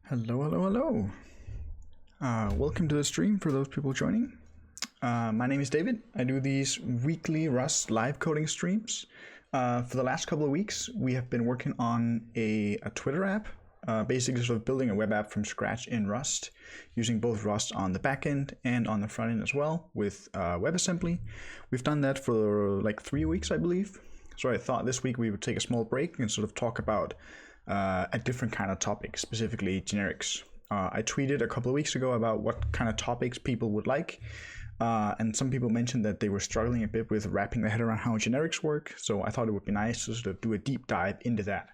Hello, hello, hello. Welcome to the stream for those people joining. My name is David. I do these weekly Rust live coding streams. For the last couple of weeks, we have been working on a Twitter app, basically sort of building a web app from scratch in Rust, using both Rust on the back end and on the front end as well with WebAssembly. We've done that for like 3 weeks, I believe. So I thought this week we would take a small break and sort of talk about a different kind of topic, specifically generics. I tweeted a couple of weeks ago about what kind of topics people would like, and some people mentioned that they were struggling a bit with wrapping their head around how generics work, so I thought it would be nice to sort of do a deep dive into that.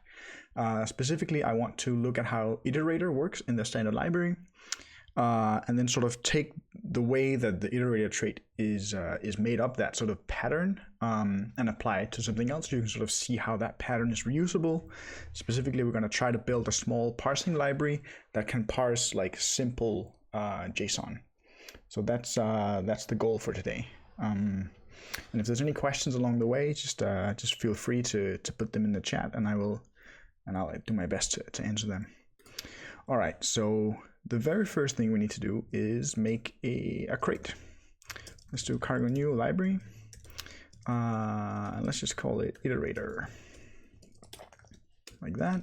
Specifically, I want to look at how Iterator works in the standard library, and then sort of take the way that the Iterator trait is made up, that sort of pattern, and apply it to something else. You can sort of see how that pattern is reusable. Specifically, we're going to try to build a small parsing library that can parse like simple JSON. So that's the goal for today. And if there's any questions along the way, just feel free to put them in the chat, and I'll do my best to answer them. All right, so the very first thing we need to do is make a crate. Let's do cargo new library. Let's just call it Iterator, like that.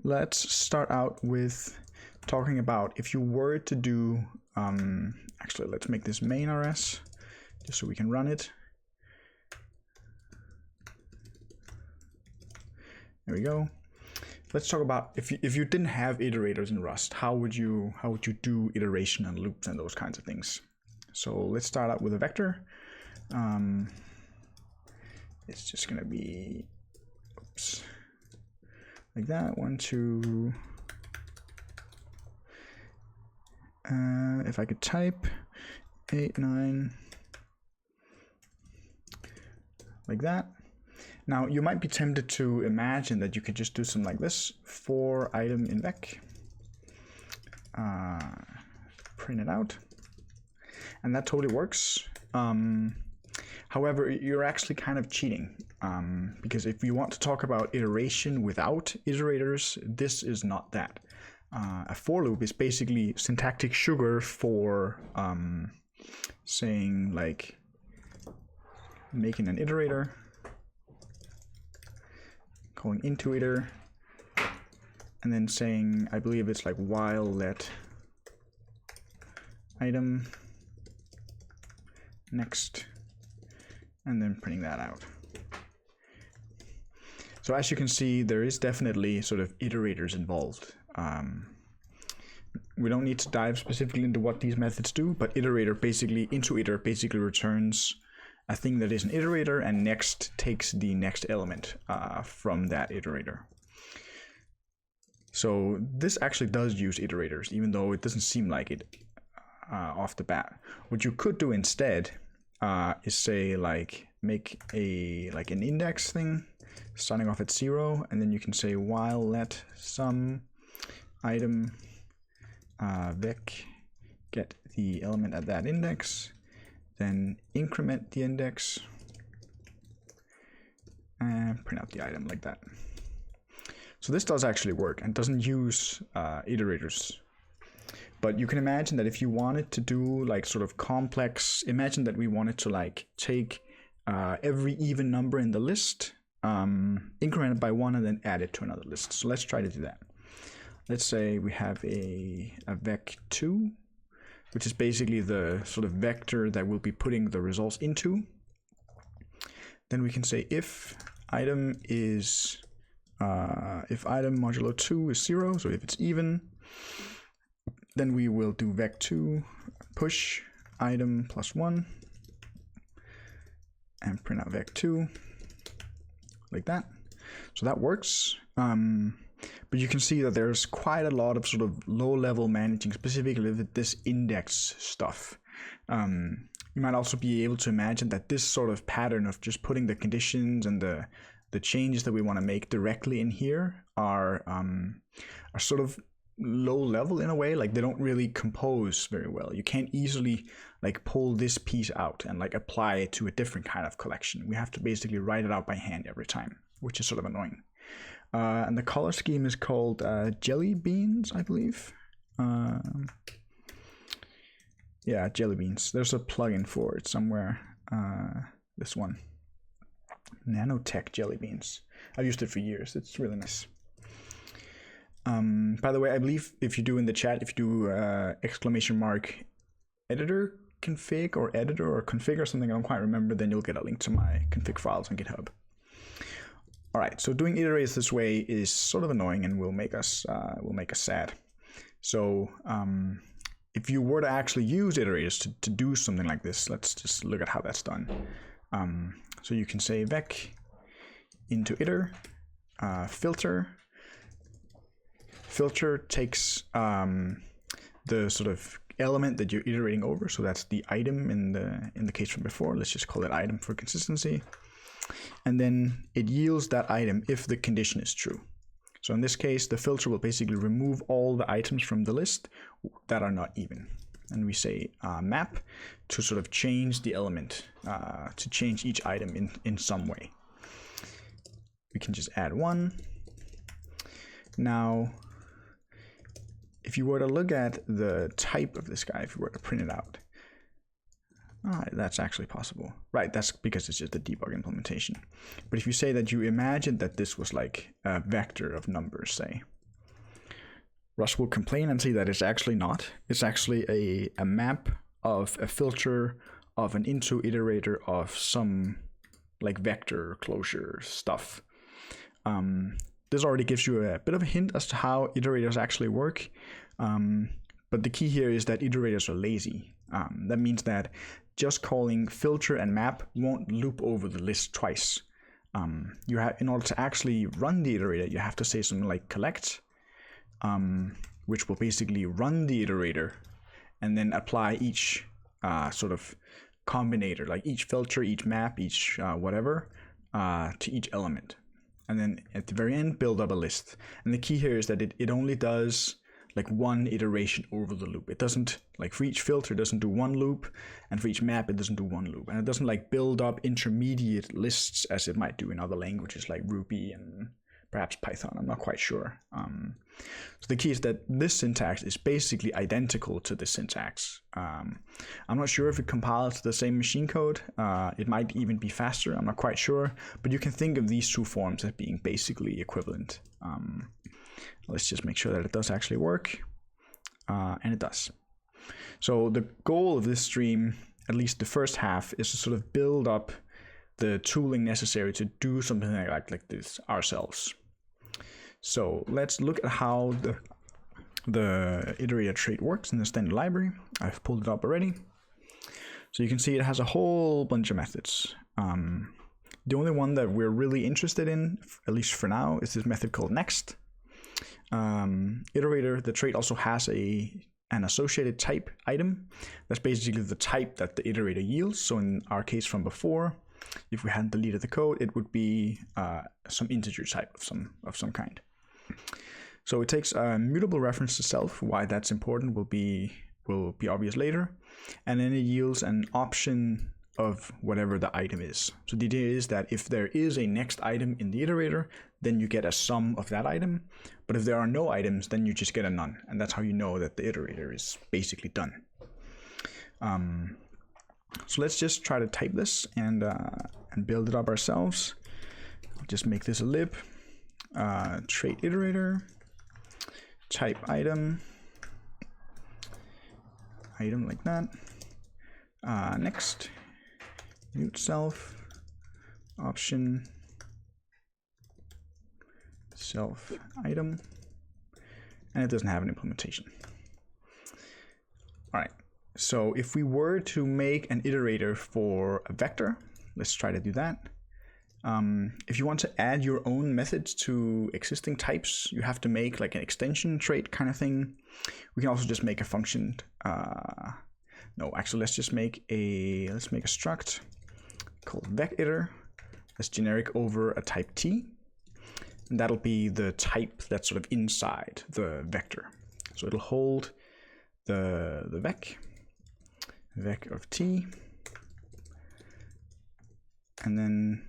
Let's start out with talking about if you were to do, actually let's make this main RS just so we can run it. There we go. Let's talk about if you didn't have iterators in Rust, how would you do iteration and loops and those kinds of things. So let's start out with a vector. It's just gonna be, oops, like that. 1, 2. If I could type 8, 9, like that. Now, you might be tempted to imagine that you could just do something like this, for item in vec, print it out, and that totally works. However, you're actually kind of cheating, because if you want to talk about iteration without iterators, this is not that. A for loop is basically syntactic sugar for saying like making an iterator, calling into iter, and then saying, I believe it's like while let item next, and then printing that out. So as you can see, there is definitely sort of iterators involved. We don't need to dive specifically into what these methods do, but iterator basically, into iter basically returns a thing that is an iterator, and next takes the next element from that iterator. So this actually does use iterators, even though it doesn't seem like it off the bat. What you could do instead is say like make an index thing starting off at 0, and then you can say while let some item vec get the element at that index, then increment the index and print out the item like that. So this does actually work and doesn't use iterators. But you can imagine that if you wanted to do like sort of complex, imagine that we wanted to like take every even number in the list, increment it by 1, and then add it to another list. So let's try to do that. Let's say we have a vec2, which is basically the sort of vector that we'll be putting the results into. Then we can say if item is, if item modulo 2 is 0, so if it's even, then we will do vec2 push item plus 1 and print out vec2 like that. So that works. But you can see that there's quite a lot of sort of low-level managing, specifically with this index stuff. You might also be able to imagine that this sort of pattern of just putting the conditions and the changes that we want to make directly in here are sort of low-level in a way. Like they don't really compose very well. You can't easily like pull this piece out and like apply it to a different kind of collection. We have to basically write it out by hand every time, which is sort of annoying. And the color scheme is called jelly beans, I believe. Yeah, jelly beans. There's a plugin for it somewhere. This one, nanotech jelly beans. I've used it for years. It's really nice. By the way, I believe if you do in the chat, if you do ! editor config or editor or config or something, I don't quite remember, then you'll get a link to my config files on GitHub. All right, so doing iterators this way is sort of annoying and will make us sad. So if you were to actually use iterators to do something like this, let's just look at how that's done. So you can say vec into iter, filter. Filter takes the sort of element that you're iterating over, so that's the item in the case from before. Let's just call it item for consistency, and then it yields that item if the condition is true. So in this case, the filter will basically remove all the items from the list that are not even, and we say map to sort of change the element, to change each item in some way. We can just add one. Now, if you were to look at the type of this guy, if you were to print it out, that's actually possible. Right, that's because it's just a debug implementation. But if you say that you imagine that this was like a vector of numbers, say, Rust will complain and say that it's actually not. It's actually a map of a filter of an into iterator of some like vector closure stuff. This already gives you a bit of a hint as to how iterators actually work. But the key here is that iterators are lazy. That means that just calling filter and map won't loop over the list twice. You have, in order to actually run the iterator, you have to say something like collect, which will basically run the iterator and then apply each sort of combinator, like each filter, each map, each whatever, to each element. And then at the very end, build up a list. And the key here is that it only does like one iteration over the loop. It doesn't, like for each filter, it doesn't do one loop, and for each map, it doesn't do one loop. And it doesn't like build up intermediate lists as it might do in other languages like Ruby and perhaps Python. I'm not quite sure. So the key is that this syntax is basically identical to this syntax. I'm not sure if it compiles to the same machine code. It might even be faster. I'm not quite sure. But you can think of these two forms as being basically equivalent. Let's just make sure that it does actually work. And it does. So the goal of this stream, at least the first half, is to sort of build up the tooling necessary to do something like this ourselves. So let's look at how the iterator trait works in the standard library. I've pulled it up already. So you can see it has a whole bunch of methods. The only one that we're really interested in, at least for now, is this method called next. Iterator, the trait also has an associated type item. That's basically the type that the iterator yields. So in our case from before, if we hadn't deleted the code, it would be some integer type of some kind. So it takes a mutable reference to self. Why that's important will be obvious later. And then it yields an option of whatever the item is. So the idea is that if there is a next item in the iterator, then you get a sum of that item. But if there are no items, then you just get a none. And that's how you know that the iterator is basically done. So let's just try to type this and build it up ourselves. I'll just make this a lib. Trait iterator, type item like that. Next, mute self, option, self item, and it doesn't have an implementation. All right. So if we were to make an iterator for a vector, let's try to do that. If you want to add your own methods to existing types, you have to make like an extension trait kind of thing. We can also just make a function. No, actually, let's make a struct called vector that's generic over a type t, and that'll be the type that's sort of inside the vector. So it'll hold the vec of t, and then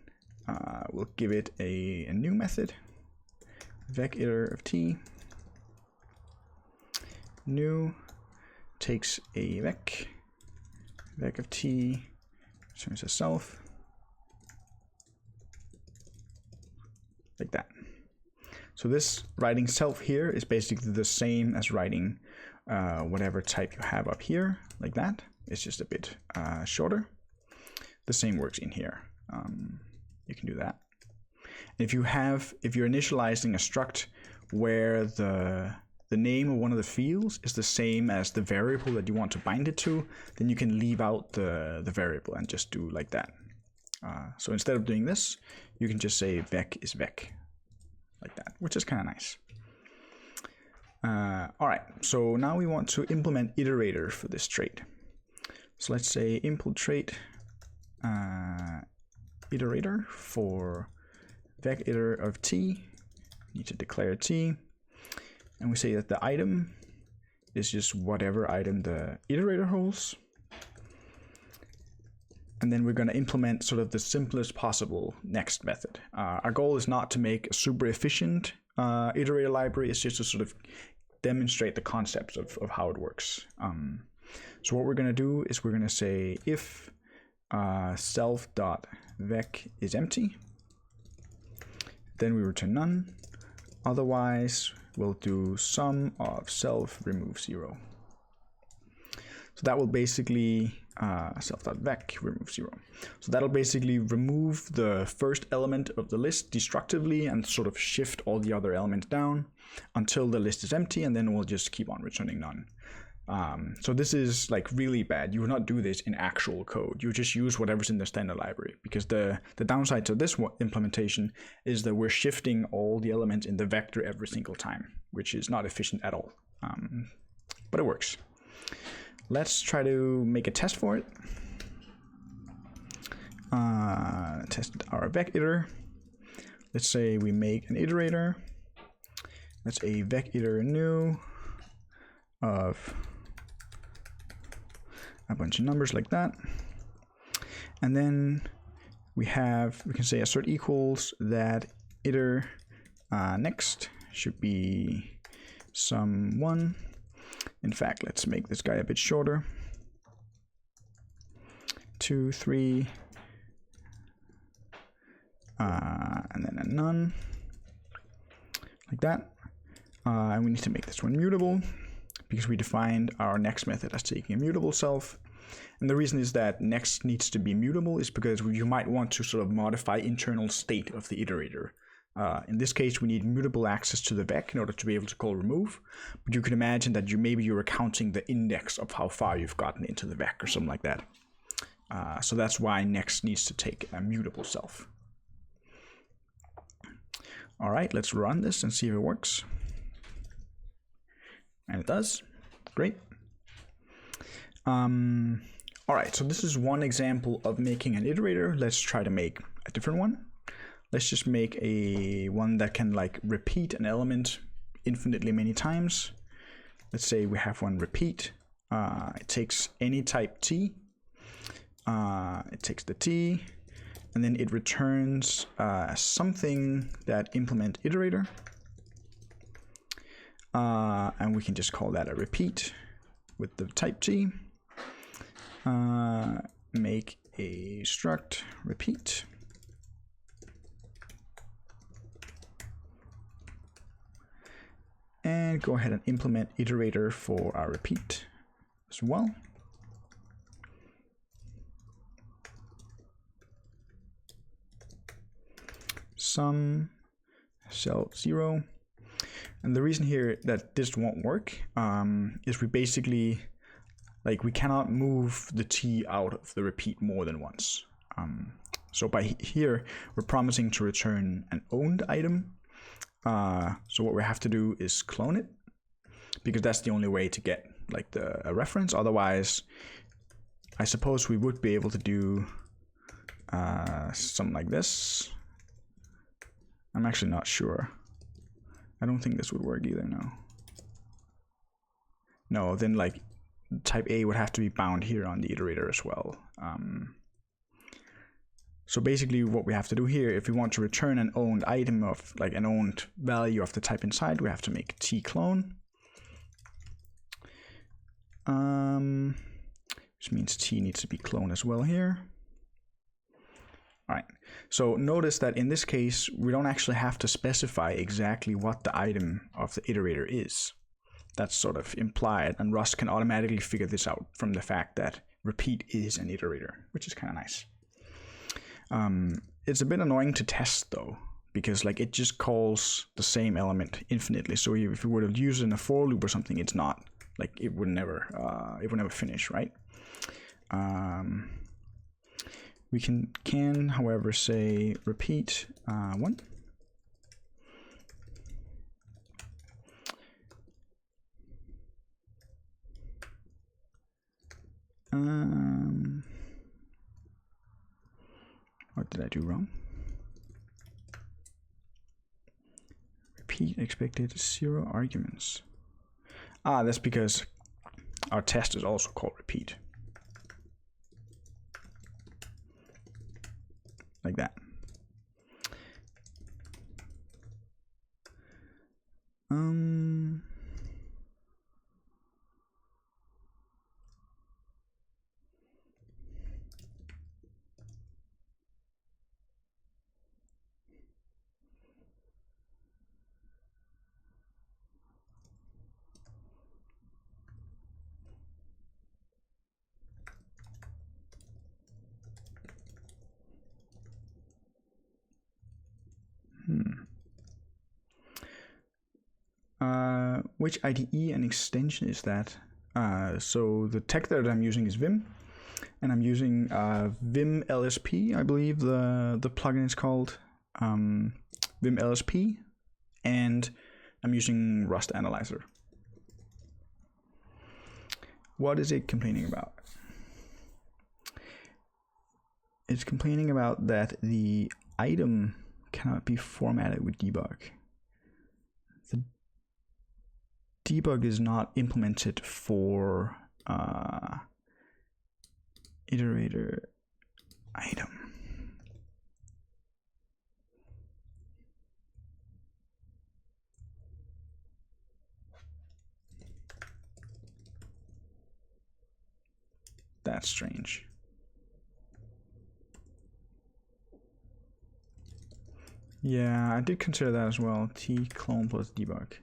we'll give it a new method vec iter of t new takes a vec of t returns a self, like that. So this writing self here is basically the same as writing whatever type you have up here, like that. It's just a bit shorter. The same works in here. You can do that. And if you're initializing a struct where the name of one of the fields is the same as the variable that you want to bind it to, then you can leave out the variable and just do like that. So instead of doing this, you can just say vec is vec, like that, which is kind of nice. All right, so now we want to implement iterator for this trait. So let's say impl trait iterator for vec iter of t. We need to declare t, and we say that the item is just whatever item the iterator holds. And then we're going to implement sort of the simplest possible next method. Our goal is not to make a super efficient iterator library. It's just to sort of demonstrate the concepts of how it works. So what we're going to do is we're going to say if self.vec is empty, then we return none. Otherwise, we'll do sum of self remove 0. So that will basically self.vec remove 0. So that'll basically remove the first element of the list destructively and sort of shift all the other elements down until the list is empty, and then we'll just keep on returning none. So this is like really bad. You would not do this in actual code. You just use whatever's in the standard library, because the downside to this implementation is that we're shifting all the elements in the vector every single time, which is not efficient at all. But it works. Let's try to make a test for it. Test our vec iter. Let's say we make an iterator. That's a vec iter new of a bunch of numbers like that. And then we can say assert equals that iter next should be sum 1. In fact, let's make this guy a bit shorter. 2, 3, and then a none, like that. And we need to make this one mutable, because we defined our next method as taking a mutable self. And the reason is that next needs to be mutable is because you might want to sort of modify internal state of the iterator. In this case, we need mutable access to the vec in order to be able to call remove. But you can imagine that maybe you're counting the index of how far you've gotten into the vec or something like that. So that's why next needs to take a mutable self. All right, let's run this and see if it works. And it does. Great. All right, so this is one example of making an iterator. Let's try to make a different one. Let's just make one that can like repeat an element infinitely many times. Let's say we have one repeat. It takes any type t. It takes the t, and then it returns something that implement iterator. And we can just call that a repeat with the type t. Make a struct repeat. And go ahead and implement iterator for our repeat as well. Sum self 0. And the reason here that this won't work is we basically, like, we cannot move the t out of the repeat more than once. So by here, we're promising to return an owned item. So what we have to do is clone it, because that's the only way to get like a reference. Otherwise, I suppose we would be able to do something like this. I'm actually not sure. I don't think this would work either, no. No, then like type A would have to be bound here on the iterator as well. So basically what we have to do here, if we want to return an owned item of like an owned value of the type inside, we have to make t-clone. Which means t needs to be cloned as well here. All right, so notice that in this case, we don't actually have to specify exactly what the item of the iterator is. That's sort of implied, and Rust can automatically figure this out from the fact that repeat is an iterator, which is kind of nice. It's a bit annoying to test though, because like it just calls the same element infinitely. So if you were to use it in a for loop or something, it's not like it would never finish, right? We can however say repeat 1. What did I do wrong? Repeat expected 0 arguments. That's because our test is also called repeat. Like that. Which IDE and extension is that? So the tech that I'm using is Vim, and I'm using Vim LSP, I believe the plugin is called Vim LSP, and I'm using Rust Analyzer. What is it complaining about? It's complaining about that the item cannot be formatted with debug. The debug is not implemented for iterator item. That's strange. Yeah, I did consider that as well. T clone plus debug.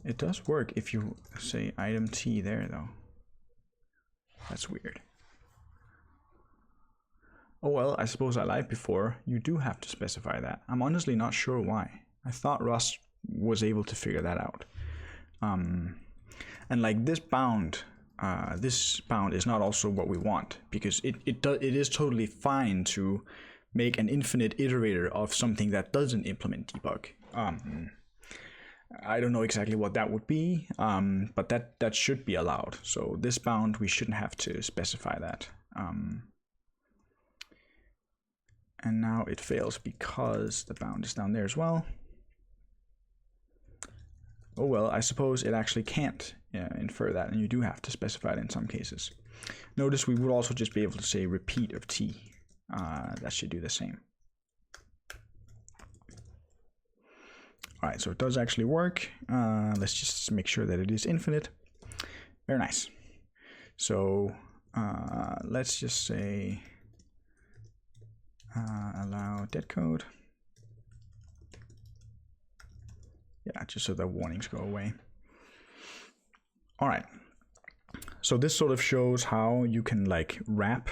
It does work if you say item T there though. That's weird. Oh well, I suppose I lied before. You do have to specify that. I'm honestly not sure why. I thought Rust was able to figure that out. And like this bound is not also what we want, because it is totally fine to make an infinite iterator of something that doesn't implement debug. I don't know exactly what that would be, but that should be allowed. So this bound, we shouldn't have to specify that. And now it fails because the bound is down there as well. Oh well, I suppose it actually can't infer that, and you do have to specify it in some cases. Notice we would also just be able to say repeat of T. That should do the same. All right, so it does actually work. Let's just make sure that it is infinite. Very nice. So let's just say allow dead code. Yeah, just so the warnings go away. All right. So this sort of shows how you can like wrap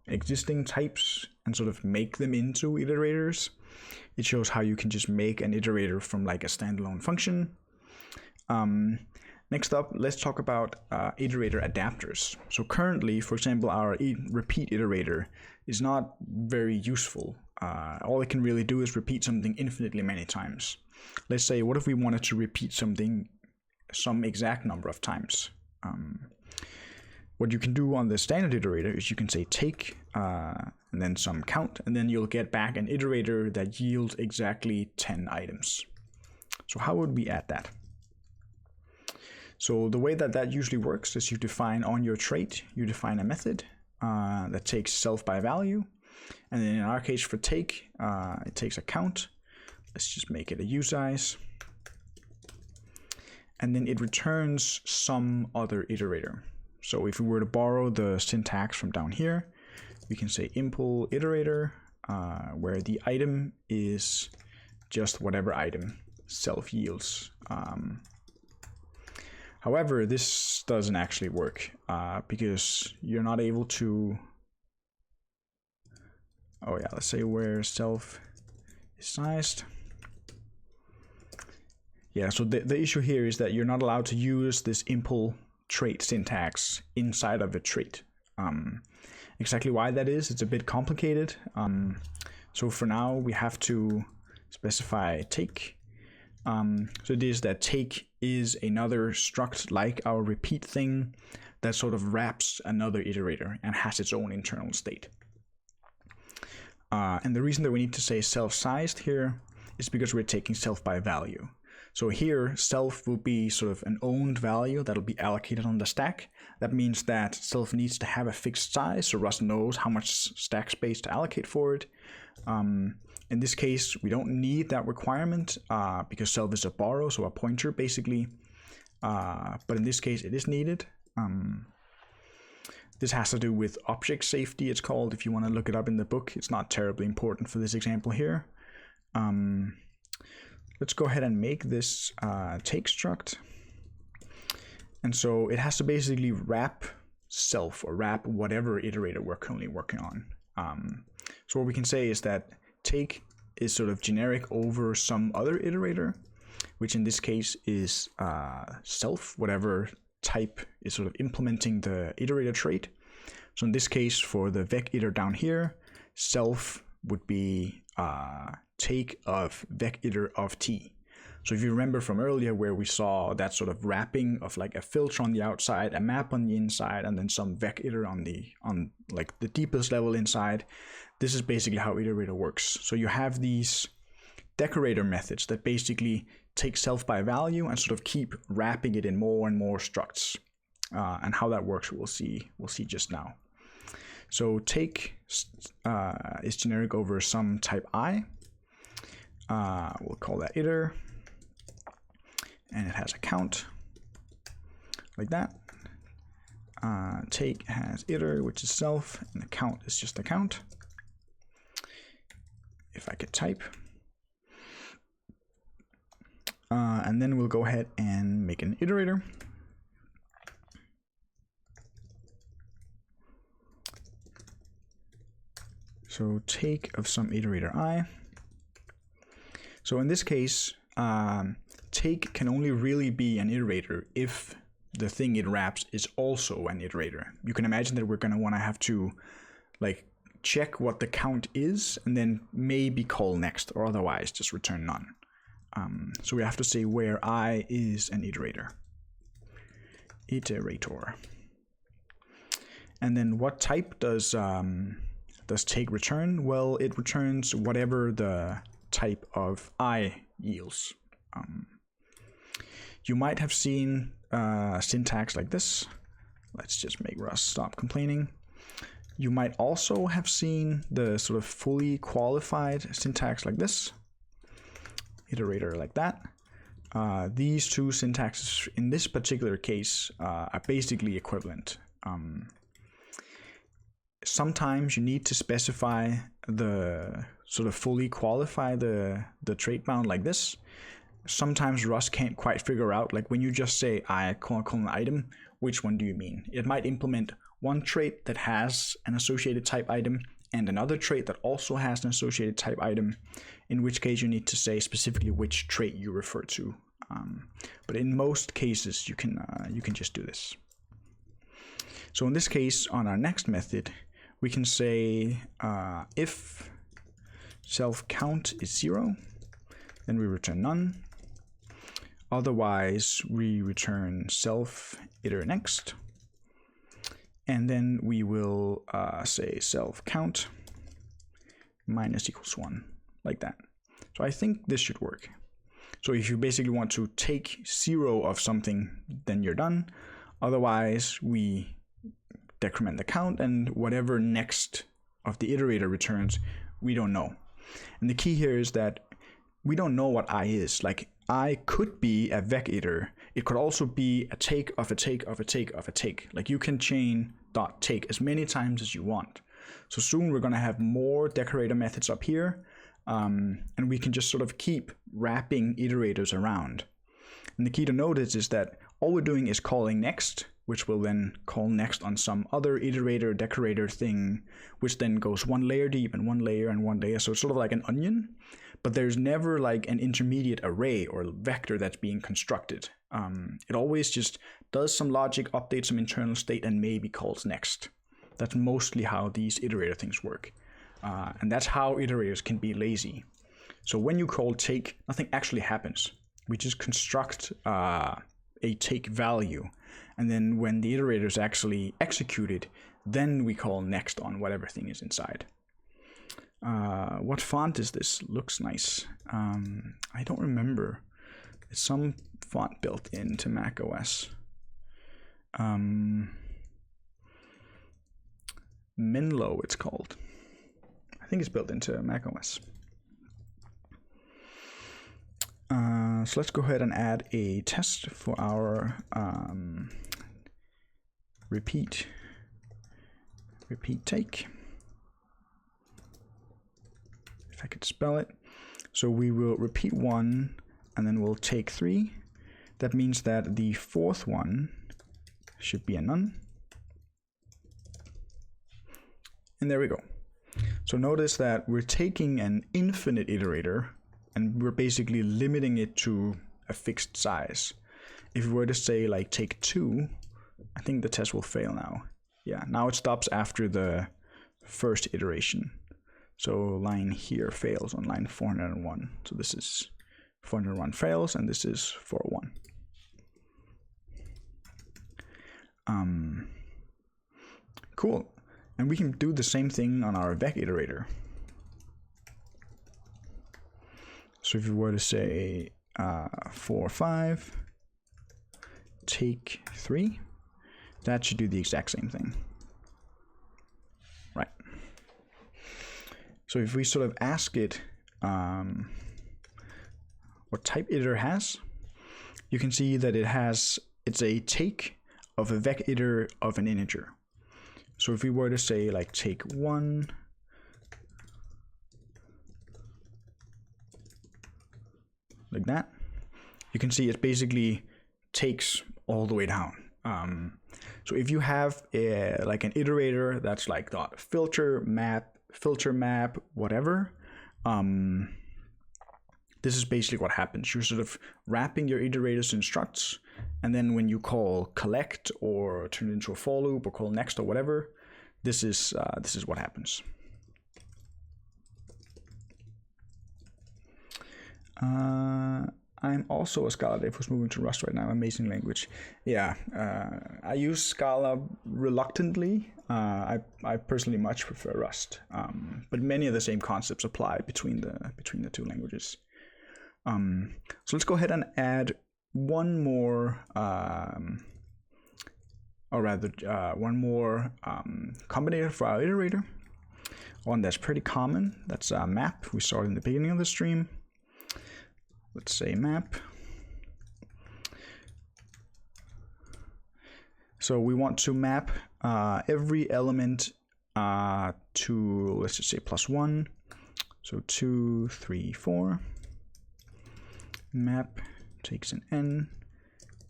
existing types and sort of make them into iterators. It shows how you can just make an iterator from like a standalone function. Next up, let's talk about iterator adapters. So currently, for example, our repeat iterator is not very useful. All it can really do is repeat something infinitely many times. Let's say, what if we wanted to repeat something some exact number of times? what you can do on the standard iterator is you can say take and then some count, and then you'll get back an iterator that yields exactly 10 items. So how would we add that? So the way that usually works is you define on your trait, you define a method that takes self by value, and then in our case for take, it takes a count. Let's just make it a usize, and then it returns some other iterator. So if we were to borrow the syntax from down here, we can say impl iterator, where the item is just whatever item self yields. However, this doesn't actually work because you're not able to. Oh yeah, let's say where self is sized. Yeah, so the issue here is that you're not allowed to use this impl trait syntax inside of a trait. Exactly why that is, it's a bit complicated. So for now, we have to specify take. So it is that take is another struct like our repeat thing that sort of wraps another iterator and has its own internal state. And the reason that we need to say self-sized here is because we're taking self by value. So here, self will be sort of an owned value that'll be allocated on the stack. That means that self needs to have a fixed size, so Rust knows how much stack space to allocate for it. In this case, we don't need that requirement because self is a borrow, so a pointer basically. But in this case, it is needed. This has to do with object safety, it's called. If you want to look it up in the book, it's not terribly important for this example here. Let's go ahead and make this take struct. And so it has to basically wrap self or wrap whatever iterator we're currently working on. So what we can say is that take is sort of generic over some other iterator, which in this case is self, whatever type is sort of implementing the iterator trait. So in this case, for the vec iter down here, self would be take of vec iter of t. So if you remember from earlier where we saw that sort of wrapping of like a filter on the outside, a map on the inside, and then some vec iter on like the deepest level inside, this is basically how iterator works. So you have these decorator methods that basically take self by value and sort of keep wrapping it in more and more structs. And how that works we'll see just now. So take is generic over some type I. We'll call that iter, and it has a count like that. Take has iter, which is self, and the count is just the count. If I could type. And then we'll go ahead and make an iterator. So take of some iterator I. So in this case, take can only really be an iterator if the thing it wraps is also an iterator. You can imagine that we're going to want to have to like check what the count is and then maybe call next, or otherwise just return none. So we have to say where I is an iterator. Iterator. And then what type does take return? Well, it returns whatever the type of I yields. You might have seen syntax like this. Let's just make Rust stop complaining. You might also have seen the sort of fully qualified syntax like this. Iterator like that. These two syntaxes in this particular case are basically equivalent. Sometimes you need to specify the sort of fully qualify the trait bound like this. Sometimes Rust can't quite figure out, like when you just say I : item, which one do you mean? It might implement one trait that has an associated type item and another trait that also has an associated type item, in which case you need to say specifically which trait you refer to. But in most cases you can just do this. So in this case, on our next method, we can say if self count is 0, then we return none. Otherwise, we return self iter next. and then we will say self count minus equals 1, like that. So I think this should work. So if you basically want to take 0 of something, then you're done. Otherwise, we decrement the count, and whatever next of the iterator returns, we don't know. And the key here is that we don't know what I is. Like, I could be a vec-iter. It could also be a take of a take of a take of a take. Like, you can chain dot take as many times as you want. So soon we're going to have more decorator methods up here, and we can just sort of keep wrapping iterators around. And the key to notice is that all we're doing is calling next, which will then call next on some other iterator decorator thing, which then goes one layer deep and one layer and one layer. So it's sort of like an onion, but there's never like an intermediate array or vector that's being constructed. It always just does some logic, updates some internal state, and maybe calls next. That's mostly how these iterator things work. And that's how iterators can be lazy. So when you call take, nothing actually happens. We just construct a take value. And then when the iterator is actually executed, then we call next on whatever thing is inside. What font is this? Looks nice. I don't remember. It's some font built into Mac OS. Menlo, it's called. I think it's built into Mac OS. So let's go ahead and add a test for our repeat take. If I could spell it. So we will repeat 1 and then we'll take 3. That means that the fourth one should be a none. And there we go. So notice that we're taking an infinite iterator and we're basically limiting it to a fixed size. If we were to say like take 2, I think the test will fail now. Yeah, now it stops after the first iteration. So line here fails on line 401. So this is 401 fails and this is 401. Cool. And we can do the same thing on our vec iterator. So if you were to say 4, 5, take 3, that should do the exact same thing. Right. So if we sort of ask it what type iter has, you can see that it's a take of a vec iter of an integer. So if we were to say like take 1, like that, you can see it basically takes all the way down. So if you have like an iterator that's like dot filter map, whatever, this is basically what happens. You're sort of wrapping your iterators in structs, and then when you call collect or turn it into a for loop or call next or whatever, this is what happens. I'm also a Scala dev who's moving to Rust right now. Amazing language. Yeah, I use Scala reluctantly. I personally much prefer Rust, but many of the same concepts apply between the two languages. So let's go ahead and add one more, combinator for our iterator. One that's pretty common. That's a map. We saw it in the beginning of the stream. Let's say map. So we want to map every element to, let's just say +1. So 2, 3, 4. Map takes an n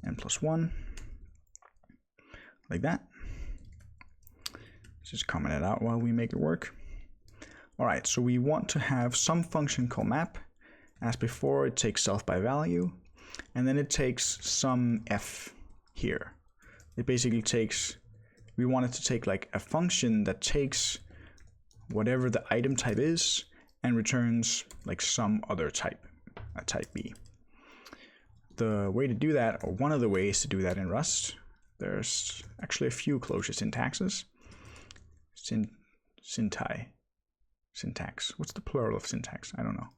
+1, like that. Let's just comment it out while we make it work. All right, so we want to have some function called map. As before, it takes self by value, and then it takes some f here. It basically takes, we want it to take like a function that takes whatever the item type is and returns like some other type, a type B. The way to do that, or one of the ways to do that in Rust, there's actually a few closure syntaxes. Syntax. What's the plural of syntax? I don't know.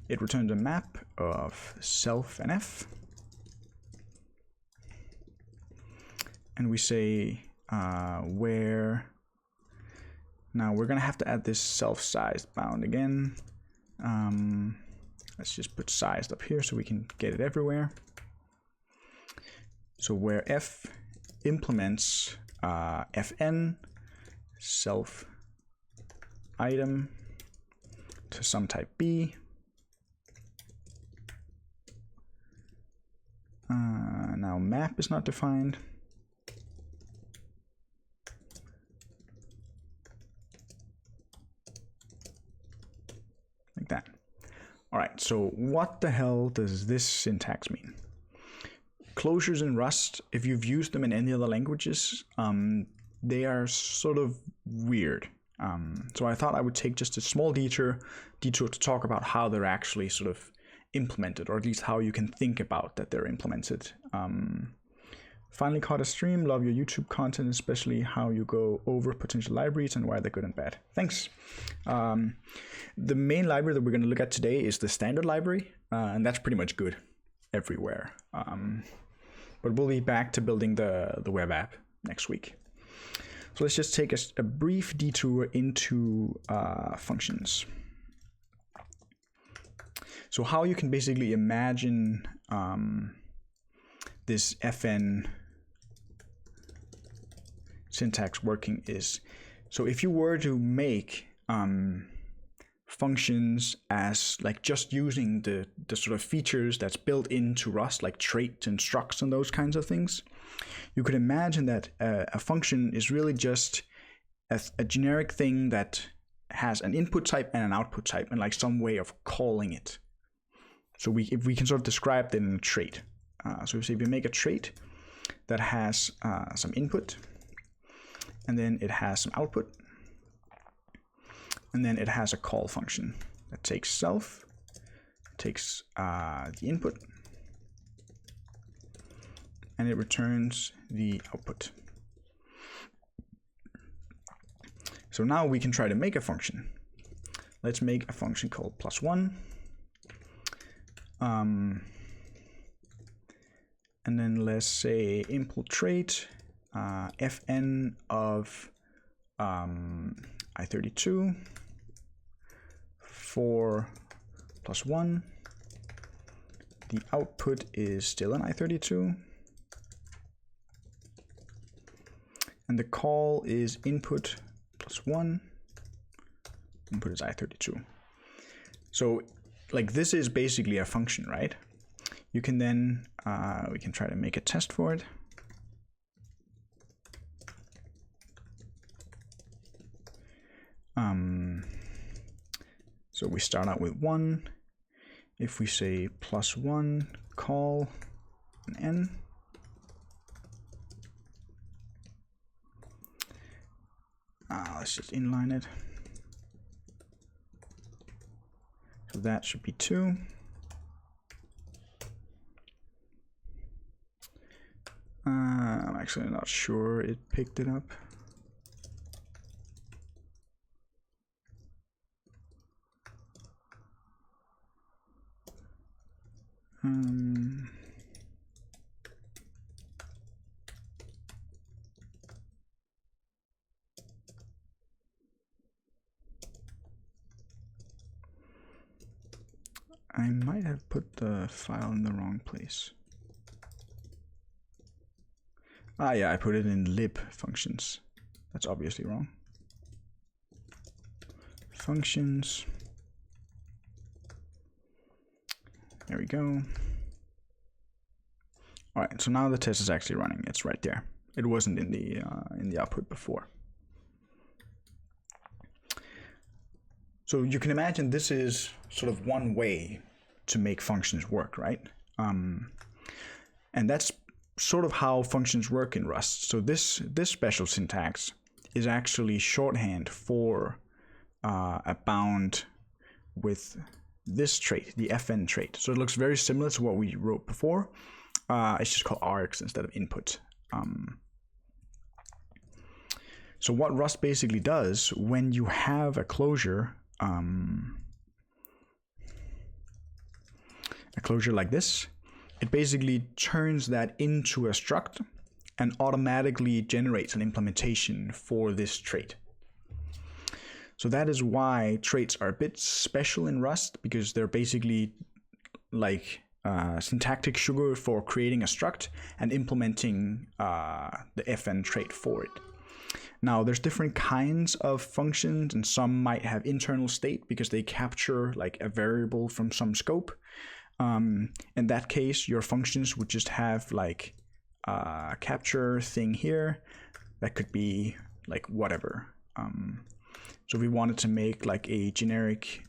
It returns a map of self and f. And we say where. Now we're going to have to add this self-sized bound again. Let's just put sized up here so we can get it everywhere. So where f implements fn self item to some type b. Now map is not defined. Like that. All right, so what the hell does this syntax mean? Closures in Rust, if you've used them in any other languages, they are sort of weird. So I thought I would take just a small detour to talk about how they're actually sort of implemented, or at least how you can think about that they're implemented. Finally caught a stream. Love your YouTube content, especially how you go over potential libraries and why they're good and bad. Thanks. The main library that we're going to look at today is the standard library, and that's pretty much good everywhere. But we'll be back to building the web app next week. So let's just take a brief detour into functions. So how you can basically imagine this fn syntax working is, so if you were to make functions as like just using the sort of features that's built into Rust, like traits and structs and those kinds of things, you could imagine that a function is really just a generic thing that has an input type and an output type and like some way of calling it. So if we can sort of describe that in a trait. So if we make a trait that has some input, and then it has some output, and then it has a call function that takes self, takes the input, and it returns the output. So now we can try to make a function. Let's make a function called +1. And then let's say input trait fn of i32 for +1. The output is still an i32. And the call is input +1. Input is i32. So like this is basically a function, right? You can then, we can try to make a test for it. So we start out with 1. If we say +1 call an n, let's just inline it. So that should be 2. I'm actually not sure it picked it up. I might have put the file in the wrong place. Ah, yeah, I put it in lib functions. That's obviously wrong. Functions. There we go. All right, so now the test is actually running. It's right there. It wasn't in the output before. So you can imagine this is sort of one way to make functions work, right? And that's sort of how functions work in Rust. So this special syntax is actually shorthand for a bound with this trait, the fn trait. So it looks very similar to what we wrote before, It's just called args instead of input. So what Rust basically does when you have a closure like this, it basically turns that into a struct and automatically generates an implementation for this trait. So that is why traits are a bit special in Rust, because they're basically like syntactic sugar for creating a struct and implementing the fn trait for it. Now, there's different kinds of functions, and some might have internal state because they capture like a variable from some scope. In that case, your functions would just have like a capture thing here that could be like whatever. So we wanted to make like a generic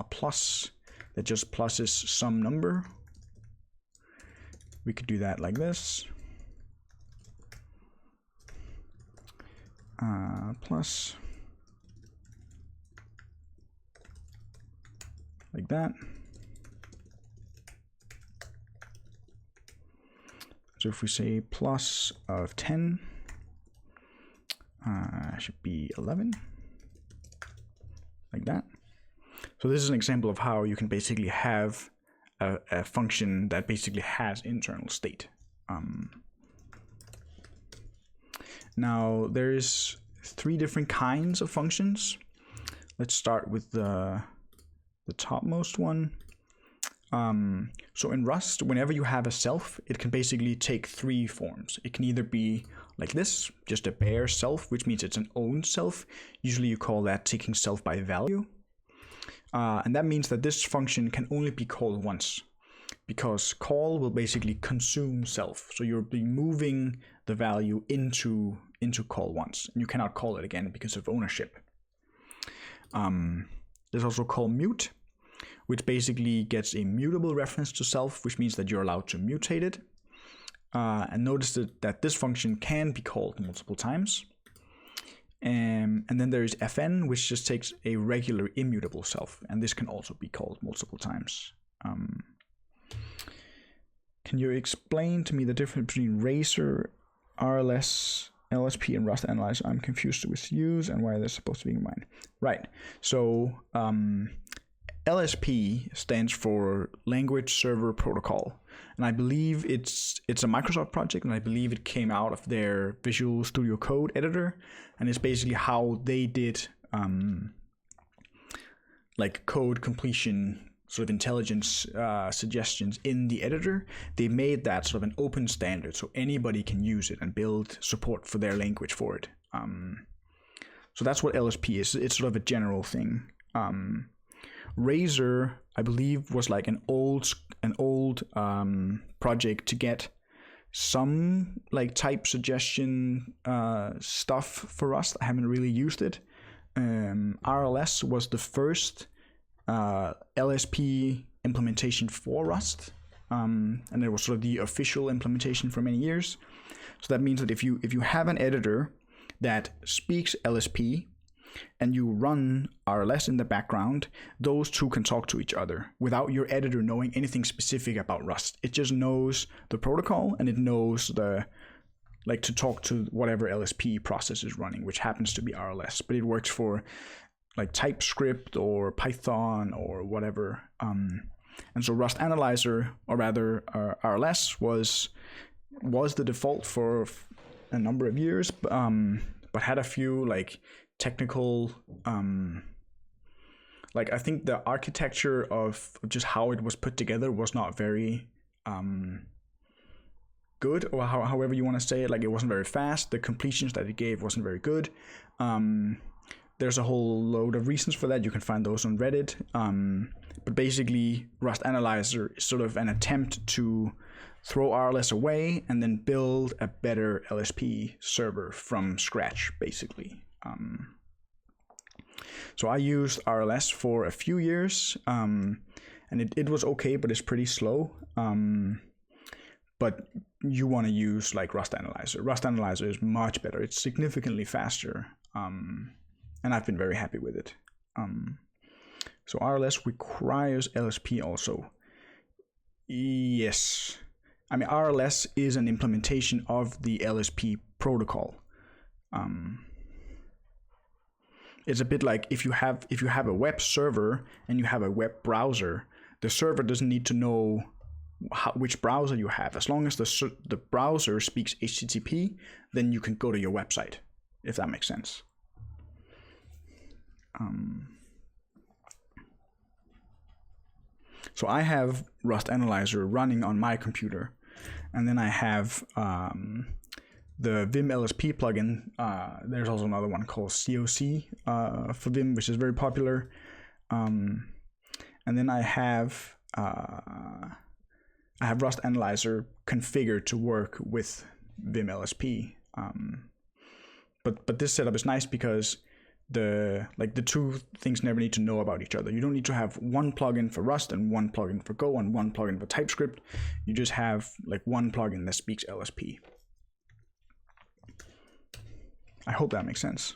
plus that just pluses some number. We could do that like this. Plus like that. So if we say plus of 10 should be 11, like that. So this is an example of how you can basically have a function that basically has internal state. Now there's 3 different kinds of functions. Let's start with the topmost one. So in Rust, whenever you have a self, it can basically take 3 forms. It can either be like this, just a bare self, which means it's an owned self. Usually you call that taking self by value. And that means that this function can only be called once, because call will basically consume self. So you'll be moving the value into call once, and you cannot call it again because of ownership. There's also call mute, which basically gets a mutable reference to self, which means that you're allowed to mutate it. And notice that this function can be called multiple times. And then there is fn, which just takes a regular immutable self, and this can also be called multiple times. Can you explain to me the difference between Razor, RLS, LSP, and Rust Analyzer? I'm confused with use and why they're supposed to be combined. Right. So LSP stands for Language Server Protocol, and I believe it's a Microsoft project, and I believe it came out of their Visual Studio Code editor, and it's basically how they did like code completion sort of intelligence suggestions in the editor. They made that sort of an open standard, so anybody can use it and build support for their language for it. So that's what LSP is. It's sort of a general thing. Razor, I believe, was like an old project to get some like type suggestion stuff for us. I haven't really used it. RLS was the first LSP implementation for Rust, and it was sort of the official implementation for many years. So that means that if you have an editor that speaks LSP and you run RLS in the background, those two can talk to each other without your editor knowing anything specific about Rust. It just knows the protocol, and it knows to talk to whatever LSP process is running, which happens to be RLS, but it works for like TypeScript or Python or whatever. And so Rust Analyzer, or rather RLS, was the default for a number of years, but had a few like technical like I think the architecture of just how it was put together was not very good, or however you want to say it. Like, it wasn't very fast. The completions that it gave wasn't very good. There's a whole load of reasons for that. You can find those on Reddit. But basically, Rust Analyzer is sort of an attempt to throw RLS away and then build a better LSP server from scratch, basically. So I used RLS for a few years, and it was okay, but it's pretty slow. But you want to use like Rust Analyzer. Rust Analyzer is much better. It's significantly faster, and I've been very happy with it. So RLS requires LSP also. Yes. I mean, RLS is an implementation of the LSP protocol. It's a bit like if you have a web server and you have a web browser, the server doesn't need to know which browser you have. As long as the browser speaks HTTP, then you can go to your website, if that makes sense. So I have Rust Analyzer running on my computer, and then I have the Vim LSP plugin. There's also another one called COC for Vim, which is very popular. And then I have Rust Analyzer configured to work with Vim LSP. But this setup is nice because the two things never need to know about each other. You don't need to have one plugin for Rust and one plugin for Go and one plugin for TypeScript. You just have like one plugin that speaks LSP. I hope that makes sense.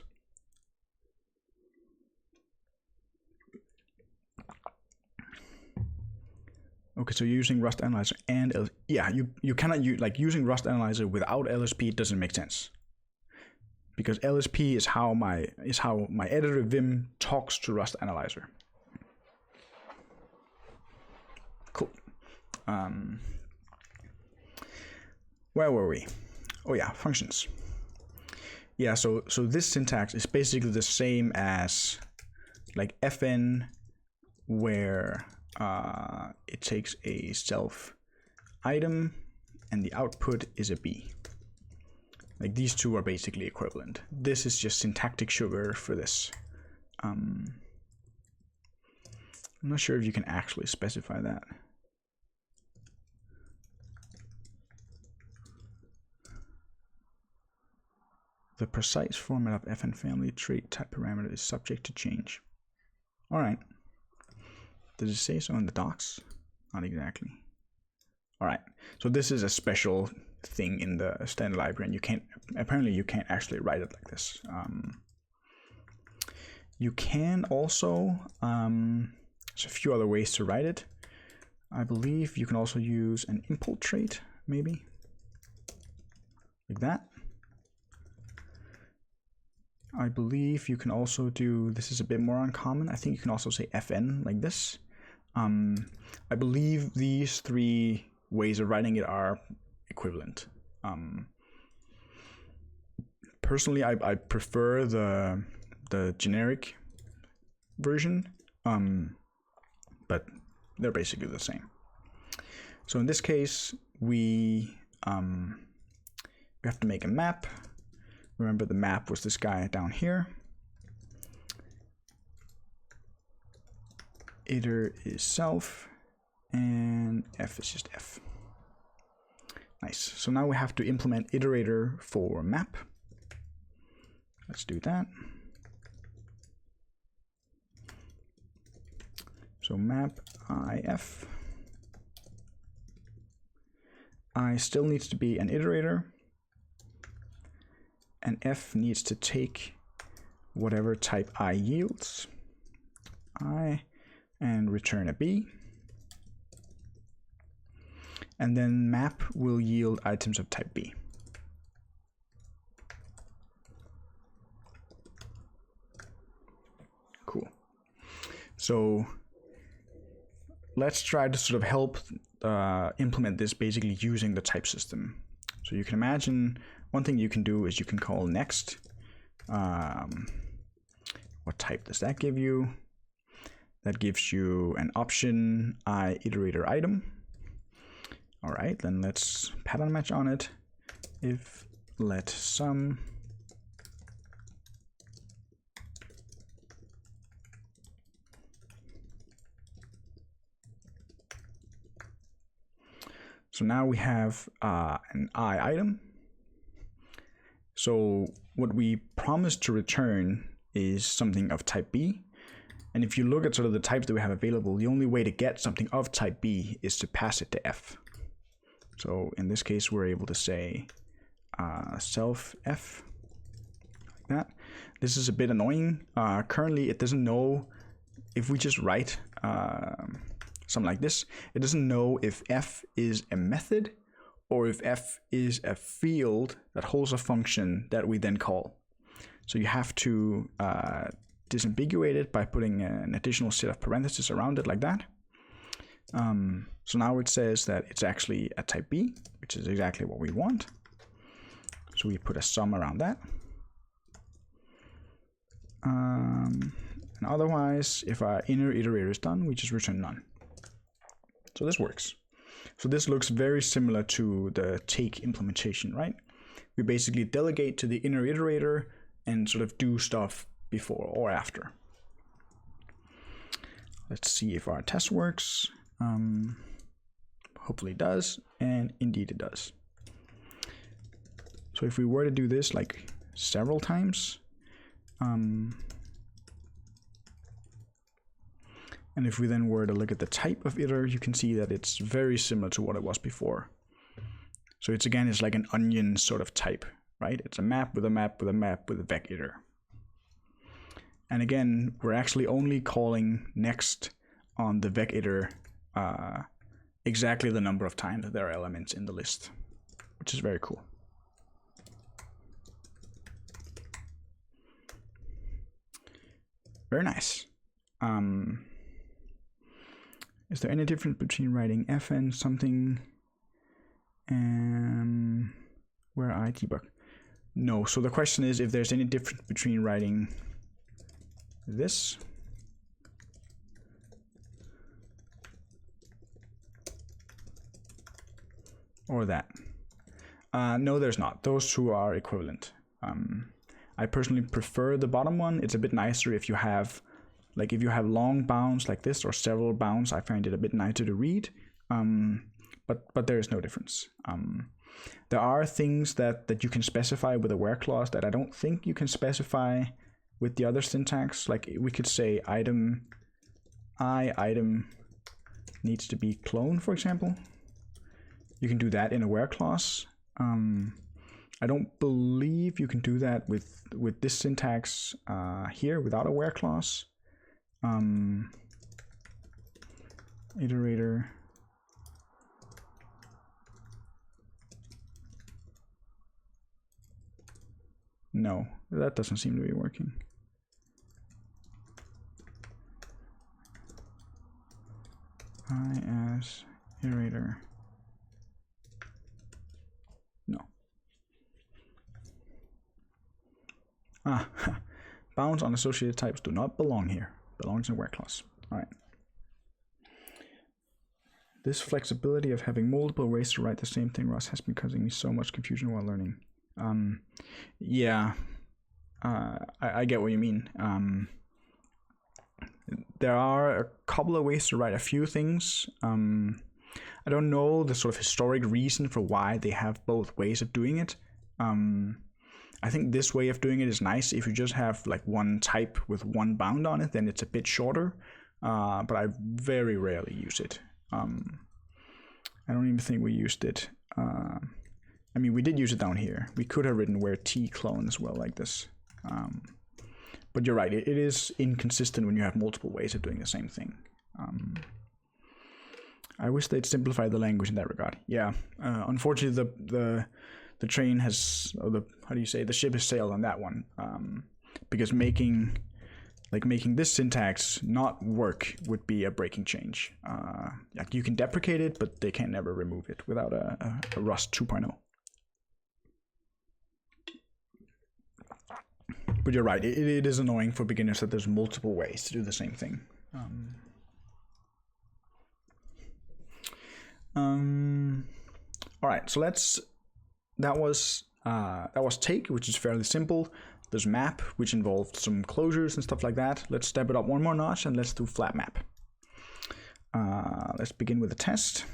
Okay, so you're using Rust Analyzer and you cannot use, like, using Rust Analyzer without LSP doesn't make sense, because LSP is how my editor Vim talks to Rust Analyzer. Cool. Where were we? Oh yeah, functions. Yeah, so this syntax is basically the same as like fn, where it takes a self item and the output is a b. Like, these two are basically equivalent. This is just syntactic sugar for this. I'm not sure if you can actually specify that. The precise format of fn family trait type parameter is subject to change. All right. Does it say so in the docs? Not exactly. All right. So this is a special thing in the standard library, and you can't actually write it like this. You can also, there's a few other ways to write it. I believe you can also use an import trait, maybe like that. I believe you can also do, this is a bit more uncommon, I think you can also say fn like this. I believe these three ways of writing it are equivalent. Personally, I prefer the generic version, but they're basically the same. So in this case, we have to make a map. Remember, the map was this guy down here. Iter is self, and f is just f. Nice. So now we have to implement iterator for map. Let's do that. So map if. I still needs to be an iterator, and f needs to take whatever type I yields, I, and return a b. And then map will yield items of type b. Cool. So let's try to sort of help implement this basically using the type system. So you can imagine one thing you can do is you can call next. What type does that give you? That gives you an option iterator item. All right, then let's pattern match on it. If let sum so now we have an I item. So what we promised to return is something of type B. And if you look at sort of the types that we have available, the only way to get something of type B is to pass it to f. So in this case, we're able to say self f, like that. This is a bit annoying. Currently, it doesn't know if we just write something like this. It doesn't know if f is a method or if f is a field that holds a function that we then call. So you have to disambiguate it by putting an additional set of parentheses around it like that. So now it says that it's actually a type B, which is exactly what we want. So we put a sum around that. And otherwise, if our inner iterator is done, we just return none. So this works. So this looks very similar to the take implementation, right? We basically delegate to the inner iterator and sort of do stuff before or after. Let's see if our test works. Hopefully it does, and indeed it does. So if we were to do this like several times, and if we then were to look at the type of iter, you can see that it's very similar to what it was before. So it's again, it's like an onion sort of type, right? It's a map with a map with a map with a vec iter. And again, we're actually only calling next on the vec iter exactly the number of times that there are elements in the list, which is very cool. Very nice. Is there any difference between writing fn something where I debug? No. So the question is if there's any difference between writing this or that. No, there's not. Those two are equivalent. I personally prefer the bottom one. It's a bit nicer if you have, like if you have long bounds like this or several bounds, I find it a bit nicer to read. But there is no difference. There are things that you can specify with a where clause that I don't think you can specify with the other syntax. Like we could say item needs to be cloned, for example. You can do that in a where clause. I don't believe you can do that with this syntax here without a where clause. Iterator. No, that doesn't seem to be working. As iterator. No. Bounds on associated types do not belong here. Belongs in where clause. All right. This flexibility of having multiple ways to write the same thing, Russ, has been causing me so much confusion while learning. Yeah, I get what you mean. There are a couple of ways to write a few things. I don't know the sort of historic reason for why they have both ways of doing it. I think this way of doing it is nice. If you just have like one type with one bound on it, then it's a bit shorter. But I very rarely use it. I don't even think we used it. I mean, we did use it down here. We could have written where t clone as well, like this. But you're right, it is inconsistent when you have multiple ways of doing the same thing. I wish they'd simplify the language in that regard. Yeah, unfortunately, the train has, or the ship has sailed on that one. Because making this syntax not work would be a breaking change. Like you can deprecate it, but they can never remove it without a Rust 2.0. But you're right, it is annoying for beginners that there's multiple ways to do the same thing. All right, so that was take, which is fairly simple. There's map, which involved some closures and stuff like that. Let's step it up one more notch and let's do flat map. Let's begin with a test.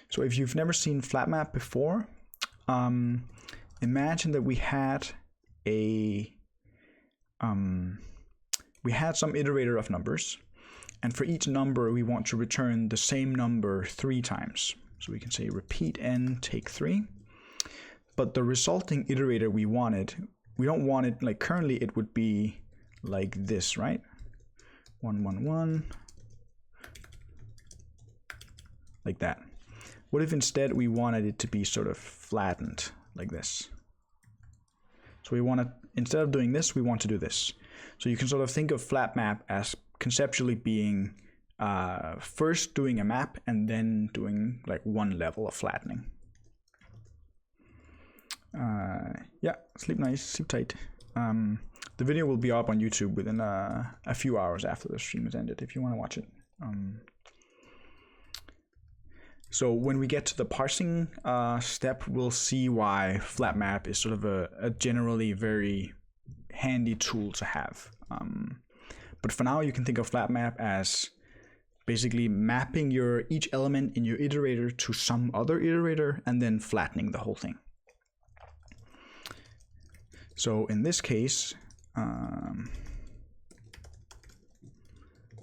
So if you've never seen flat map before, imagine that we had some iterator of numbers, and for each number we want to return the same number 3 times. So we can say repeat n take 3, but the resulting iterator we don't want it like currently. It would be like this, right? 1 1 1, like that. What if instead we wanted it to be sort of flattened like this? So we want to, instead of doing this, we want to do this. So you can sort of think of flat map as conceptually being first doing a map and then doing like one level of flattening. Yeah, sleep nice, sleep tight. The video will be up on YouTube within a few hours after the stream is ended if you want to watch it. So when we get to the parsing step, we'll see why flat map is sort of a generally very handy tool to have. But for now, you can think of flat map as basically mapping each element in your iterator to some other iterator and then flattening the whole thing. So in this case,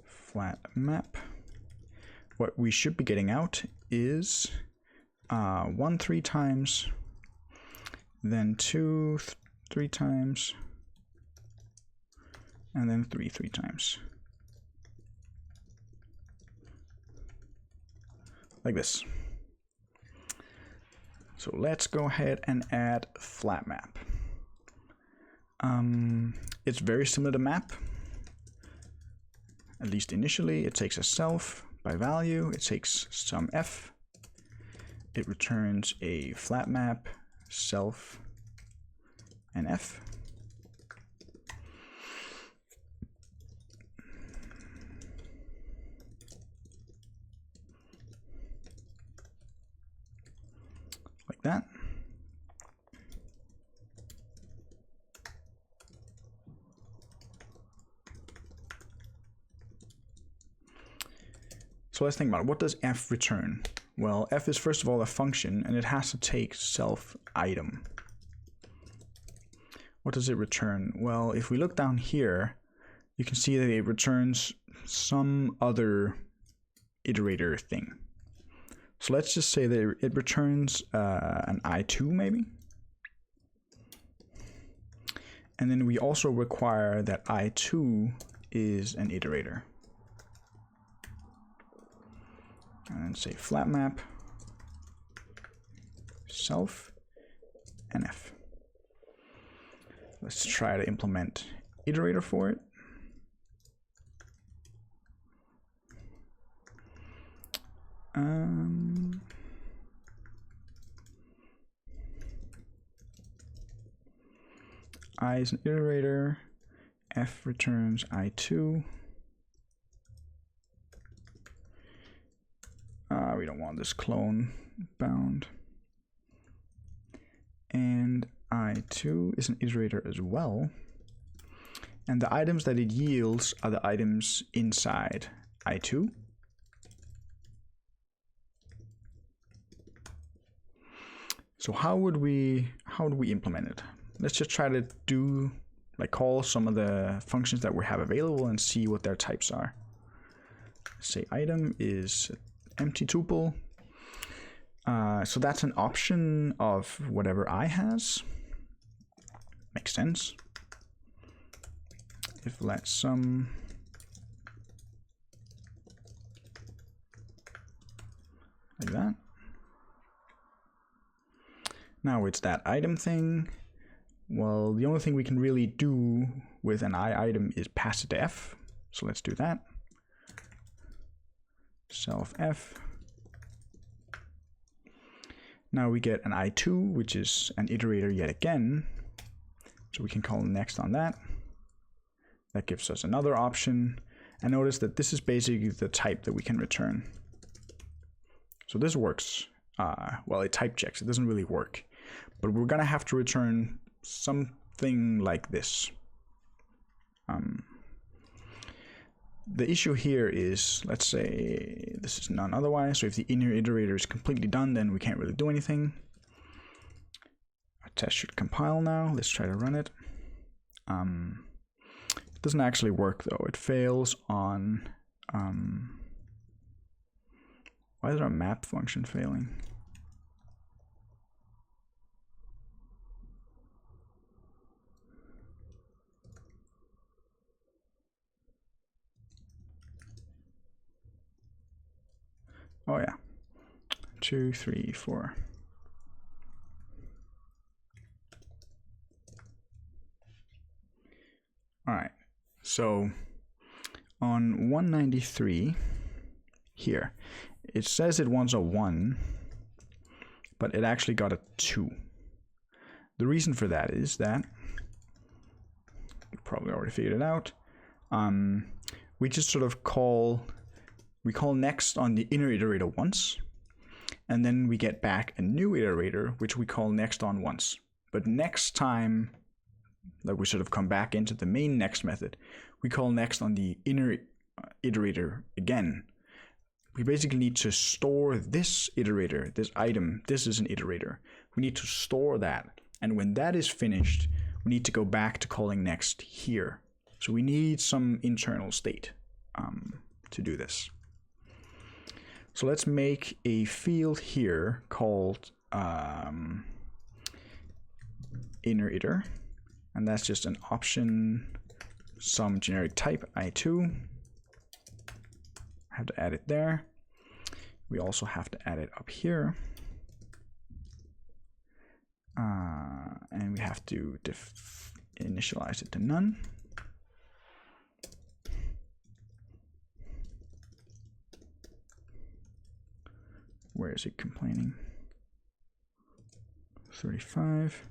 flat map, what we should be getting out is 1 3 times, then 2 3 times, and then 3 3 times. Like this. So let's go ahead and add flat map. It's very similar to map, at least initially. It takes a self by value, it takes some f, it returns a flat map, self, and f. Like that. So let's think about it. What does f return? Well, f is first of all a function, and it has to take self item. What does it return? Well, if we look down here, you can see that it returns some other iterator thing. So let's just say that it returns an I2 maybe. And then we also require that I2 is an iterator. And then say flat map, self, and f. Let's try to implement iterator for it. I is an iterator, f returns I2. We don't want this clone bound. And I2 is an iterator as well. And the items that it yields are the items inside I2. So how would we implement it? Let's just try to do call some of the functions that we have available and see what their types are. Say item is empty tuple. So that's an option of whatever I has. Makes sense. If let sum like that. Now it's that item thing. Well, the only thing we can really do with an I item is pass it to f. So let's do that. Self f. Now we get an I2, which is an iterator yet again. So we can call next on that. That gives us another option. And notice that this is basically the type that we can return. So this works. Well, it type checks. It doesn't really work. But we're going to have to return something like this. The issue here is, let's say this is none otherwise. So if the inner iterator is completely done, then we can't really do anything. Our test should compile now. Let's try to run it. It doesn't actually work though. It fails on, why is our map function failing? Oh yeah, 2, 3, 4. All right, so on 193 here, it says it wants a 1, but it actually got a 2. The reason for that is that, you probably already figured it out, we just sort of call next on the inner iterator once, and then we get back a new iterator, which we call next on once. But next time that we sort of come back into the main next method, we call next on the inner iterator again. We basically need to store this iterator, this item. This is an iterator. We need to store that. And when that is finished, we need to go back to calling next here. So we need some internal state to do this. So let's make a field here called inner iter. And that's just an option, some generic type, I2. I have to add it there. We also have to add it up here. And we have to initialize it to none. Where is it complaining? 35.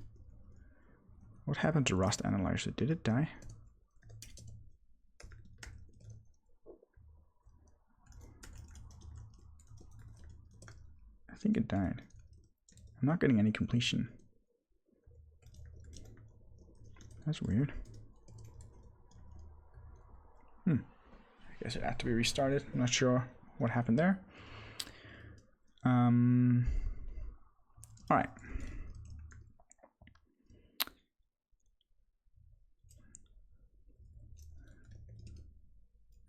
What happened to Rust Analyzer? Did it die? I think it died. I'm not getting any completion. That's weird. I guess it had to be restarted. I'm not sure what happened there. All right.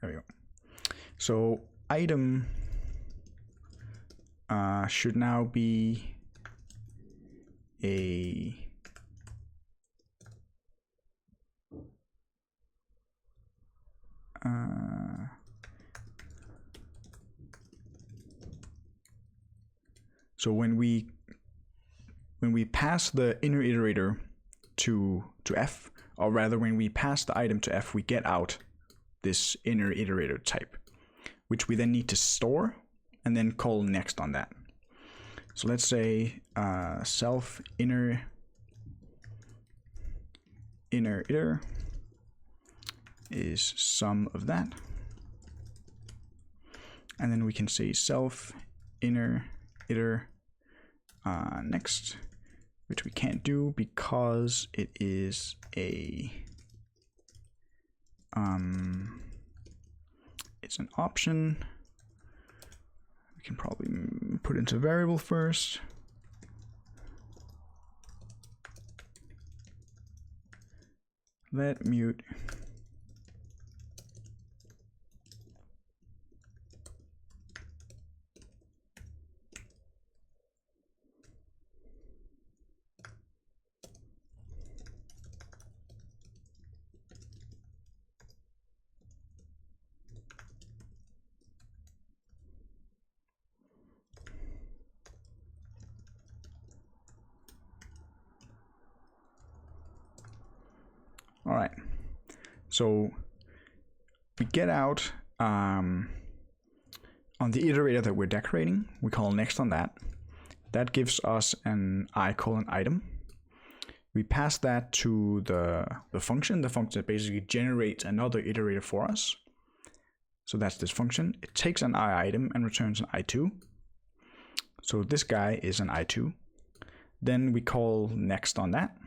There we go. So item should now be a so when we pass the inner iterator to F, or rather when we pass the item to F, we get out this inner iterator type, which we then need to store and then call next on that. So let's say self inner iter is sum of that, and then we can say self inner iter next, which we can't do because it is a it's an option. We can probably put it into a variable first. Let mute All right, so we get out on the iterator that we're decorating. We call next on that. That gives us an I:'item. We pass that to the function that basically generates another iterator for us. So that's this function. It takes an I:'item and returns an I2. So this guy is an I2. Then we call next on that.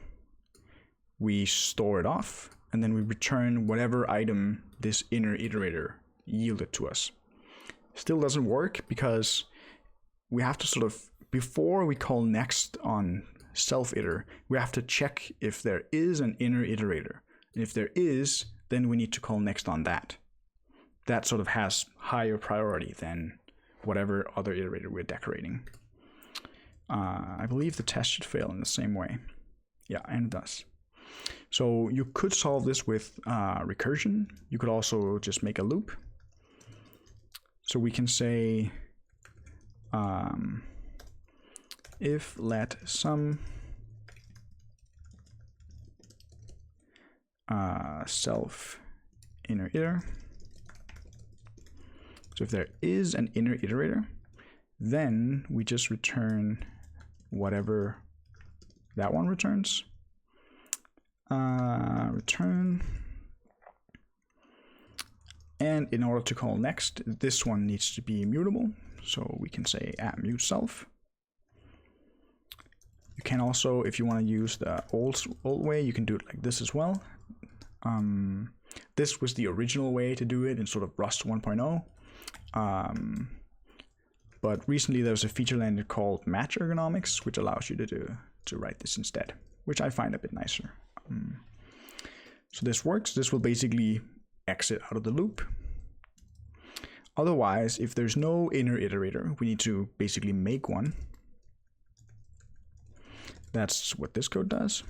We store it off, and then we return whatever item this inner iterator yielded to us. Still doesn't work because we have to sort of, before we call next on self-iter, we have to check if there is an inner iterator. And if there is, then we need to call next on that. That sort of has higher priority than whatever other iterator we're decorating. I believe the test should fail in the same way. Yeah, and it does. So you could solve this with recursion. You could also just make a loop. So we can say if let sum self inner iter. So if there is an inner iterator, then we just return whatever that one returns. Return. And in order to call next, this one needs to be immutable. So we can say @mute self. You can also, if you want to use the old way, you can do it like this as well. This was the original way to do it in sort of Rust 1.0. But recently there was a feature landed called match ergonomics, which allows you to write this instead, which I find a bit nicer. So this works. This will basically exit out of the loop. Otherwise, if there's no inner iterator, we need to basically make one. That's what this code does.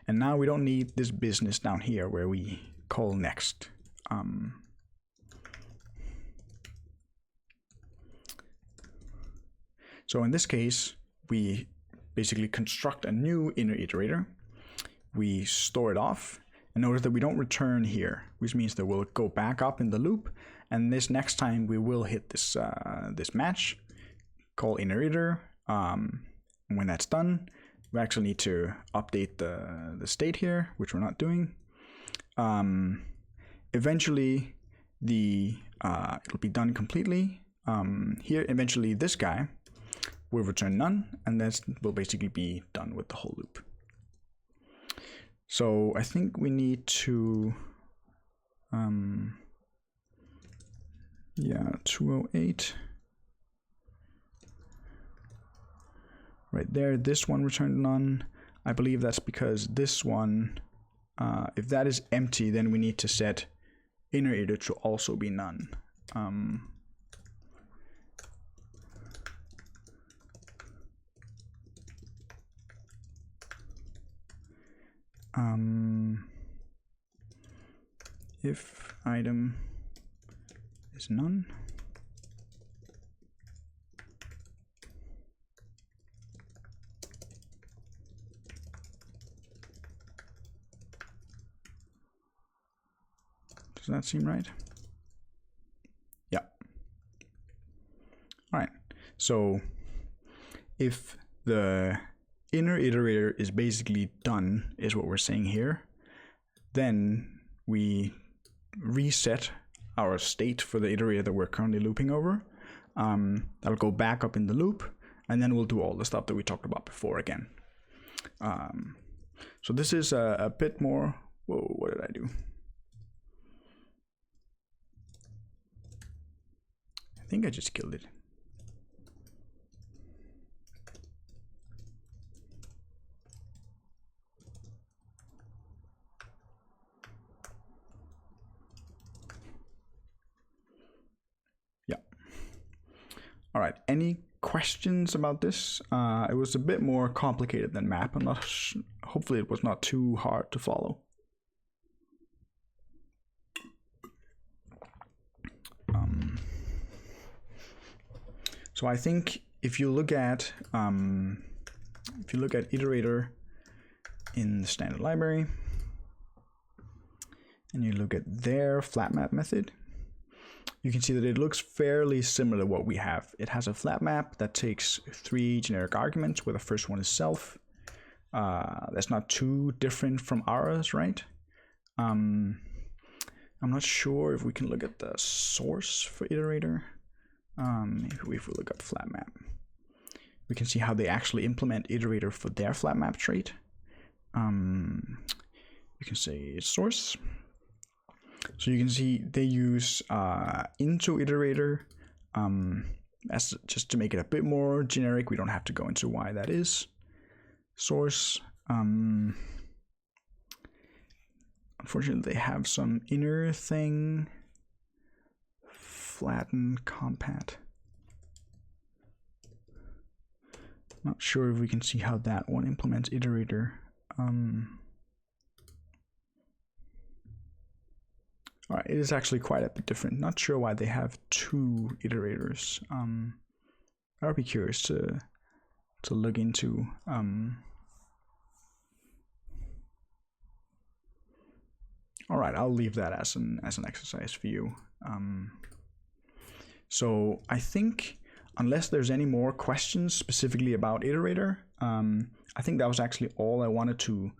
And now we don't need this business down here where we call next. So in this case, we basically construct a new inner iterator. We store it off, and notice that we don't return here, which means that we'll go back up in the loop, and this next time we will hit this this match, call inner iter. And when that's done, we actually need to update the state here, which we're not doing. Eventually, it'll be done completely. Here, eventually, this guy will return none, and that will basically be done with the whole loop. So I think we need to, 208. Right there, this one returned none. I believe that's because this one, if that is empty, then we need to set inner iter to also be none. If item is none, does that seem right? Yeah. All right. So if the inner iterator is basically done, is what we're saying here, then we reset our state for the iterator that we're currently looping over. That'll go back up in the loop, and then we'll do all the stuff that we talked about before again. So this is a bit more, whoa, what did I do? I think I just killed it. All right, any questions about this? It was a bit more complicated than map. I'm not hopefully it was not too hard to follow. So I think if you look at iterator in the standard library, and you look at their flat map method, you can see that it looks fairly similar to what we have. It has a flat map that takes 3 generic arguments, where the first one is self. That's not too different from ours, right? I'm not sure if we can look at the source for iterator. If we look up flat map, we can see how they actually implement iterator for their flat map trait. You can say source. So you can see they use into iterator as just to make it a bit more generic. We don't have to go into why that is. Source. Unfortunately, they have some inner thing. Flatten compat. Not sure if we can see how that one implements iterator. All right, it is actually quite a bit different. Not sure why they have 2 iterators. I would be curious to look into. All right, I'll leave that as an exercise for you. So I think, unless there's any more questions specifically about Iterator, I think that was actually all I wanted to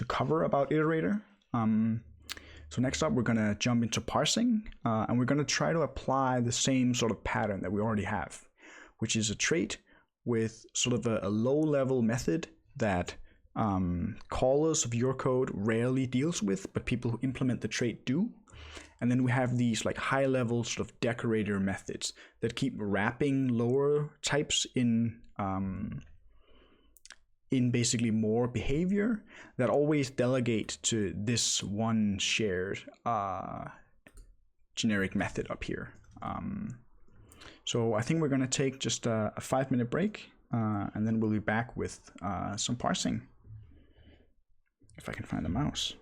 cover about Iterator. So next up, we're going to jump into parsing, and we're going to try to apply the same sort of pattern that we already have, which is a trait with sort of a low-level method that callers of your code rarely deals with, but people who implement the trait do. And then we have these like high-level sort of decorator methods that keep wrapping lower types in basically more behavior that always delegate to this one shared generic method up here. So I think we're going to take just a 5-minute break, and then we'll be back with some parsing. If I can find the mouse.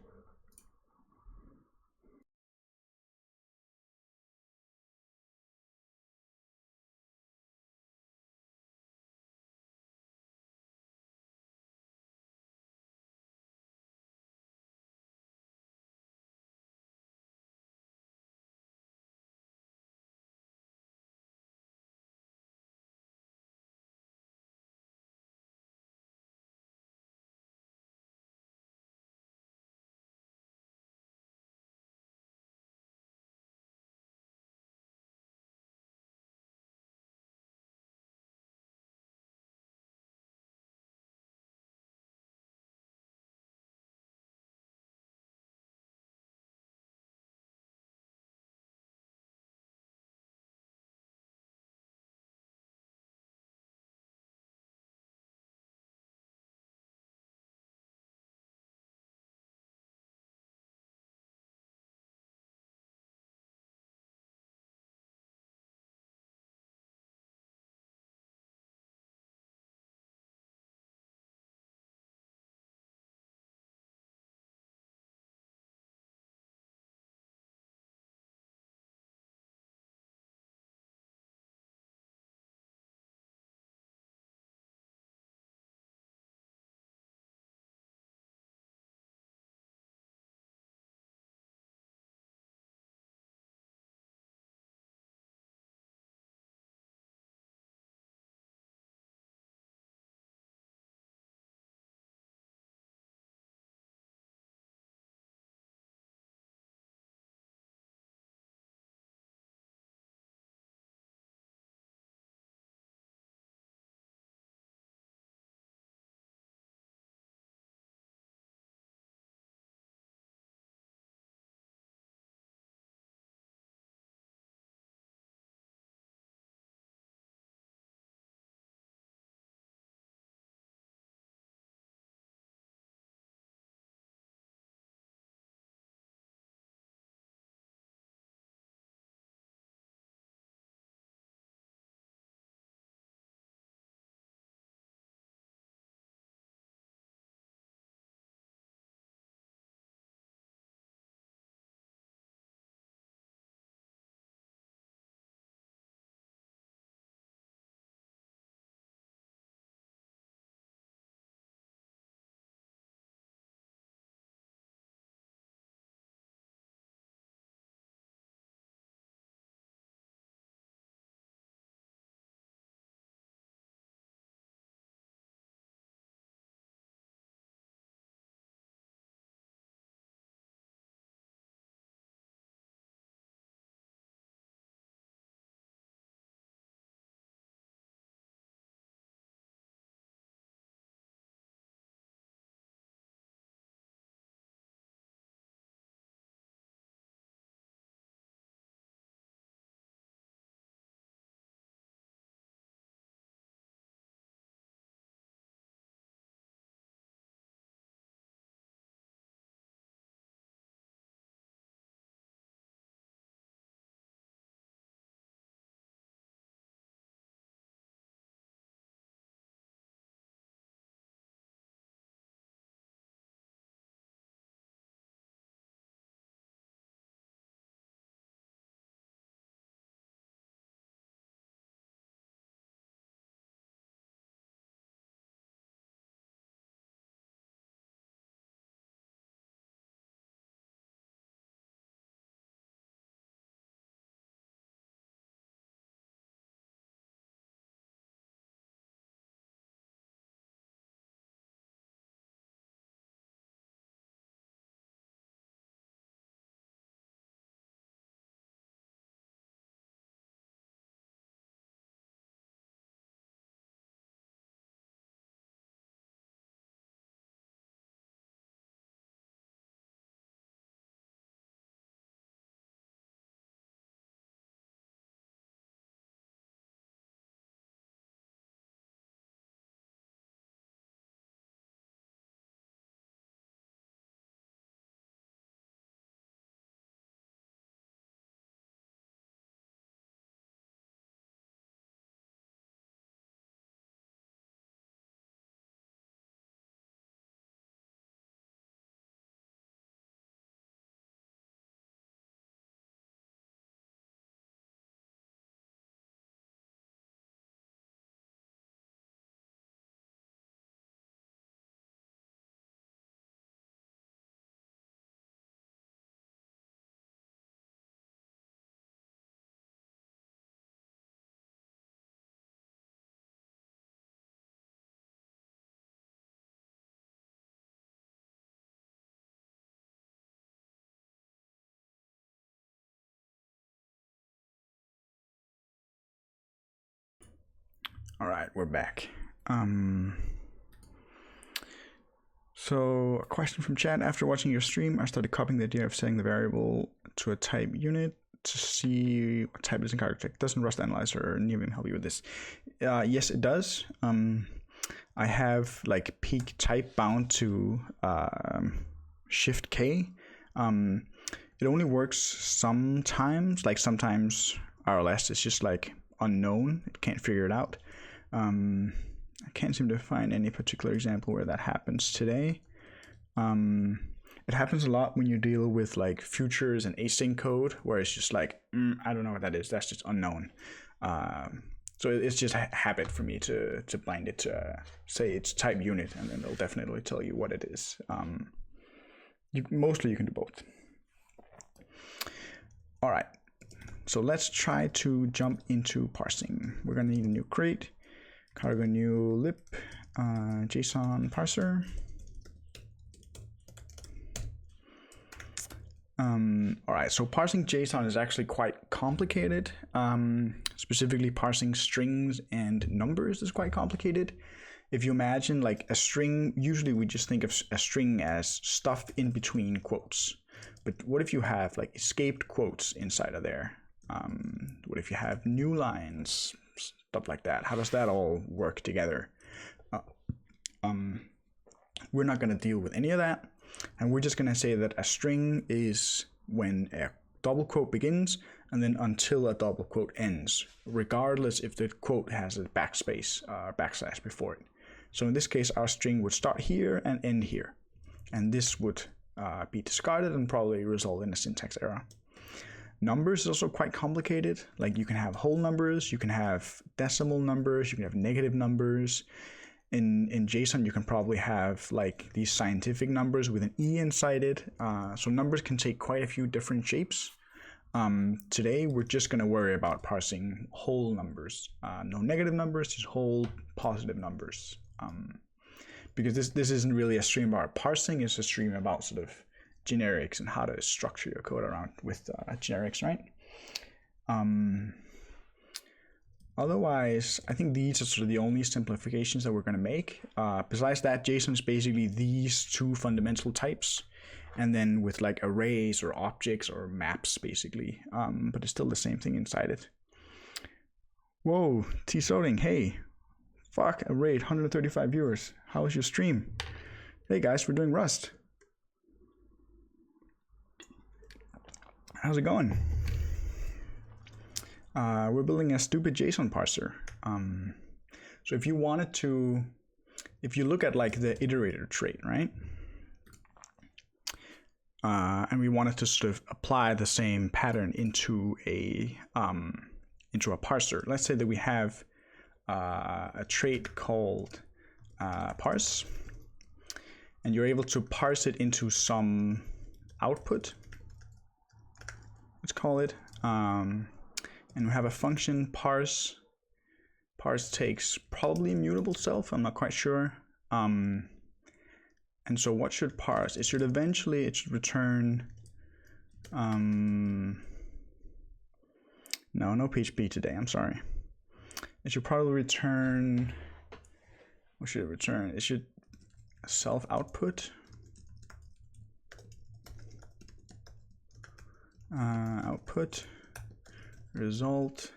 All right, we're back. So a question from chat: after watching your stream, I started copying the idea of setting the variable to a type unit to see what type it is in character tag. Doesn't Rust Analyzer or Neovim help you with this? Yes, it does. I have like peak type bound to Shift K. It only works sometimes. Like sometimes RLS is just like unknown. It can't figure it out. I can't seem to find any particular example where that happens today. It happens a lot when you deal with like futures and async code, where it's just like, I don't know what that is. That's just unknown. So it's just a habit for me to bind it to say it's type unit, and then it'll definitely tell you what it is. Mostly you can do both. All right, so let's try to jump into parsing. We're gonna need a new crate. Cargo new lib, JSON parser. All right, so parsing JSON is actually quite complicated. Specifically parsing strings and numbers is quite complicated. If you imagine like a string, usually we just think of a string as stuff in between quotes. But what if you have like escaped quotes inside of there? What if you have new lines? Stuff like that. How does that all work together? We're not going to deal with any of that, and we're just going to say that a string is when a double quote begins and then until a double quote ends, regardless if the quote has a backspace or backslash before it. So in this case, our string would start here and end here, and this would be discarded and probably result in a syntax error. Numbers is also quite complicated. Like you can have whole numbers, you can have decimal numbers, you can have negative numbers. In JSON, you can probably have like these scientific numbers with an E inside it. So numbers can take quite a few different shapes. Today, we're just gonna worry about parsing whole numbers. No negative numbers, just whole positive numbers. Because this isn't really a stream about parsing, it's a stream about sort of generics and how to structure your code around with generics, right? Otherwise, I think these are sort of the only simplifications that we're going to make. Besides that, JSON is basically these two fundamental types, and then with like arrays or objects or maps, basically. But it's still the same thing inside it. Whoa, T-Solding, hey. Fuck, a raid, 135 viewers. How was your stream? Hey guys, we're doing Rust. How's it going? We're building a stupid JSON parser. So if you wanted to, if you look at like the iterator trait, right? And we wanted to sort of apply the same pattern into a parser. Let's say that we have a trait called parse, and you're able to parse it into some output. Let's call it, and we have a function parse. Parse takes probably immutable self, I'm not quite sure. And so what should parse? It should return, no PHP today, I'm sorry. It should probably return, what should it return? It should self output. Output result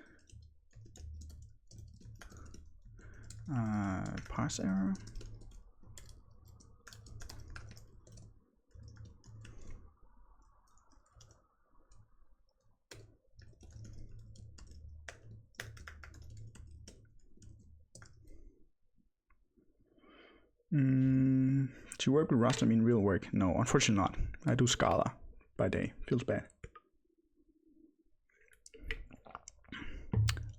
parse error. To work with Rust, I mean real work? No, unfortunately not. I do Scala by day. Feels bad.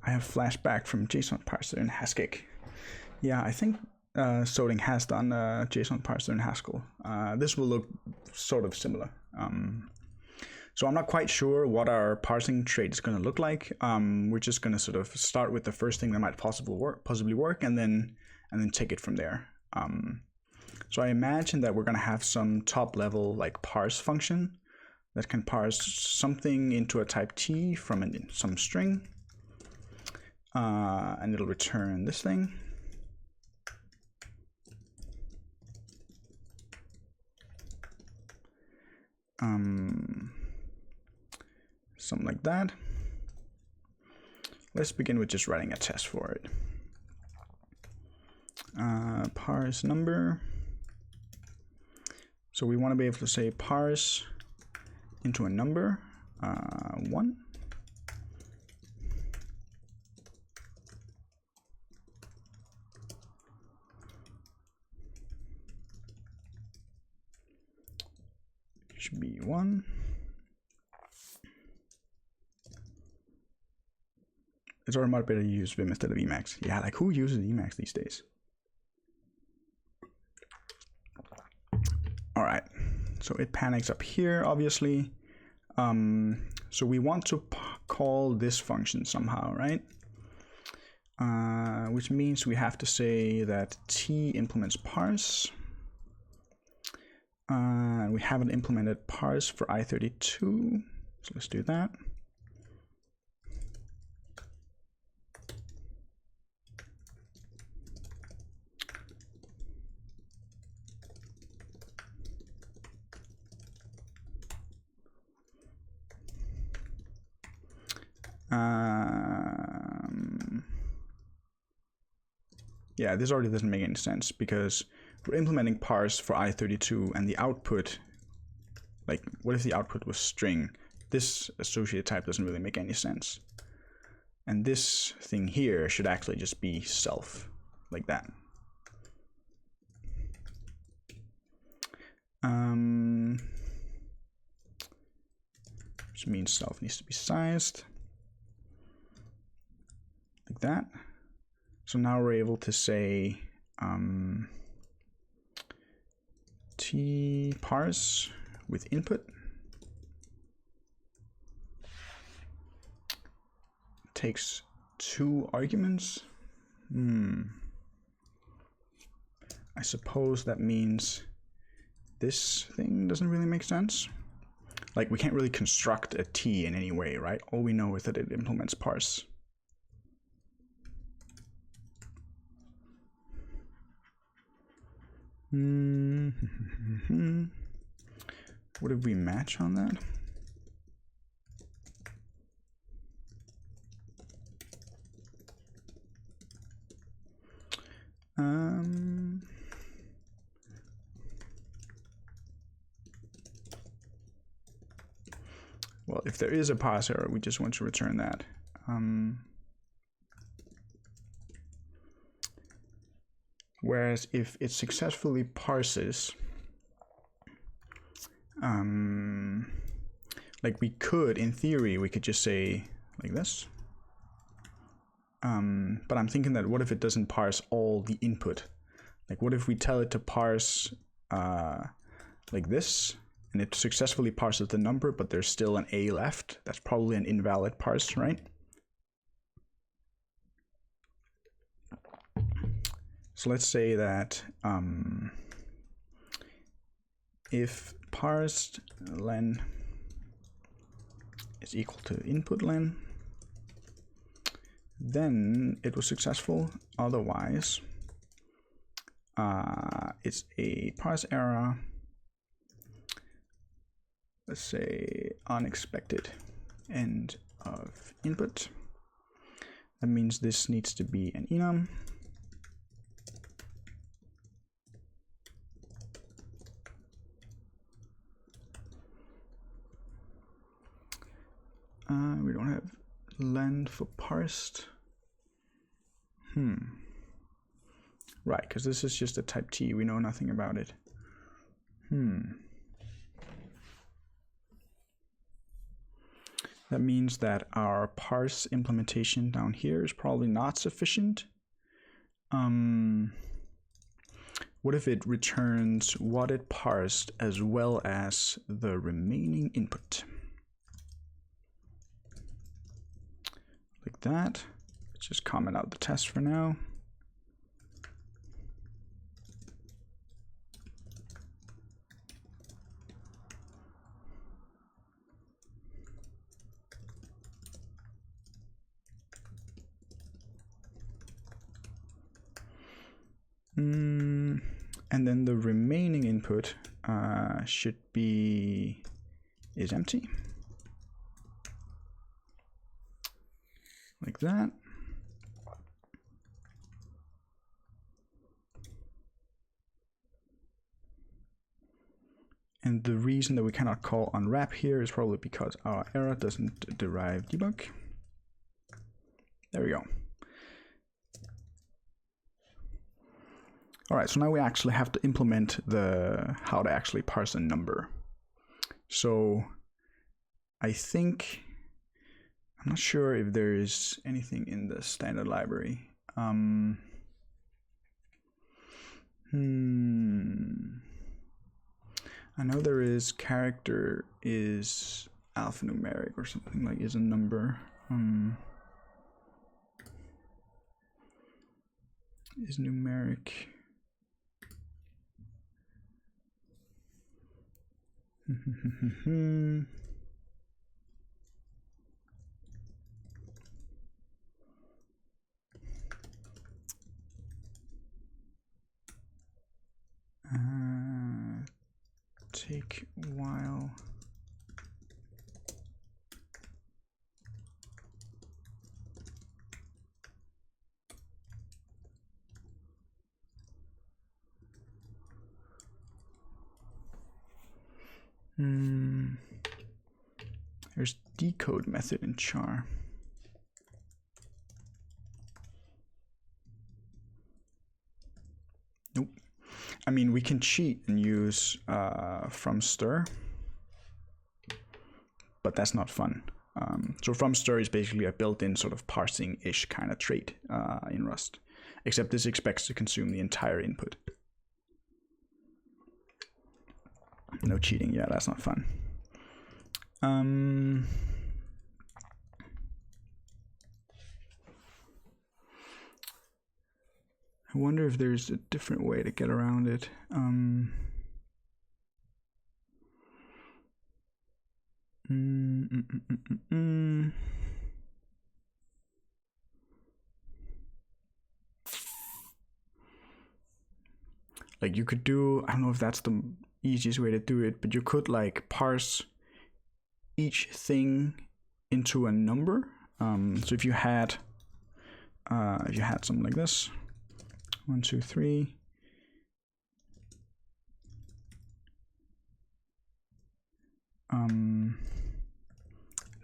I have flashback from JSON parser in Haskell. Yeah, I think Solding has done a JSON parser in Haskell. This will look sort of similar. So I'm not quite sure what our parsing trait is going to look like. We're just going to sort of start with the first thing that might possibly work, and then take it from there. So I imagine that we're going to have some top level like parse function that can parse something into a type T from some string. and it'll return this thing. Something like that. Let's begin with just writing a test for it. Parse number. So we want to be able to say parse into a number, 1. Should be 1. It's already much better to use Vim instead of Emacs. Yeah, like who uses Emacs these days? All right, so it panics up here, obviously. So we want to call this function somehow, right? Which means we have to say that t implements parse. We haven't implemented parse for i32, so let's do that. Yeah, this already doesn't make any sense because we're implementing parse for i32 and the output, like what if the output was string? This associated type doesn't really make any sense. And this thing here should actually just be self, like that. Which means self needs to be sized, like that. So now we're able to say t parse with input takes 2 arguments. I suppose that means this thing doesn't really make sense. Like we can't really construct a t in any way, right? All we know is that it implements parse. What did we match on that? Well, if there is a parse error, we just want to return that. Whereas if it successfully parses, like we could, in theory, we could just say like this. But I'm thinking that what if it doesn't parse all the input? Like what if we tell it to parse like this, and it successfully parses the number, but there's still an a left? That's probably an invalid parse, right? So let's say that if parsed len is equal to input len, then it was successful. Otherwise, it's a parse error. Let's say unexpected end of input. That means this needs to be an enum. We don't have len for parsed. Right, because this is just a type T. We know nothing about it. That means that our parse implementation down here is probably not sufficient. What if it returns what it parsed as well as the remaining input? Like that. Let's just comment out the test for now. And then the remaining input should be is empty, like that. And the reason that we cannot call unwrap here is probably because our error doesn't derive debug. There we go. All right, so now we actually have to implement how to actually parse a number. So I think, I'm not sure if there is anything in the standard library. I know there is character is alphanumeric or something, like is a number. Is numeric. Take while there's decode method in char. Nope. I mean, we can cheat and use from stir, but that's not fun. So from stir is basically a built-in sort of parsing-ish kind of trait in Rust, except this expects to consume the entire input. No cheating, yeah, that's not fun. I wonder if there's a different way to get around it. Like you could do, I don't know if that's the easiest way to do it, but you could like parse each thing into a number. So if you had something like this, 1, 2, 3,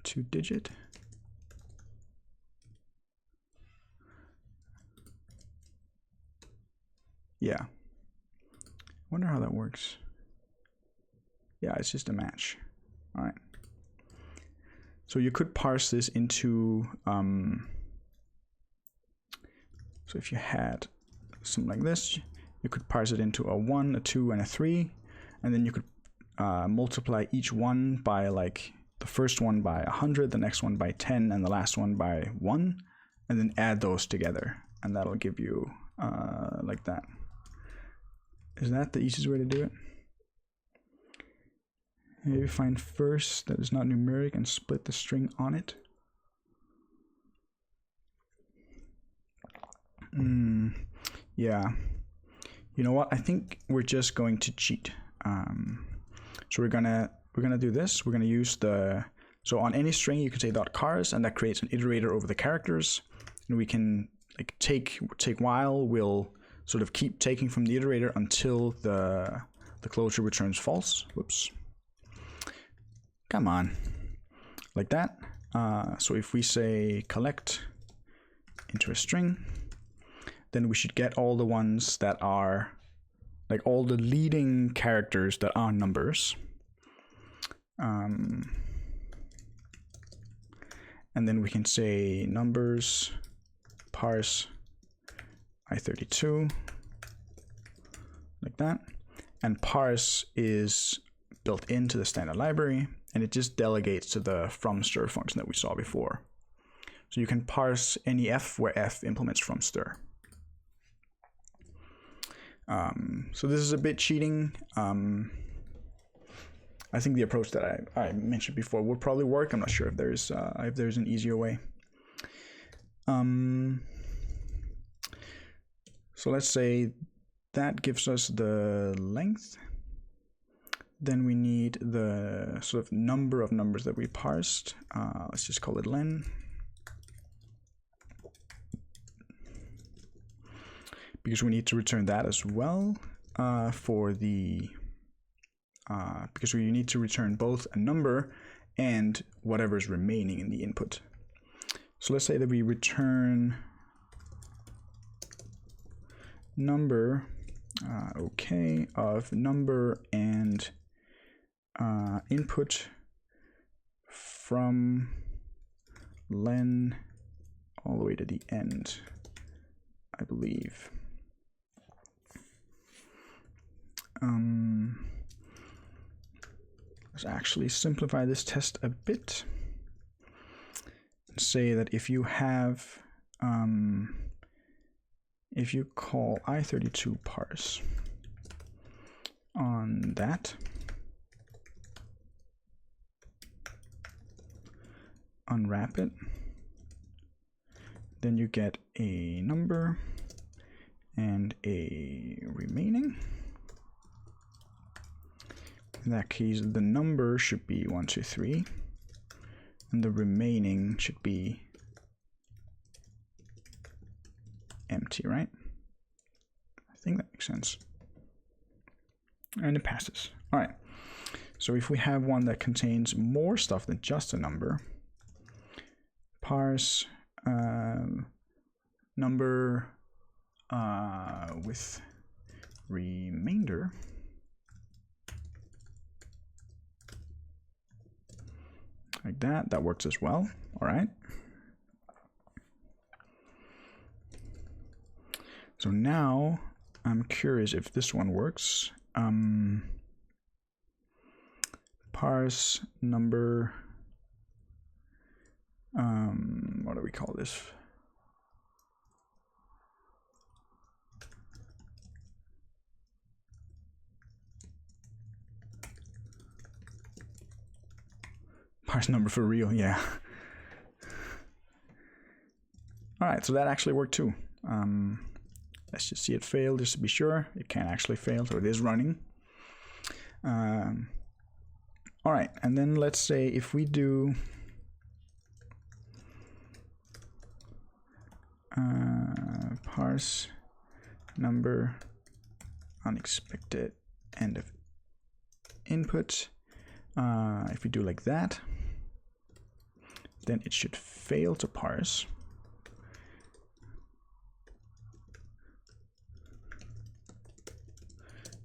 two-digit, yeah. Wonder how that works. Yeah, it's just a match. All right. So you could parse this into, so if you had something like this, you could parse it into a 1, a 2, and a 3, and then you could multiply each one by like the first one by 100, the next one by 10, and the last one by 1, and then add those together, and that'll give you like that. Is that the easiest way to do it? Maybe find first that is not numeric and split the string on it. Yeah. You know what? I think we're just going to cheat. So we're gonna do this. We're gonna use so on any string you can say .cars, and that creates an iterator over the characters, and we can like take while. We'll sort of keep taking from the iterator until the closure returns false. Whoops. Come on. Like that. So if we say collect into a string, then we should get all the ones that are like all the leading characters that are numbers. And then we can say numbers parse i32 like that. And parse is built into the standard library, and it just delegates to the from stir function that we saw before. So you can parse any f where f implements from stir. So this is a bit cheating. I think the approach that I mentioned before would probably work. I'm not sure if there's an easier way. So let's say that gives us the length. Then we need the sort of number of numbers that we parsed. Let's just call it len. Because we need to return that as well for the because we need to return both a number and whatever is remaining in the input. So let's say that we return number, okay, of number and input from len all the way to the end, I believe. Let's actually simplify this test a bit. Say that if you have, if you call i32 parse on that, unwrap it, then you get a number and a remaining. In that case, the number should be 1, 2, 3, and the remaining should be empty, right? I think that makes sense. And it passes. All right. So if we have one that contains more stuff than just a number, parse number with remainder, like that. That works as well. All right. So now I'm curious if this one works. Parse number. What do we call this? Parse number for real, yeah. All right, so that actually worked too. Let's just see it fail just to be sure. It can actually fail, so it is running. All right, and then let's say if we do parse number unexpected end of input. If we do like that, then it should fail to parse.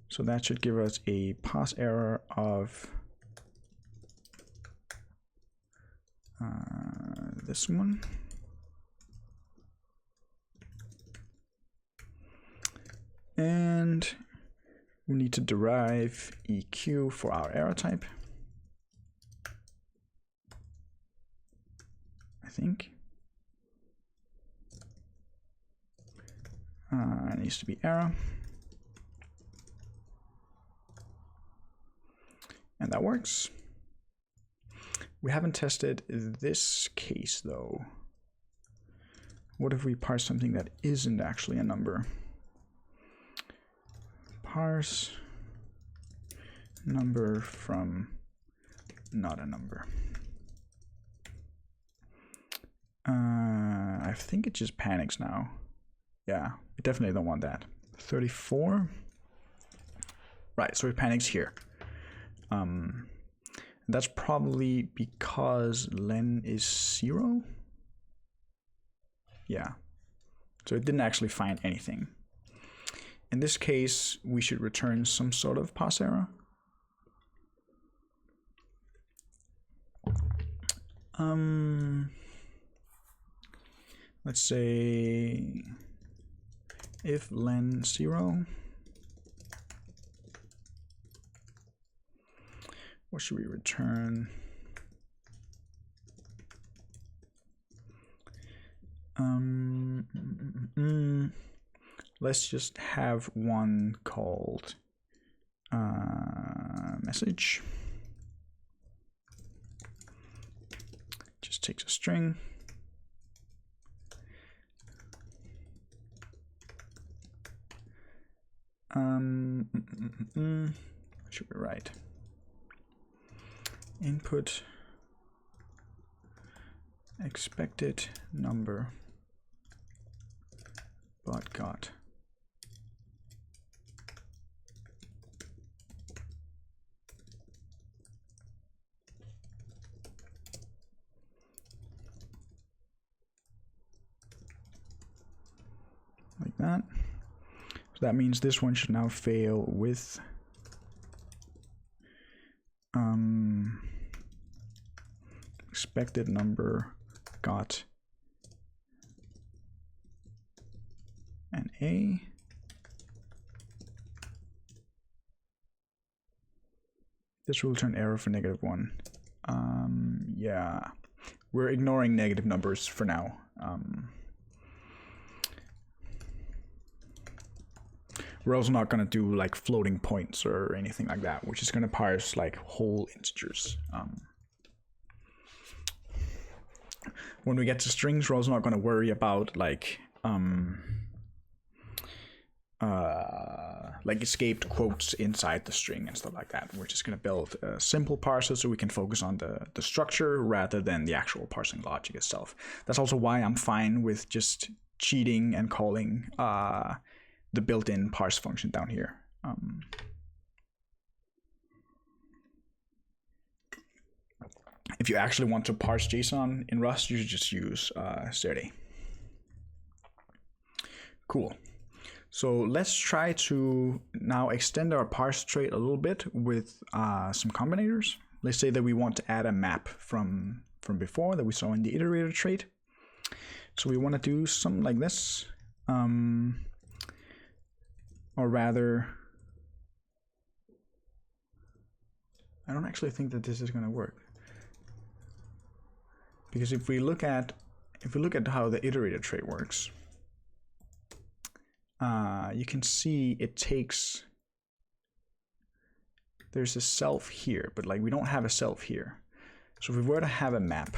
So that should give us a pass error of this one. And we need to derive EQ for our error type, I think. It needs to be error. And that works. We haven't tested this case though. What if we parse something that isn't actually a number? Parse number from not a number. I think it just panics now. Yeah, we definitely don't want that. 34. Right, so it panics here. That's probably because len is 0. Yeah, so it didn't actually find anything. In this case, we should return some sort of pass error. Let's say if len 0. What should we return? Let's just have one called message. Just takes a string. Should be right. Input expected number but got. Like that. So that means this one should now fail with expected number got an A. This will return error for -1. Yeah, we're ignoring negative numbers for now. We're also not going to do like floating points or anything like that, which is going to parse like whole integers. When we get to strings, we're also not going to worry about like escaped quotes inside the string and stuff like that. We're just going to build a simple parser so we can focus on the structure rather than the actual parsing logic itself. That's also why I'm fine with just cheating and calling the built-in parse function down here. If you actually want to parse JSON in Rust, you should just use Serde. Cool. So let's try to now extend our parse trait a little bit with some combinators. Let's say that we want to add a map from before that we saw in the iterator trait. So we want to do something like this. Or rather, I don't actually think that this is going to work. Because if we look at how the iterator trait works, you can see it takes, there's a self here, but like we don't have a self here. So if we were to have a map,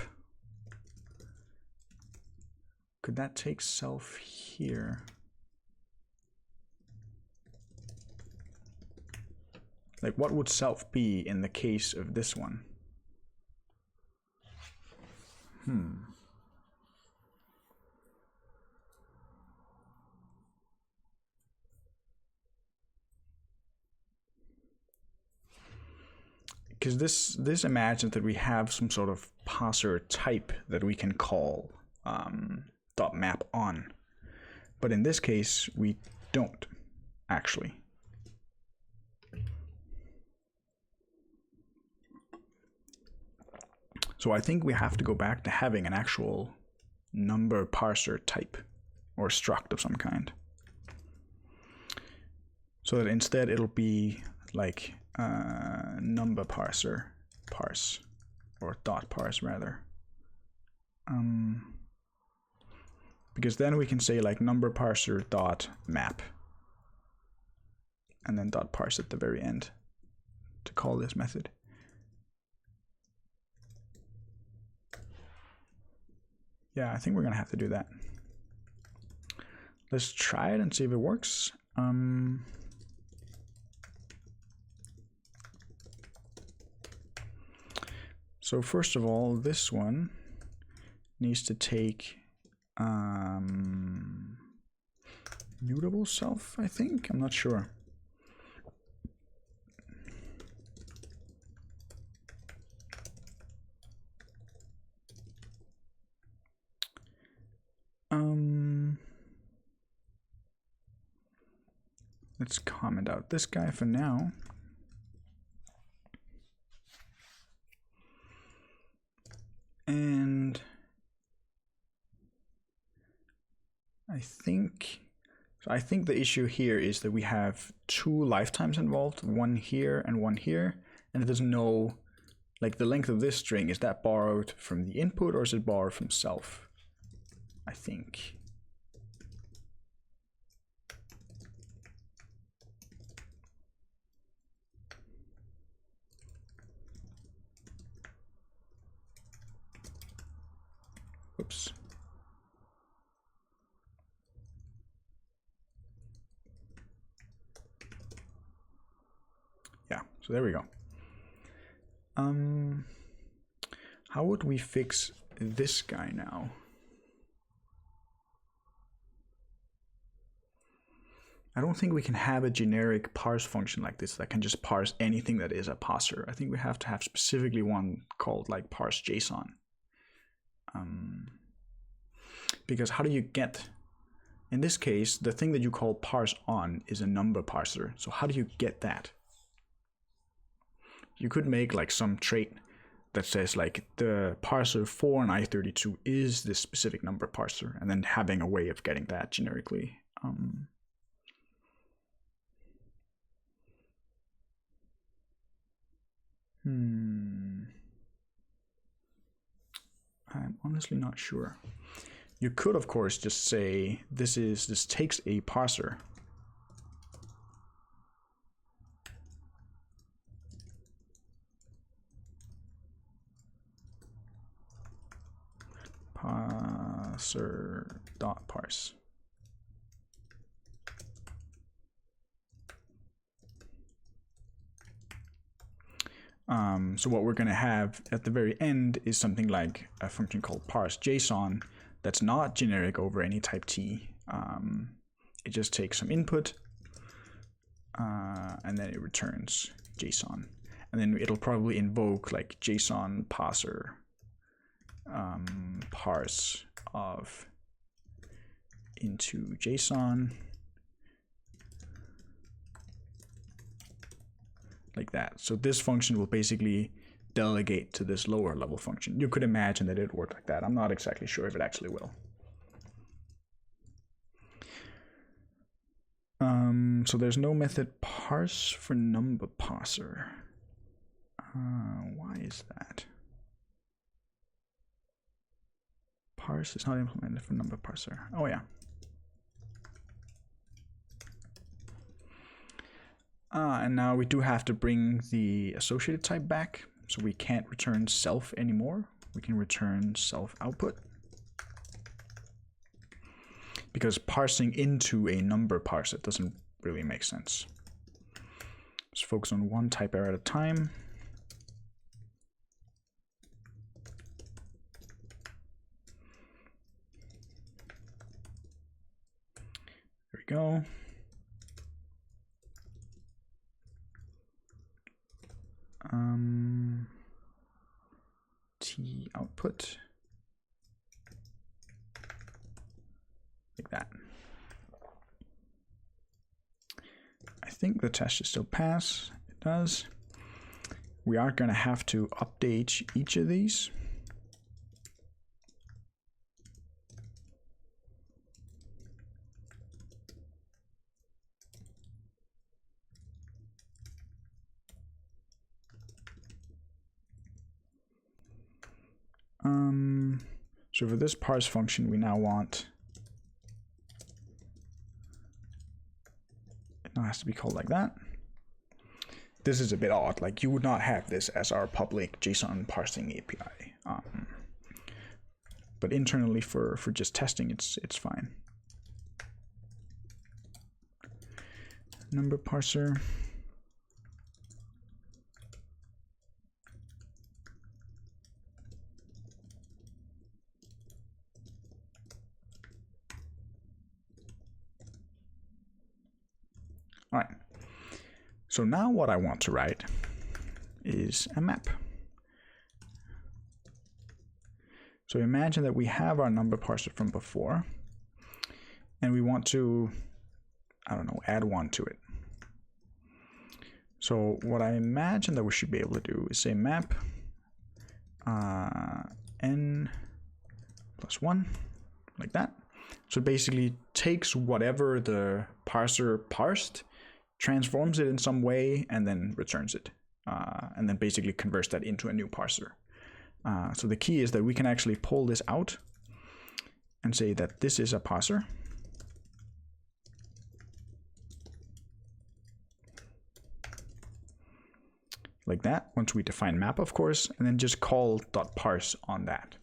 could that take self here? Like what would self be in the case of this one? Because this imagines that we have some sort of parser type that we can call .map on. But in this case, we don't actually. So I think we have to go back to having an actual number parser type or struct of some kind. So that instead it'll be like number parser parse or dot parse rather. Because then we can say like number parser dot map and then dot parse at the very end to call this method. Yeah, I think we're gonna have to do that. Let's try it and see if it works. So first of all, this one needs to take mutable self, I think. I'm not sure. Let's comment out this guy for now. And I think the issue here is that we have two lifetimes involved, one here and one here, and there's no, like the length of this string, is that borrowed from the input or is it borrowed from self? I think. Whoops. Yeah, so there we go. How would we fix this guy now? I don't think we can have a generic parse function like this that can just parse anything that is a parser. I think we have to have specifically one called like parse JSON. Because how do you get, in this case, the thing that you call parse on is a number parser. So how do you get that? You could make like some trait that says like the parser for an i32 is this specific number parser, and then having a way of getting that generically. I'm honestly not sure. You could, of course, just say this takes a parser. Parser.parse. So what we're going to have at the very end is something like a function called parse JSON that's not generic over any type T. It just takes some input and then it returns JSON. And then it'll probably invoke like JSON parser parse of into JSON. Like that. So this function will basically delegate to this lower level function. You could imagine that it worked like that. I'm not exactly sure if it actually will. So there's no method parse for number parser. Why is that? Parse is not implemented for number parser. Oh yeah. And now we do have to bring the associated type back, so we can't return self anymore. We can return self output. Because parsing into a number parser doesn't really make sense. Let's focus on one type error at a time. There we go. T output, like that. I think the test should still pass. It does. We are going to have to update each of these. So for this parse function, we now want, it now has to be called like that. This is a bit odd, like you would not have this as our public JSON parsing API. But internally for just testing, it's fine. Number parser. All right, so now what I want to write is a map. So imagine that we have our number parser from before, and we want to, I don't know, add one to it. So what I imagine that we should be able to do is say map n plus 1, like that. So it basically takes whatever the parser parsed, transforms it in some way, and then returns it, and then basically converts that into a new parser. So the key is that we can actually pull this out and say that this is a parser. Like that, once we define map, of course, and then just call .parse on that.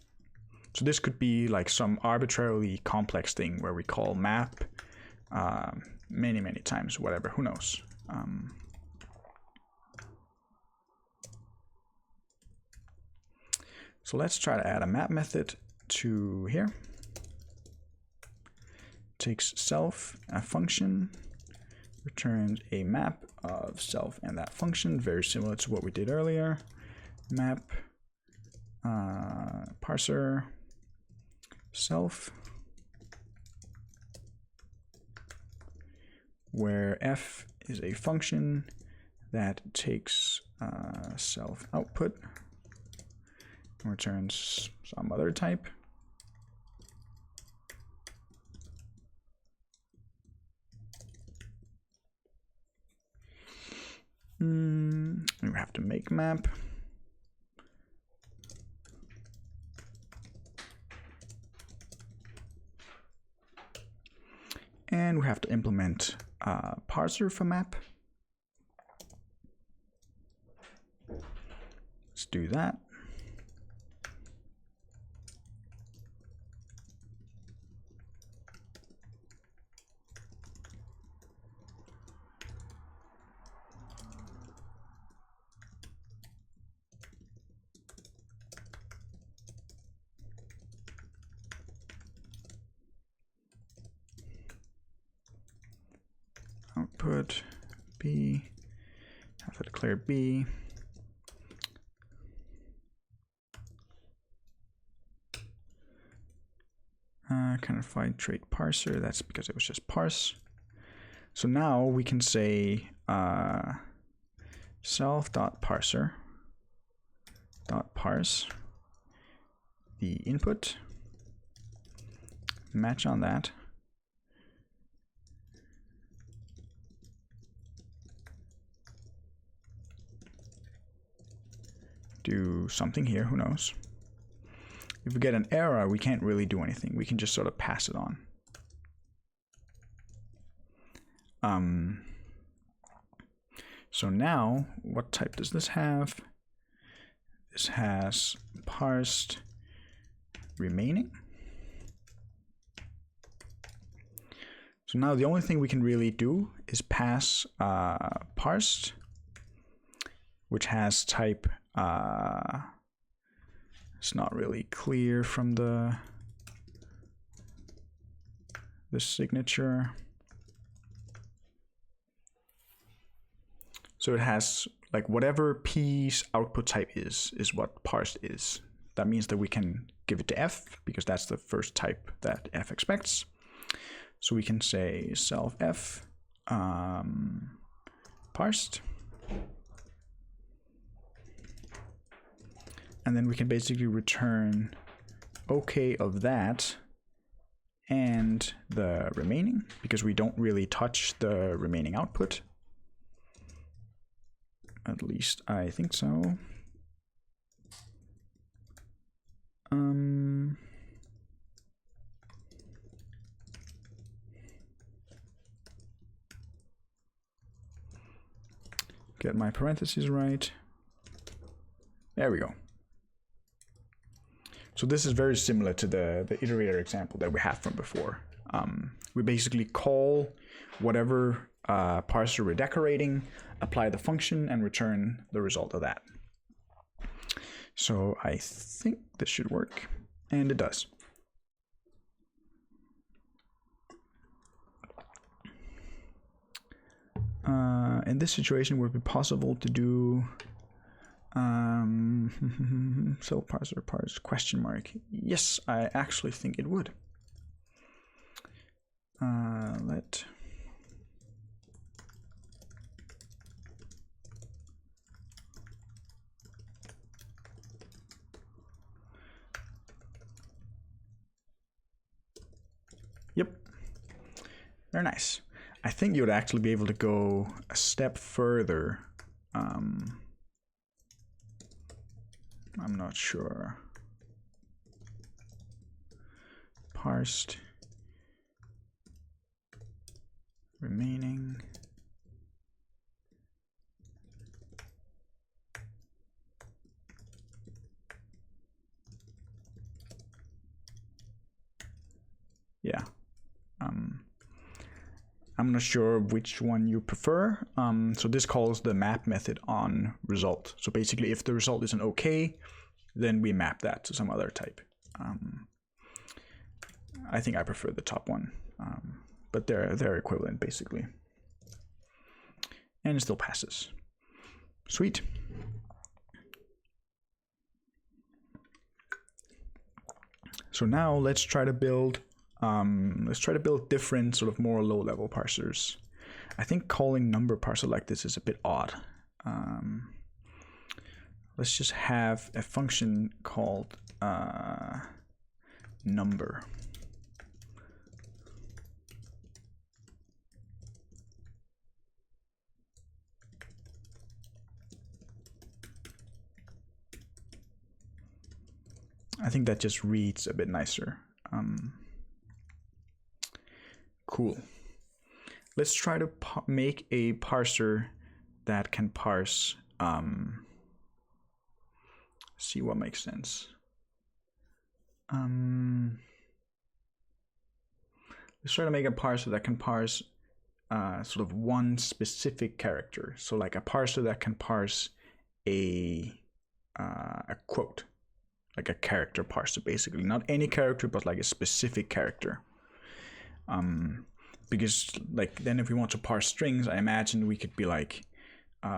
So this could be like some arbitrarily complex thing where we call map many times, whatever, who knows. So let's try to add a map method to here. Takes self, a function, returns a map of self and that function, very similar to what we did earlier. Map parser self, where f is a function that takes self output and returns some other type. We have to make map. And we have to implement parser for map. Let's do that. Output B, have to declare B. Kind of find trait parser, that's because it was just parse. So now we can say self.parser.parse the input, match on that. Do something here, who knows. If we get an error, we can't really do anything. We can just sort of pass it on. So now, what type does this have? This has parsed remaining. So now the only thing we can really do is pass parsed, which has type it's not really clear from the signature. So it has like whatever P's output type is what parsed is. That means that we can give it to F because that's the first type that F expects. So we can say self F parsed. And then we can basically return OK of that and the remaining, because we don't really touch the remaining output. At least I think so. Get my parentheses right. There we go. So this is very similar to the iterator example that we had from before. We basically call whatever parser we're decorating, apply the function, and return the result of that. So I think this should work, and it does. In this situation, would it be possible to do self parser parse question mark? Yes, I actually think it would. Yep, very nice. I think you would actually be able to go a step further. I'm not sure. Parsed remaining. Yeah. I'm not sure which one you prefer. So this calls the map method on result. So basically, if the result is an OK, then we map that to some other type. I think I prefer the top one, but they're equivalent basically. And it still passes. Sweet. So now let's try to build different sort of more low-level parsers. I think calling number parser like this is a bit odd. Let's just have a function called number. I think that just reads a bit nicer. Cool. Let's try to make a parser that can parse. See what makes sense. Let's try to make a parser that can parse sort of one specific character. So like a parser that can parse a quote. Like a character parser, basically. Not any character, but like a specific character. Because like then if we want to parse strings, I imagine we could be like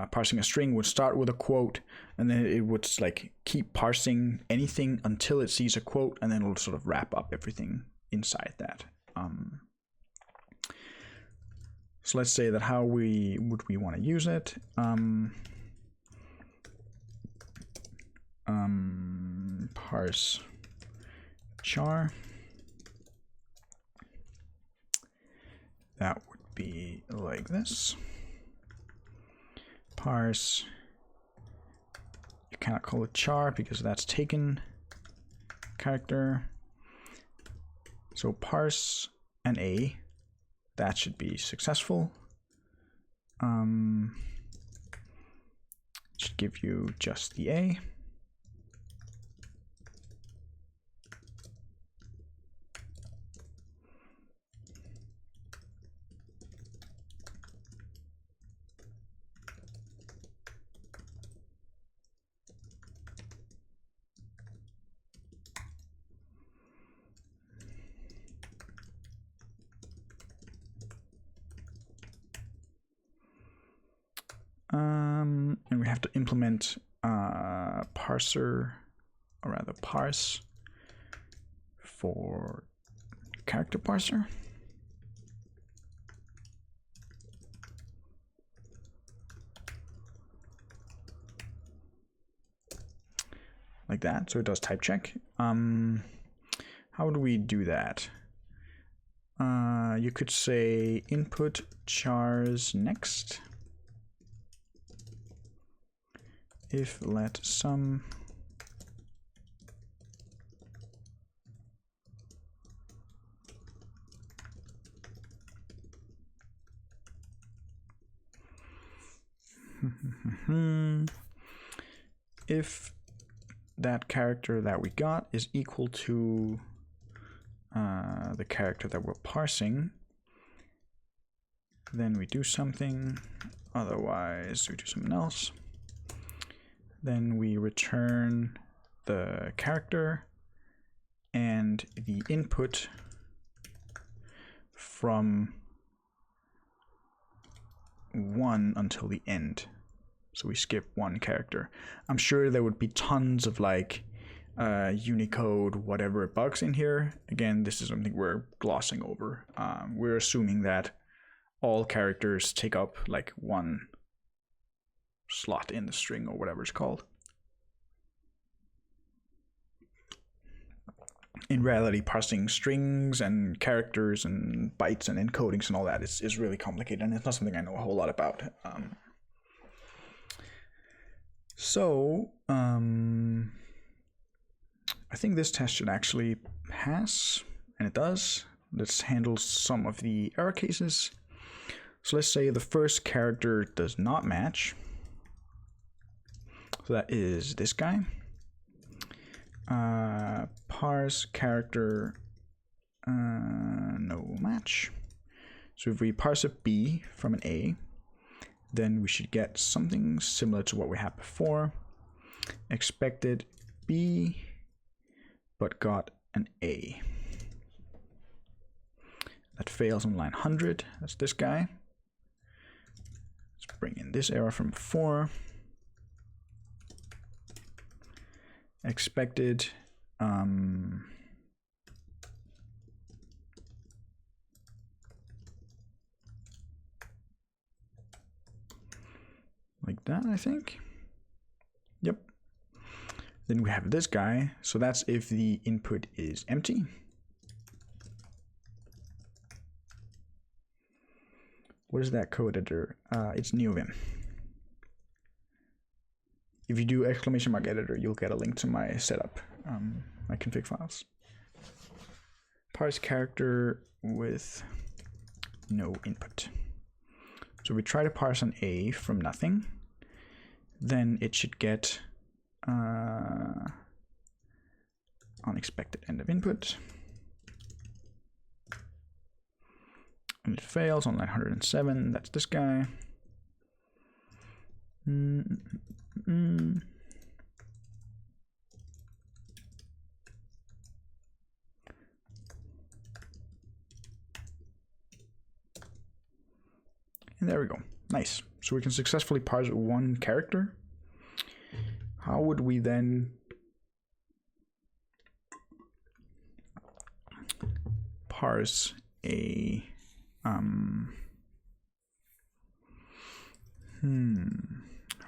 parsing a string would start with a quote, and then it would like keep parsing anything until it sees a quote, and then it'll sort of wrap up everything inside that. So let's say that how we want to use it. Parse char. That would be like this. Parse. You cannot call it char because that's taken character. So parse an A. That should be successful. Should give you just the A. And we have to implement parser, or rather parse, for character parser. Like that, so it does type check. How do we do that? You could say input chars next. If let sum if that character that we got is equal to the character that we're parsing, then we do something, otherwise we do something else. Then we return the character and the input from 1 until the end. So we skip one character. I'm sure there would be tons of like Unicode, whatever bugs in here. Again, this is something we're glossing over. We're assuming that all characters take up like one slot in the string or whatever it's called. In reality, parsing strings and characters and bytes and encodings and all that is really complicated, and it's not something I know a whole lot about. I think this test should actually pass, and it does. Let's handle some of the error cases. So let's say the first character does not match. So that is this guy. Parse character, no match. So if we parse a B from an A, then we should get something similar to what we had before. Expected B, but got an A. That fails on line 100. That's this guy. Let's bring in this error from before. Expected. Like that, I think. Yep. Then we have this guy. So that's if the input is empty. What is that code editor? It's NeoVim. If you do exclamation mark editor, you'll get a link to my setup, my config files. Parse character with no input. So we try to parse an A from nothing. Then it should get unexpected end of input. And it fails on line 107. That's this guy. And there we go. Nice. So we can successfully parse one character. How would we then parse a how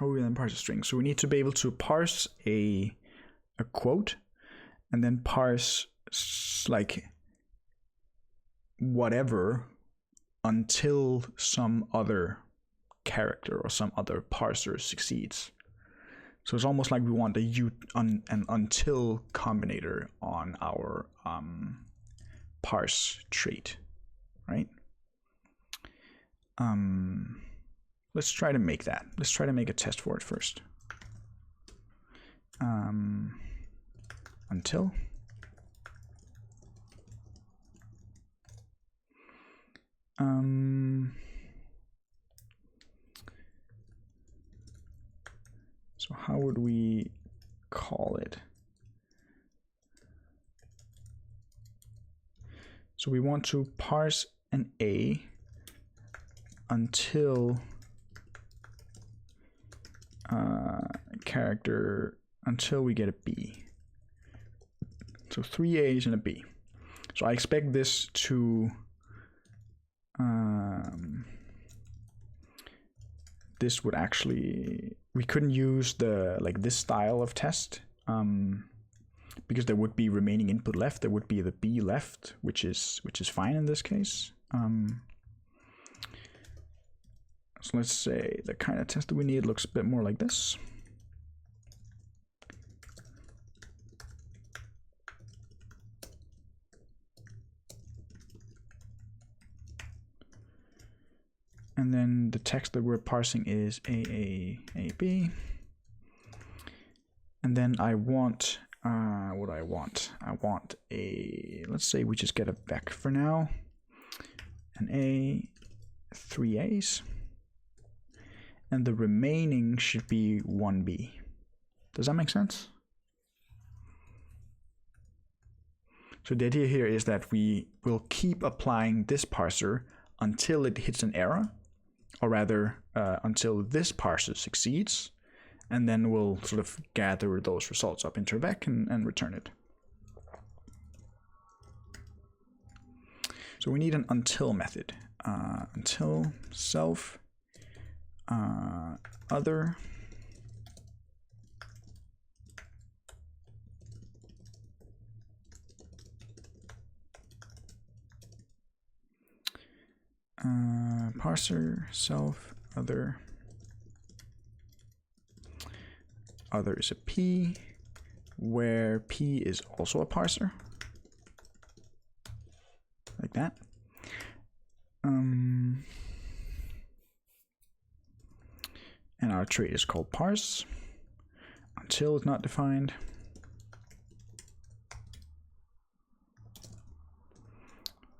would we then parse a string? So we need to be able to parse a quote and then parse like whatever until some other character or some other parser succeeds. So it's almost like we want an until combinator on our parse trait, right? Let's try to make that. Let's try to make a test for it first. Until. So how would we call it? So we want to parse an A until character until we get a B. So 3 A's and a B. So I expect this to this would actually, we couldn't use the this style of test because there would be remaining input left. There would be the B left, which is fine in this case. So let's say the kind of test that we need looks a bit more like this. And then the text that we're parsing is A, and then I want, what do I want? I want a, let's say we just get a vec for now, an A, 3 A's, and the remaining should be 1B. Does that make sense? So the idea here is that we will keep applying this parser until it hits an error, or rather until this parser succeeds, and then we'll sort of gather those results up into a vec and return it. So we need an until method. Until self other parser self other is a P, where P is also a parser, like that. And our trait is called parse. Until is not defined.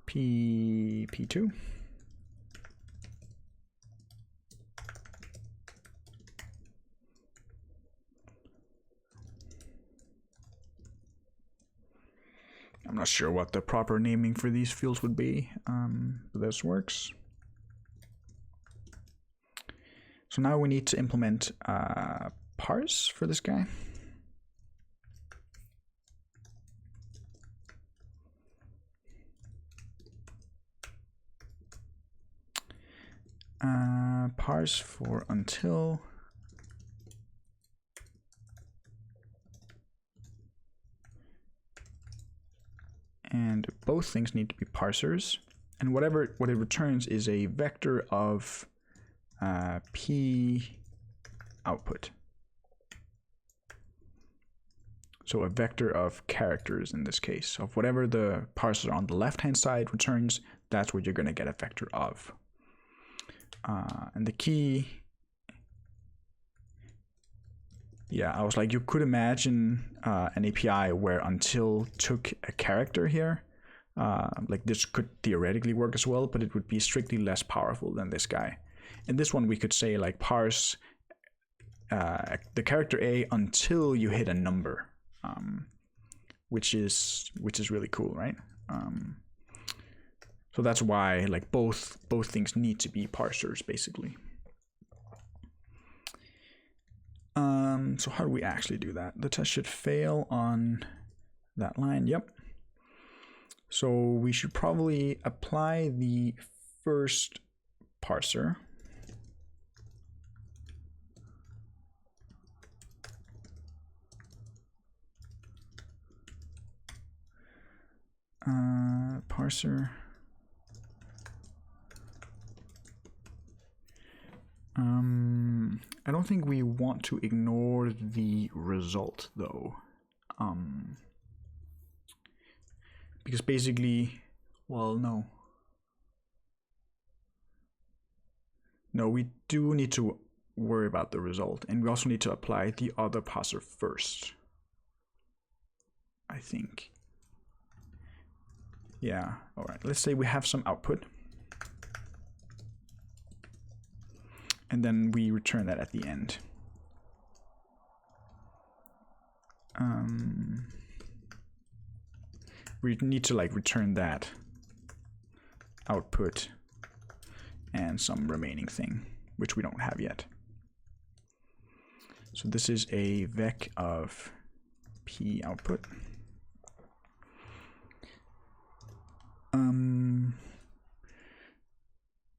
P2. I'm not sure what the proper naming for these fields would be, but this works. So now we need to implement parse for this guy. Parse for until. And both things need to be parsers. And what it returns is a vector of p output. So a vector of characters in this case. Of whatever the parser on the left-hand side returns, that's what you're going to get a vector of. And the key, yeah, I was like, you could imagine an API where until took a character here. Like this could theoretically work as well, but it would be strictly less powerful than this guy. In this one, we could say like parse the character A until you hit a number, which is really cool, right? So that's why like both things need to be parsers basically. So how do we actually do that? The test should fail on that line. Yep. So we should probably apply the first parser. Parser. I don't think we want to ignore the result though. Because basically, well, no. No, we do need to worry about the result, and we also need to apply the other parser first, I think. Yeah, all right, let's say we have some output. And then we return that at the end. We need to like return that output and some remaining thing, which we don't have yet. So this is a vec of p output.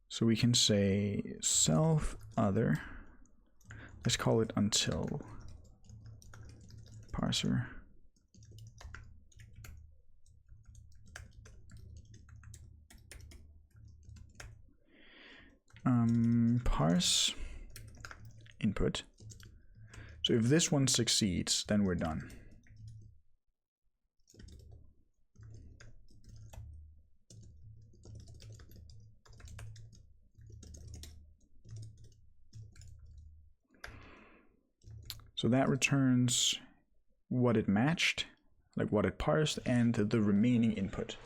So we can say self other, let's call it until parser. Parse input. So if this one succeeds, then we're done. So that returns what it matched, like what it parsed, and the remaining input.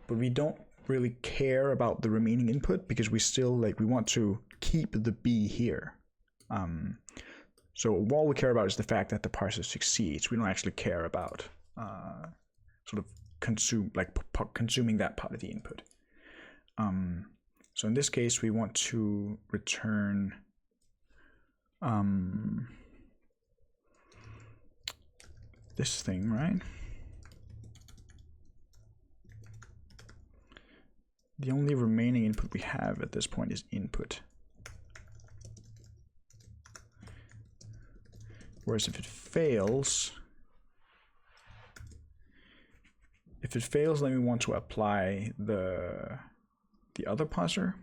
But we don't really care about the remaining input because we still we want to keep the B here. So all we care about is the fact that the parser succeeds. We don't actually care about sort of consuming that part of the input. So in this case, we want to return this thing, right? The only remaining input we have at this point is input. Whereas if it fails, then we want to apply the other parser.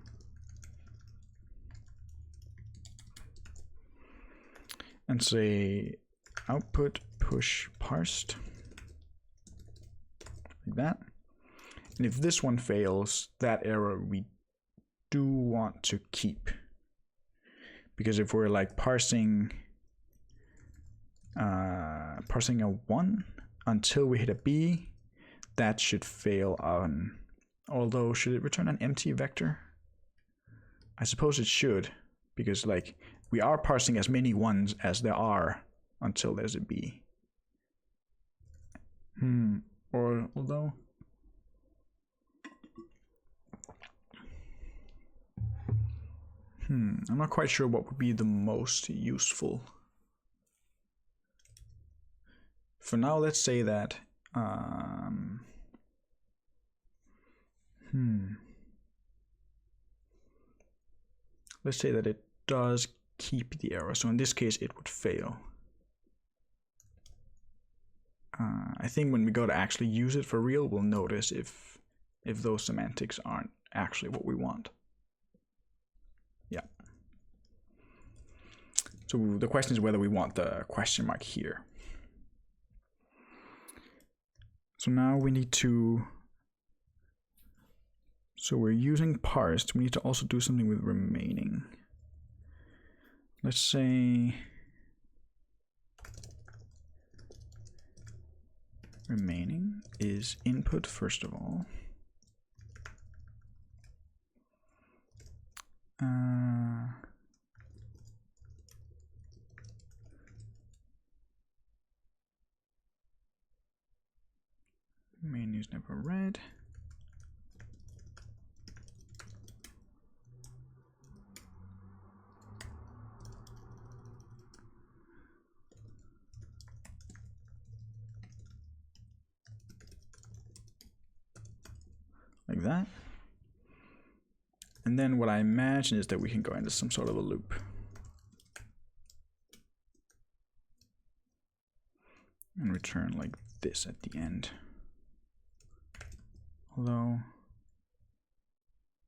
And say output push parsed, like that. And if this one fails, that error we do want to keep. Because if we're like parsing a 1 until we hit a B, that should fail on, although should it return an empty vector? I suppose it should, because like we are parsing as many 1s as there are until there's a B. Or although I'm not quite sure what would be the most useful. For now, let's say that let's say that it does keep the error. So in this case, it would fail. I think when we go to actually use it for real, we'll notice if those semantics aren't actually what we want. Yeah. So the question is whether we want the question mark here. So now we need to, so we're using parsed, we need to also do something with remaining. Let's say remaining is input first of all. Main is never read. Like that. And then what I imagine is that we can go into some sort of a loop. And return like this at the end. Although,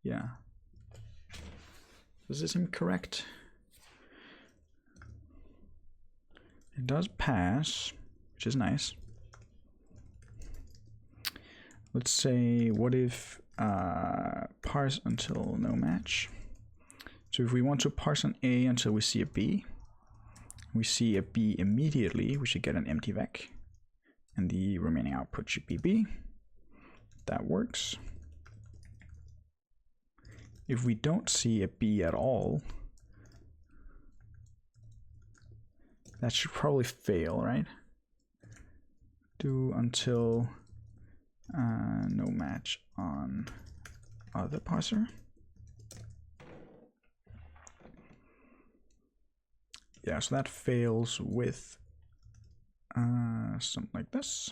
yeah. Does this seem correct? It does pass, which is nice. Let's say, what if parse until no match? So if we want to parse an A until we see a B, we see a B immediately, we should get an empty vec, and the remaining output should be B. That works. If we don't see a B at all, that should probably fail, right? Do until no match on other parser. Yeah, so that fails with something like this.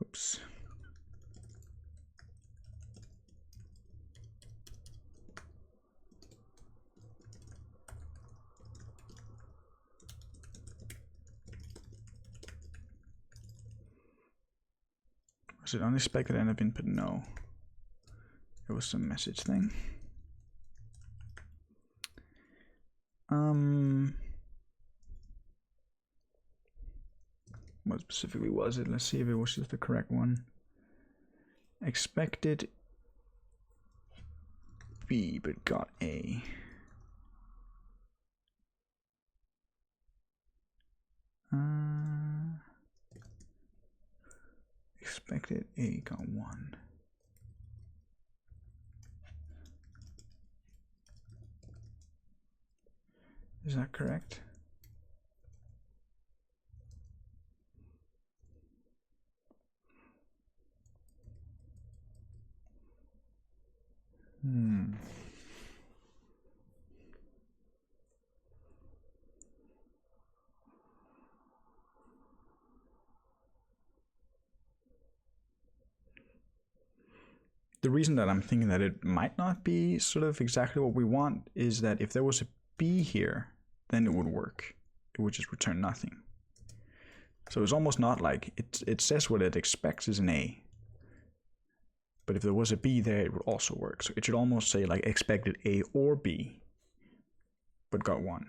Oops. Was it unexpected end of input? No. It was some message thing. What specifically was it? Let's see if it was just the correct one. Expected B, but got A. Expected A, got 1. Is that correct? The reason that I'm thinking that it might not be sort of exactly what we want is that if there was a B here, then it would work. It would just return nothing. So it's almost not like it says what it expects is an A. But if there was a B there, it would also work. So it should almost say like expected A or B, but got 1.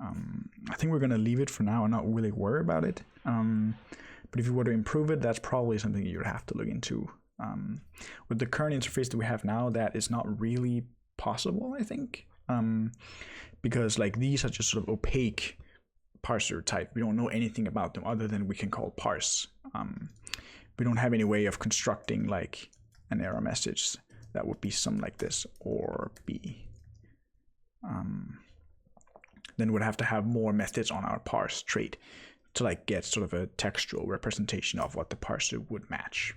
I think we're going to leave it for now and not really worry about it. But if you were to improve it, that's probably something you'd have to look into. With the current interface that we have now, that is not really possible, I think. Because like these are just sort of opaque parser type. We don't know anything about them other than we can call parse. We don't have any way of constructing like an error message that would be something like this or B. Then we'd have to have more methods on our parse trait like get sort of a textual representation of what the parser would match,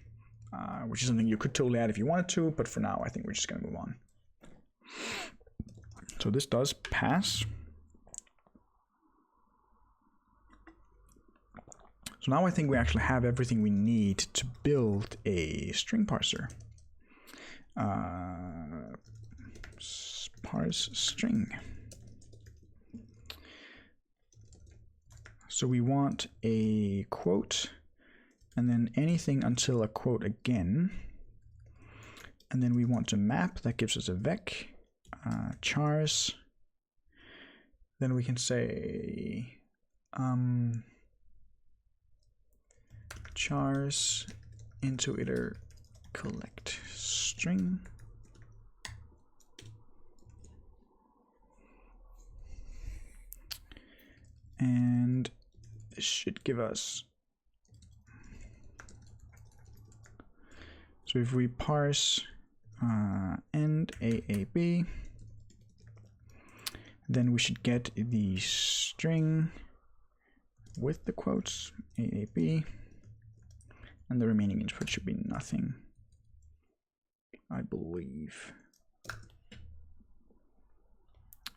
which is something you could totally add if you wanted to, but for now I think we're just going to move on. So this does pass. So now I think we actually have everything we need to build a string parser. Parse string. So we want a quote, and then anything until a quote again. And then we want to map, that gives us a vec, chars. Then we can say chars into iter collect string. And this should give us, so if we parse end AAB, then we should get the string with the quotes AAB, and the remaining input should be nothing, I believe.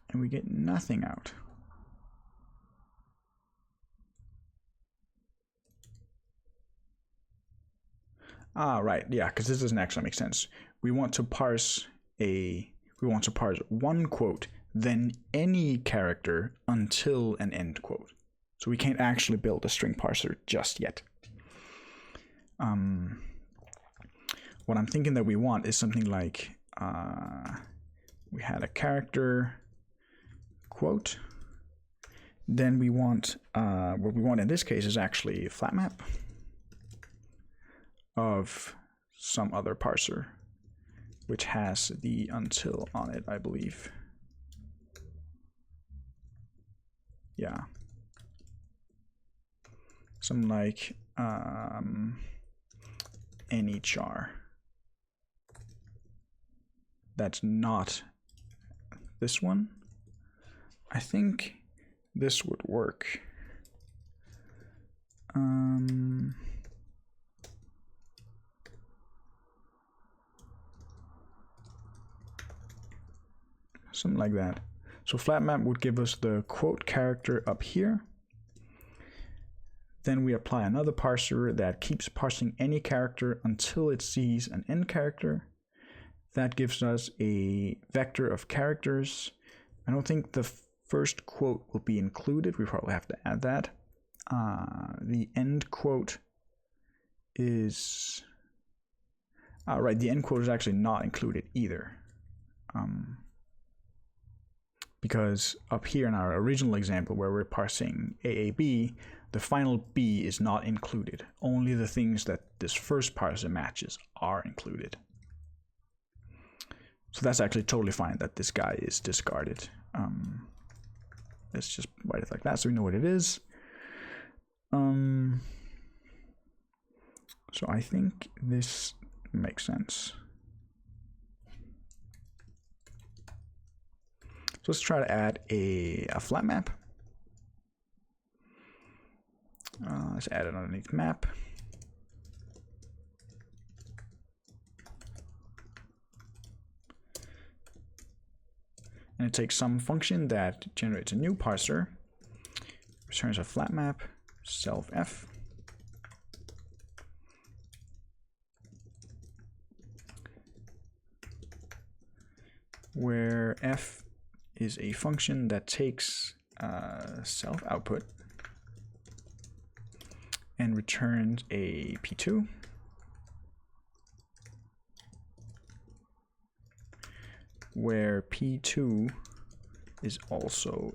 And we get nothing out. Right, yeah, because this doesn't actually make sense. We want to parse one quote, then any character until an end quote. So we can't actually build a string parser just yet. What I'm thinking that we want is something like we had a character quote. Then we want what we want in this case is actually a flat map of some other parser, which has the until on it, I believe. Yeah. Something like any char. That's not this one. I think this would work. Something like that. So flat map would give us the quote character up here. Then we apply another parser that keeps parsing any character until it sees an end character. That gives us a vector of characters. I don't think the first quote will be included. We probably have to add that. The end quote is... right, the end quote is actually not included either. Because up here in our original example where we're parsing AAB, the final B is not included. Only the things that this first parser matches are included. So that's actually totally fine that this guy is discarded. Let's just write it like that so we know what it is. So I think this makes sense. So let's try to add a flat map. Let's add it underneath map. And it takes some function that generates a new parser, returns a flat map, self f. Where f is a function that takes self output and returns a p2, where p2 is also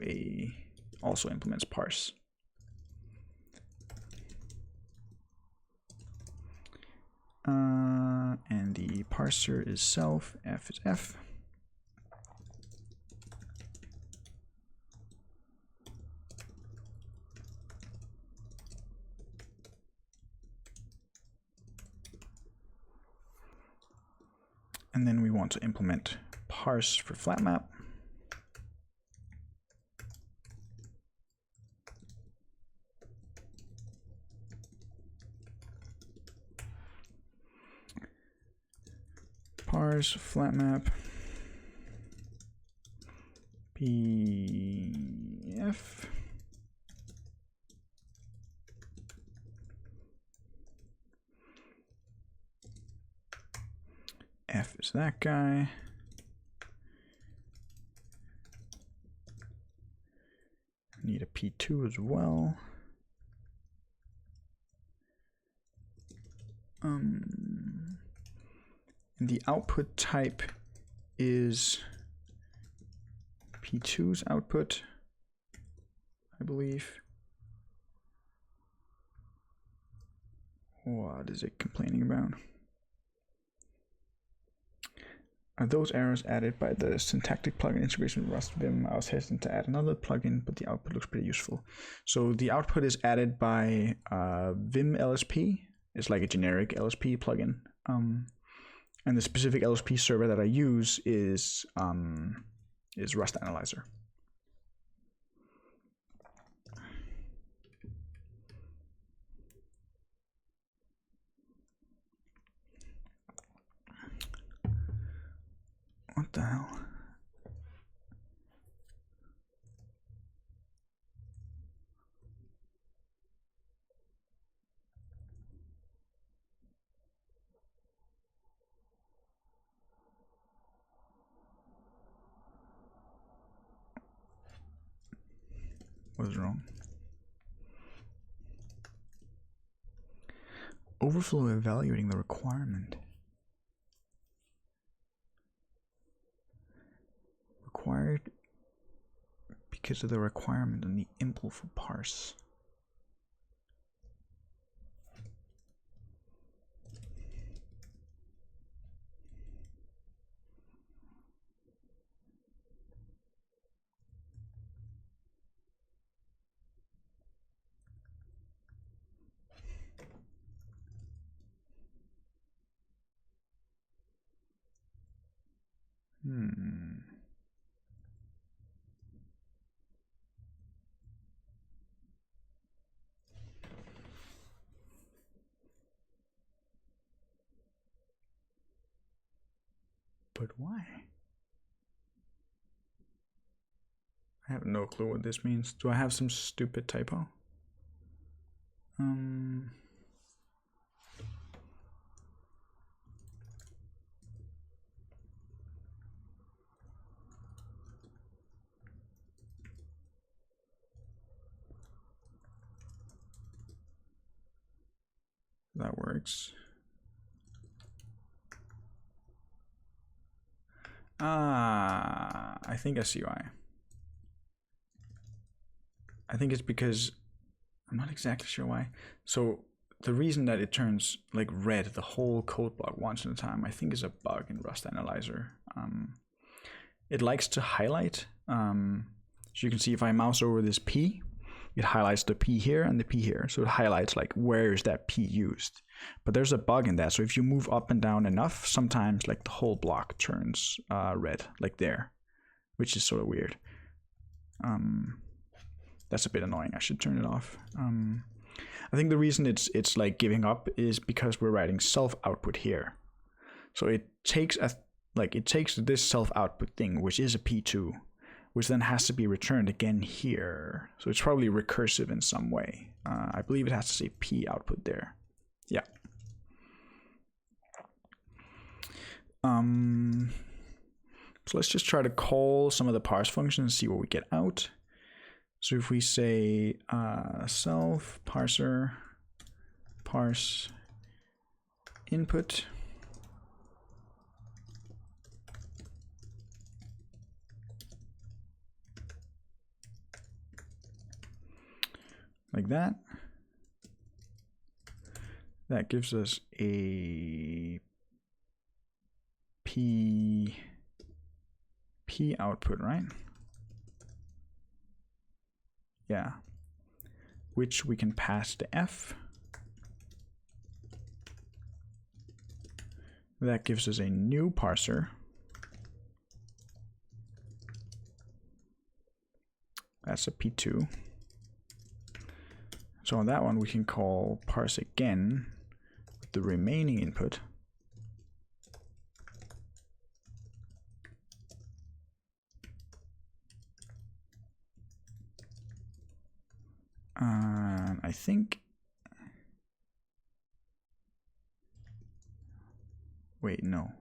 implements parse. And the parser is self, f is f. And then we want to implement parse for flat map. parse flat map pf f is that guy. Need a p2 as well. And the output type is p2's output, I believe. What is it complaining about? Are those errors added by the syntactic plugin integration with Rust Vim? I was hesitant to add another plugin, but the output looks pretty useful. So the output is added by Vim LSP. It's like a generic LSP plugin. And the specific LSP server that I use is Rust Analyzer. What the hell? What is wrong? Overflow evaluating the requirement. Required because of the requirement on the impl for parse. But why? I have no clue what this means. Do I have some stupid typo? That works. I think I see why. I think it's because I'm not exactly sure why. So the reason that it turns like red the whole code block once at a time, I think is a bug in Rust Analyzer. It likes to highlight. So you can see if I mouse over this P, it highlights the P here and the P here. So it highlights like where is that P used. But there's a bug in that. So if you move up and down enough, sometimes like the whole block turns red, like there, which is sort of weird. That's a bit annoying. I should turn it off. I think the reason it's like giving up is because we're writing self output here. So it takes this self output thing, which is a P2, which then has to be returned again here. So it's probably recursive in some way. I believe it has to say P output there. Yeah. So let's just try to call some of the parse functions and see what we get out. So if we say self parser parse input, like that, that gives us a P output, right? Yeah, which we can pass to F. That gives us a new parser. That's a P2. So on that one, we can call parse again with the remaining input. I think. Wait, no.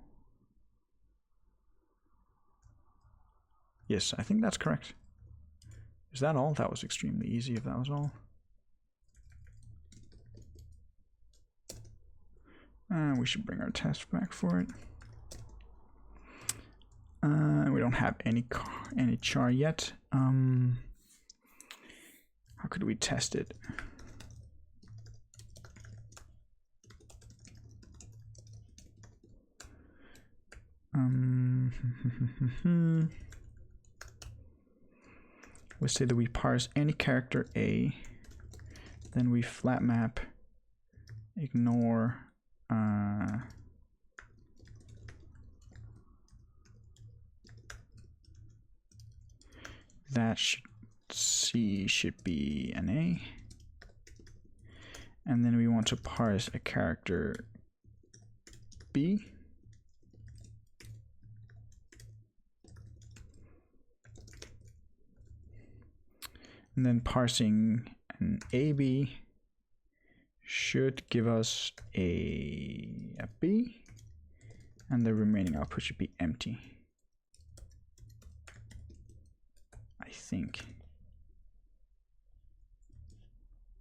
Yes, I think that's correct. Is that all? That was extremely easy if that was all. We should bring our test back for it. We don't have any char yet. How could we test it? Let's say that we parse any character A, then we flat map, ignore that C should be an A, and then we want to parse a character B, and then parsing an AB should give us a B, and the remaining output should be empty. I think.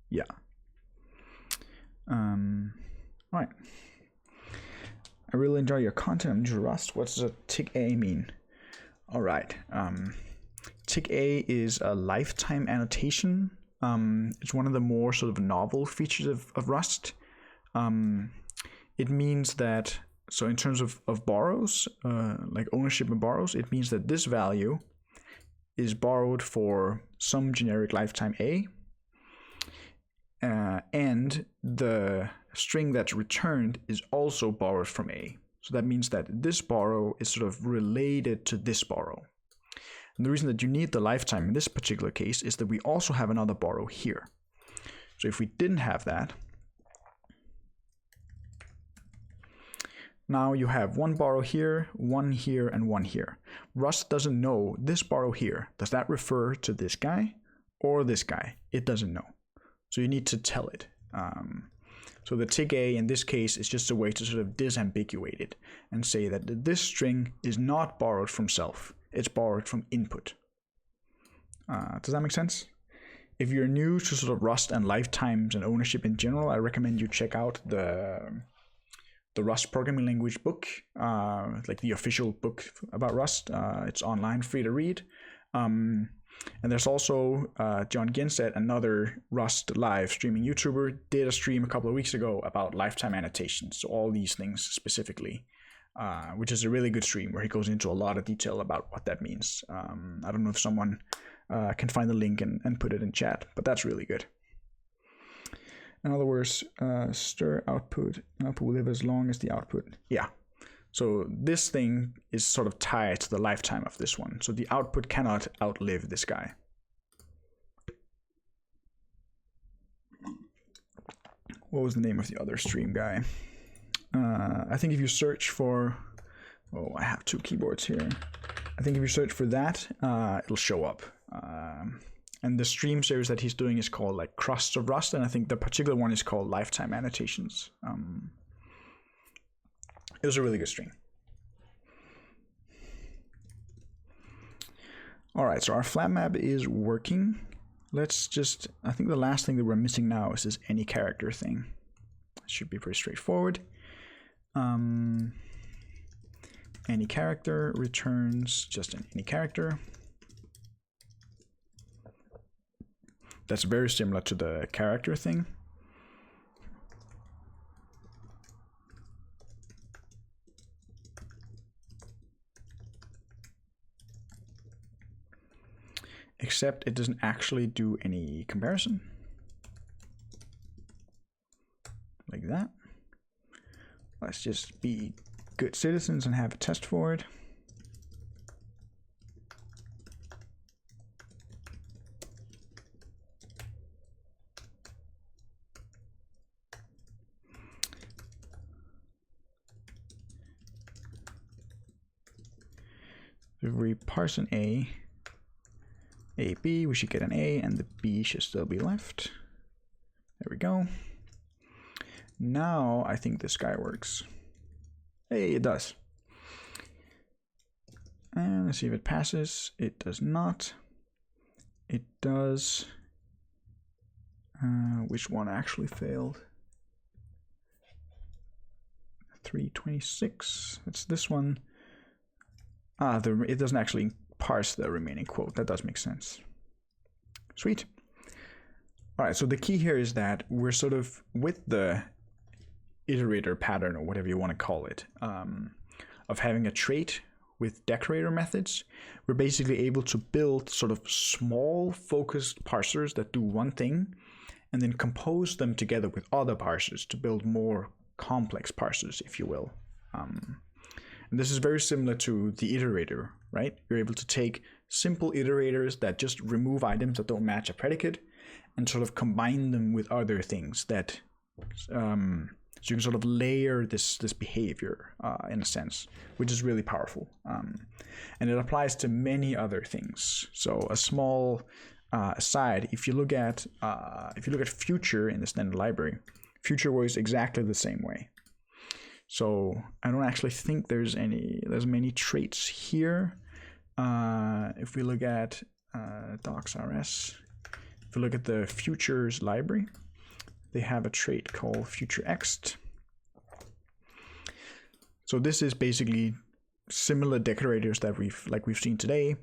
Yeah. All right. I really enjoy your content on Rust. What does a tick A mean? All right. Tick A is a lifetime annotation. It's one of the more sort of novel features of Rust. It means that, so in terms of borrows, like ownership and borrows, it means that this value is borrowed for some generic lifetime A, and the string that's returned is also borrowed from A. So that means that this borrow is sort of related to this borrow. And the reason that you need the lifetime in this particular case is that we also have another borrow here. So if we didn't have that, now you have one borrow here, one here, and one here. Rust doesn't know this borrow here. Does that refer to this guy or this guy? It doesn't know. So you need to tell it. So the tick A in this case is just a way to sort of disambiguate it and say that this string is not borrowed from self. It's borrowed from input. Does that make sense? If you're new to sort of Rust and lifetimes and ownership in general, I recommend you check out the Rust programming language book, like the official book about Rust. It's online, free to read. And there's also John Genset, another Rust live streaming YouTuber, did a stream a couple of weeks ago about lifetime annotations. So all these things specifically, which is a really good stream where he goes into a lot of detail about what that means. I don't know if someone can find the link and put it in chat, but that's really good. In other words, stir output will live as long as the output. Yeah. So this thing is sort of tied to the lifetime of this one. So the output cannot outlive this guy. What was the name of the other stream guy? I think if you search for, oh, I have two keyboards here. I think if you search for that, it'll show up. And the stream series that he's doing is called like Crusts of Rust, and I think the particular one is called Lifetime Annotations. It was a really good stream. All right, so our flat map is working. Let's just, I think the last thing that we're missing now is this any character thing. It should be pretty straightforward. Any character returns just an any character. That's very similar to the character thing. Except it doesn't actually do any comparison. Like that. Let's just be good citizens and have a test for it. If we parse an A, A, B, we should get an A, and the B should still be left. There we go. Now I think this guy works. Hey, it does. And let's see if it passes. It does not. It does. Which one actually failed? 326. It's this one. It doesn't actually parse the remaining quote. That does make sense. Sweet. All right, so the key here is that we're sort of, with the iterator pattern, or whatever you want to call it, of having a trait with decorator methods, we're basically able to build sort of small focused parsers that do one thing, and then compose them together with other parsers to build more complex parsers, if you will. And this is very similar to the iterator, right? You're able to take simple iterators that just remove items that don't match a predicate and sort of combine them with other things that, so you can sort of layer this behavior in a sense, which is really powerful. And it applies to many other things. So a small aside, if you look at future in the standard library, future works exactly the same way. So I don't actually think there's many traits here. If we look at docs.rs, if we look at the futures library, they have a trait called futurext. So this is basically similar decorators that we've seen today,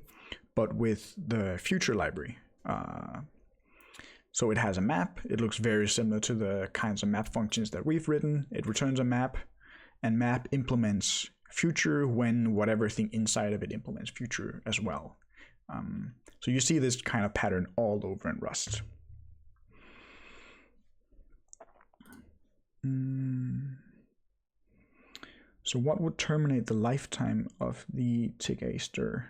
but with the future library. So it has a map. It looks very similar to the kinds of map functions that we've written. It returns a map, and map implements future when whatever thing inside of it implements future as well. So you see this kind of pattern all over in Rust. So what would terminate the lifetime of the Iterator?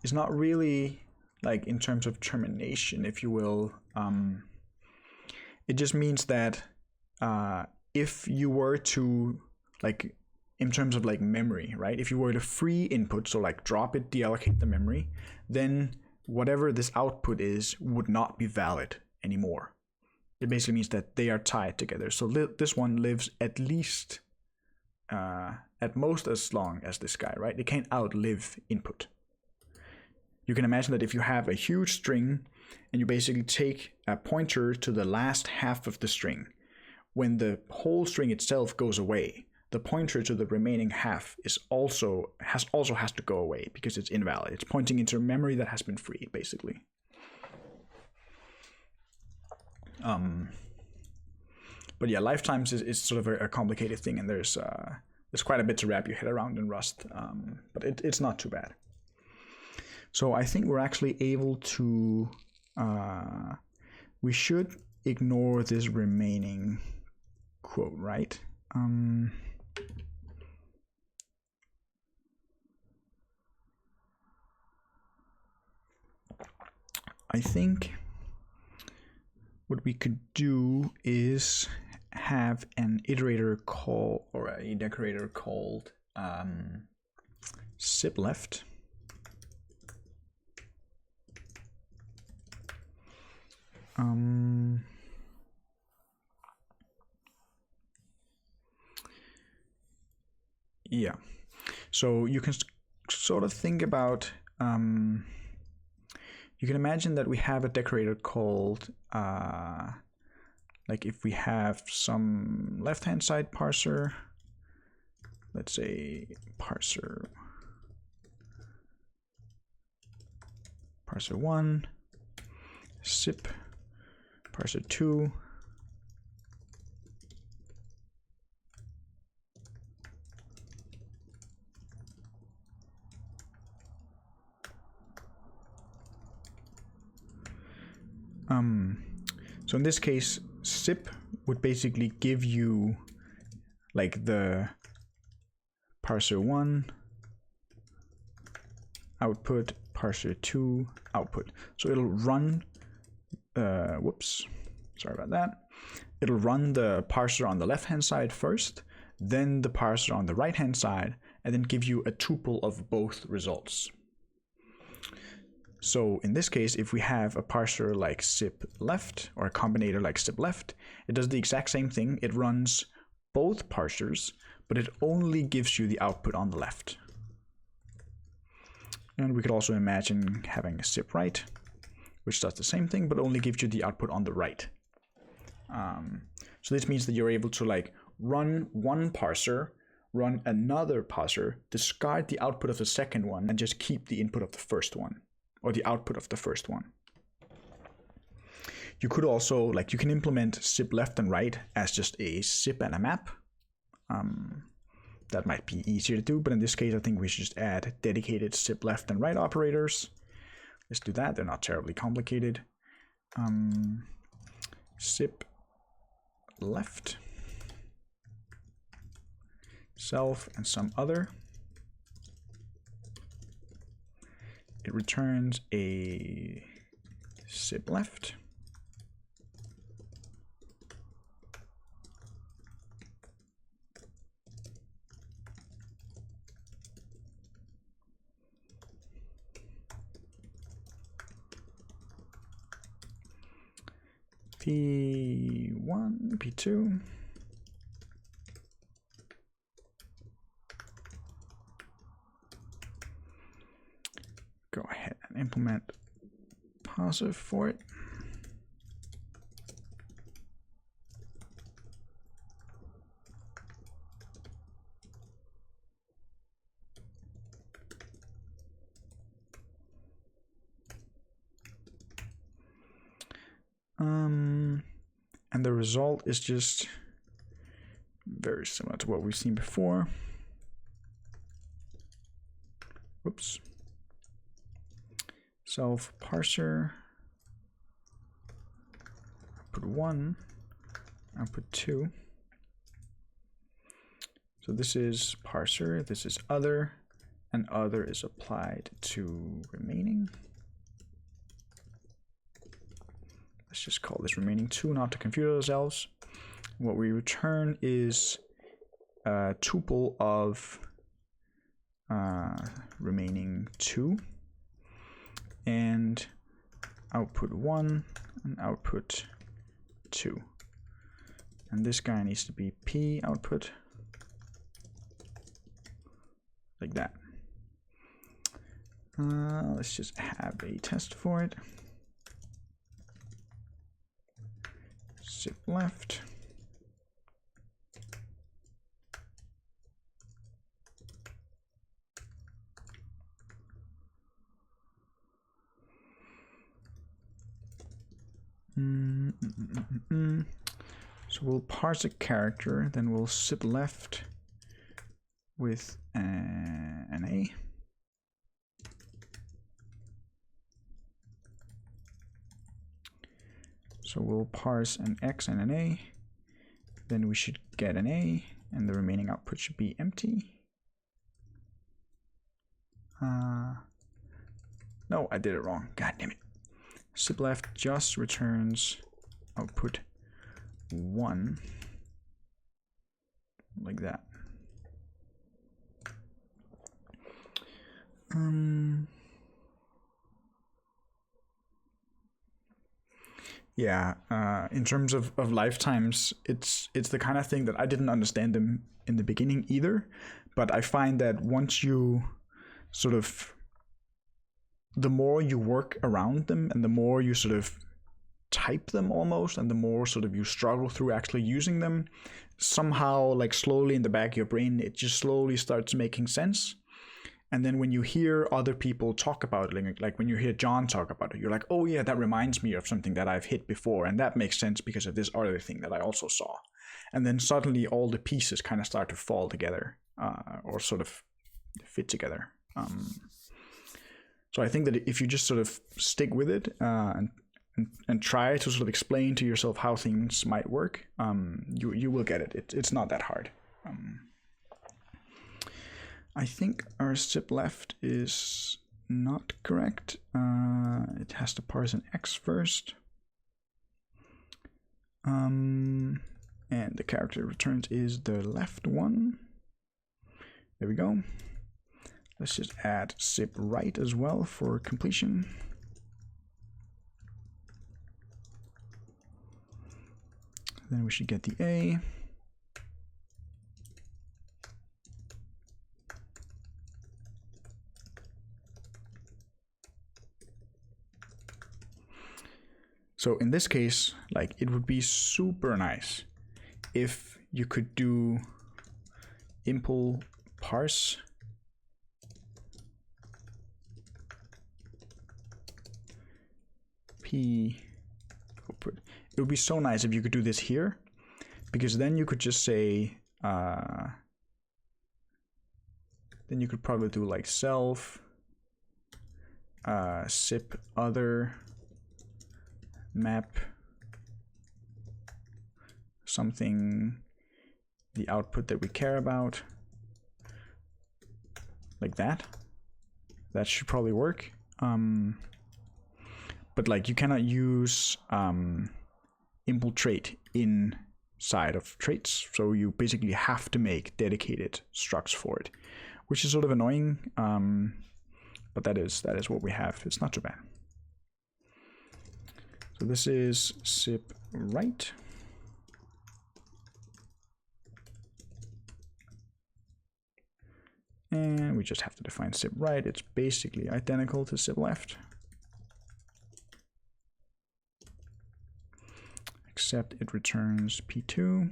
It's not really like in terms of termination, if you will. It just means that if you were to, like, in terms of like memory, right? If you were to free input, so like drop it, deallocate the memory, then whatever this output is would not be valid anymore. It basically means that they are tied together. So this one lives at least, at most as long as this guy, right? It can't outlive input. You can imagine that if you have a huge string and you basically take a pointer to the last half of the string, when the whole string itself goes away, the pointer to the remaining half has to go away because it's invalid. It's pointing into a memory that has been freed, basically. But yeah, lifetimes is sort of a complicated thing, and there's quite a bit to wrap your head around in Rust, but it's not too bad. So I think we're actually able to, we should ignore this remaining quote, right? I think what we could do is have an iterator call, or a decorator called zip left. Yeah, so you can sort of think about, you can imagine that we have a decorator called, like if we have some left-hand side parser, let's say parser 1, zip, parser 2, so in this case, zip would basically give you like the parser 1 output, parser 2 output. So it'll run, whoops, sorry about that. It'll run the parser on the left-hand side first, then the parser on the right-hand side, and then give you a tuple of both results. So in this case, if we have a parser like zip left or a combinator like zip left, it does the exact same thing. It runs both parsers, but it only gives you the output on the left. And we could also imagine having a zip right, which does the same thing, but only gives you the output on the right. So this means that you're able to like run one parser, run another parser, discard the output of the second one, and just keep the input of the first one, or the output of the first one. You could also, like, you can implement zip left and right as just a zip and a map. That might be easier to do, but in this case, I think we should just add dedicated zip left and right operators. Let's do that. They're not terribly complicated. Zip left, self, and some other. It returns a zip left. P1, P2. Go ahead and implement parser for it. And the result is just very similar to what we've seen before. Whoops. Self parser, output 1, output 2. So this is parser, this is other, and other is applied to remaining. Let's just call this remaining 2, not to confuse ourselves. What we return is a tuple of remaining 2 and output 1 and output 2. And this guy needs to be P output, like that. Let's just have a test for it. Zip left. So we'll parse a character, then we'll zip left with an A. So we'll parse an X and an A, then we should get an A, and the remaining output should be empty. No, I did it wrong. God damn it. Zip left just returns output 1, like that. Yeah, in terms of lifetimes, it's the kind of thing that I didn't understand them in the beginning either, but I find that once you sort of, the more you work around them and the more you sort of type them almost, and the more sort of you struggle through actually using them, somehow like slowly in the back of your brain, it just slowly starts making sense. And then when you hear other people talk about it, like when you hear John talk about it, you're like, oh yeah, that reminds me of something that I've hit before. And that makes sense because of this other thing that I also saw. And then suddenly all the pieces kind of start to fall together, or sort of fit together. So I think that if you just sort of stick with it and try to sort of explain to yourself how things might work, you will get it. It's not that hard. I think our zip left is not correct. It has to parse an X first. And the character returns is the left one. There we go. Let's just add zip right as well for completion. Then we should get the A. So in this case, like, it would be super nice if you could do impl parse p output. It would be so nice if you could do this here, because then you could just say, then you could probably do like self sip other map something, the output that we care about, like that. That should probably work. But like, you cannot use impl trait inside of traits, so you basically have to make dedicated structs for it, which is sort of annoying. But that is what we have. It's not too bad. So this is sip right. And we just have to define sip right. It's basically identical to sip left, except it returns p2.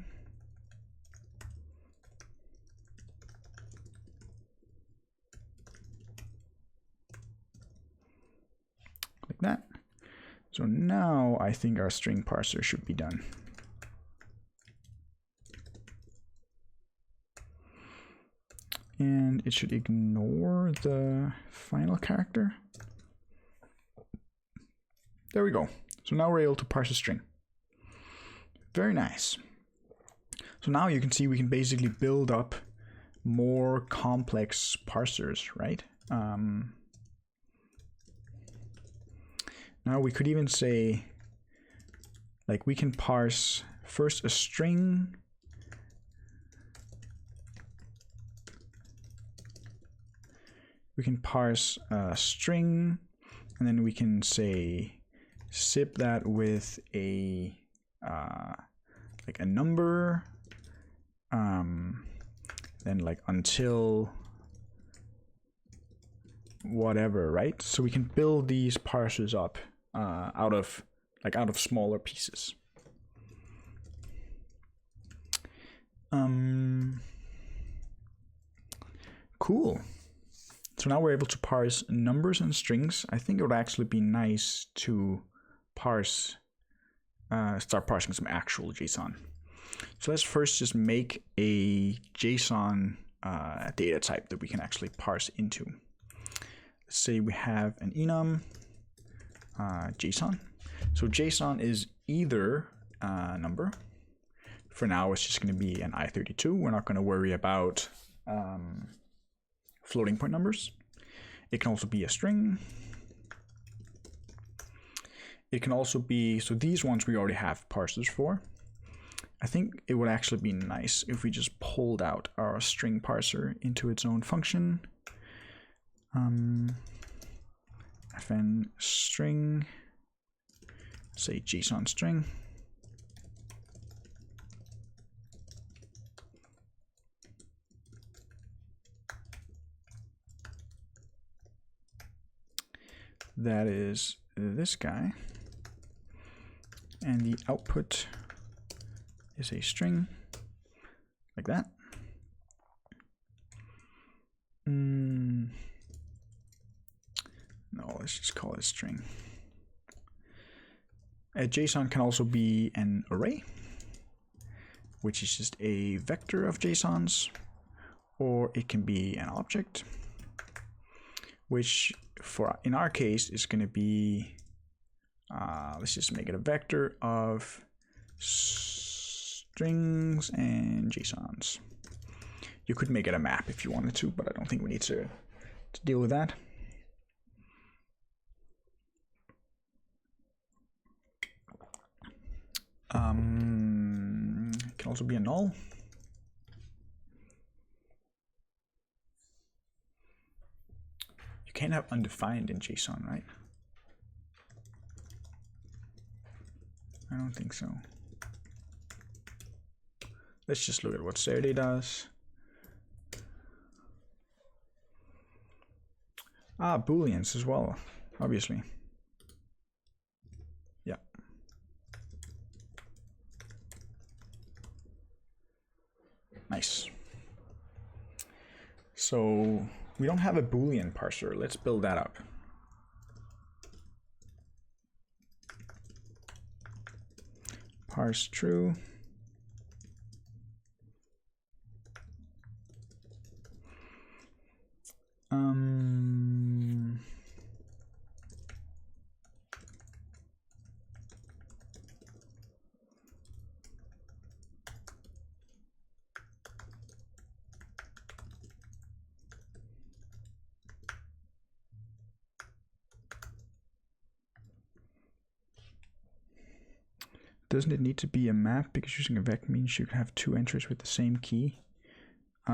Like that. So now I think our string parser should be done. And it should ignore the final character. There we go. So now we're able to parse a string. Very nice. So now you can see we can basically build up more complex parsers, right? Now we could even say, like, we can parse first a string, we can parse a string, and then we can say sip that with a like a number, then like until whatever, right? So we can build these parsers up out of smaller pieces. Cool. So now we're able to parse numbers and strings. I think it would actually be nice to parse, start parsing some actual JSON. So let's first just make a JSON data type that we can actually parse into. Let's say we have an enum JSON. So JSON is either number. For now, it's just going to be an I32. We're not going to worry about floating point numbers. It can also be a string. It can also be, so these ones we already have parsers for. I think it would actually be nice if we just pulled out our string parser into its own function. Fn string, say JSON string. That is this guy, and the output is a string, like that. No, let's just call it string. A JSON can also be an array, which is just a vector of JSONs, or it can be an object, which in our case is going to be, let's just make it a vector of strings and JSONs. You could make it a map if you wanted to, but I don't think we need to deal with that. It can also be a null. You can't have undefined in JSON, right? I don't think so. let's just look at what Saturday does. Booleans as well, obviously. Yeah. Nice. So we don't have a Boolean parser. Let's build that up. Parse true. Doesn't it need to be a map, because using a vec means you can have two entries with the same key? You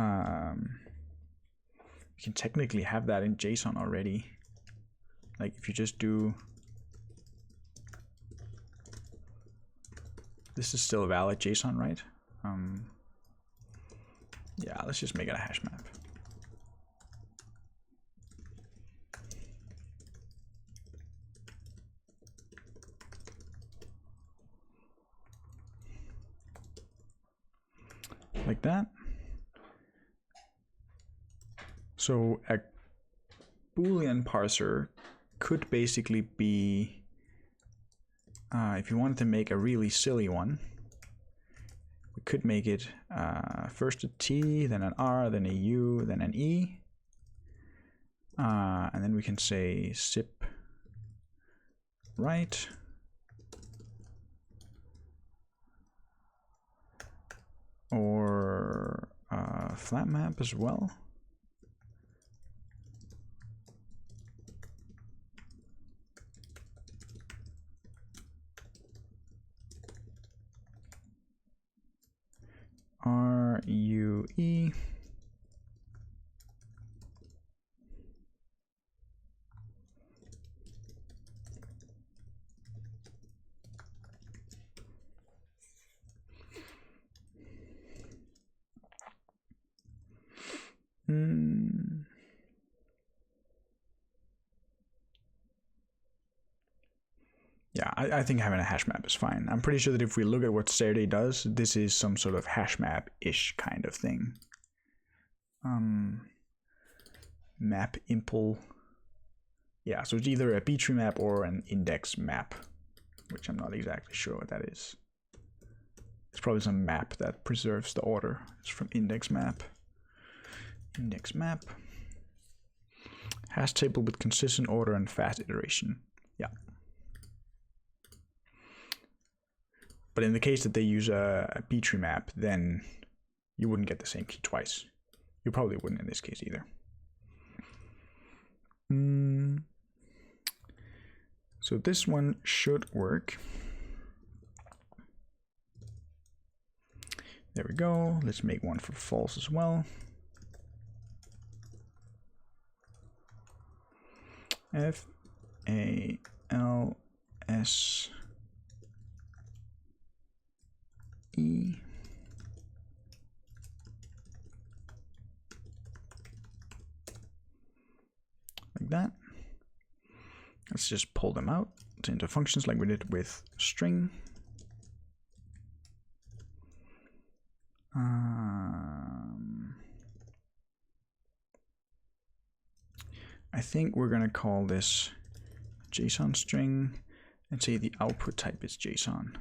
can technically have that in JSON already. Like if you just do, this is still a valid JSON, right? Yeah, let's just make it a hash map. Like that. So a Boolean parser could basically be, if you wanted to make a really silly one, we could make it first a T, then an R, then a U, then an E. And then we can say zip right. Or flat map as well. RUE. Yeah, I think having a hash map is fine. I'm pretty sure that if we look at what Saturday does, this is some sort of hash map-ish kind of thing. Map impl. Yeah, so it's either a B-tree map or an index map, which I'm not exactly sure what that is. It's probably some map that preserves the order. It's from index map. Index map. Hash table with consistent order and fast iteration. Yeah. But in the case that they use a B-tree map, then you wouldn't get the same key twice. You probably wouldn't in this case either. So this one should work. There we go. Let's make one for false as well. FALSE. Like that. Let's just pull them out into functions like we did with string. I think we're going to call this JSON string and say the output type is JSON.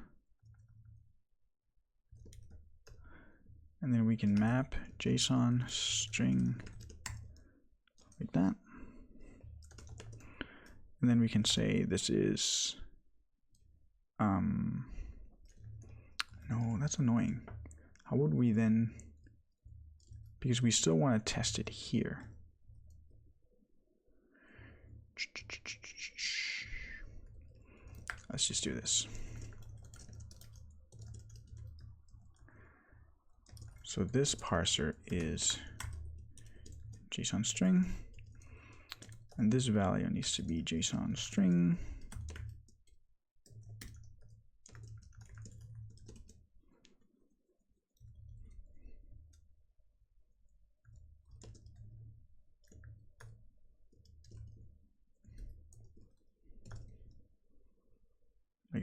And then we can map JSON string like that. And then we can say this is, no, that's annoying. How would we then, because we still want to test it here. Let's just do this. So this parser is JSON string, and this value needs to be JSON string.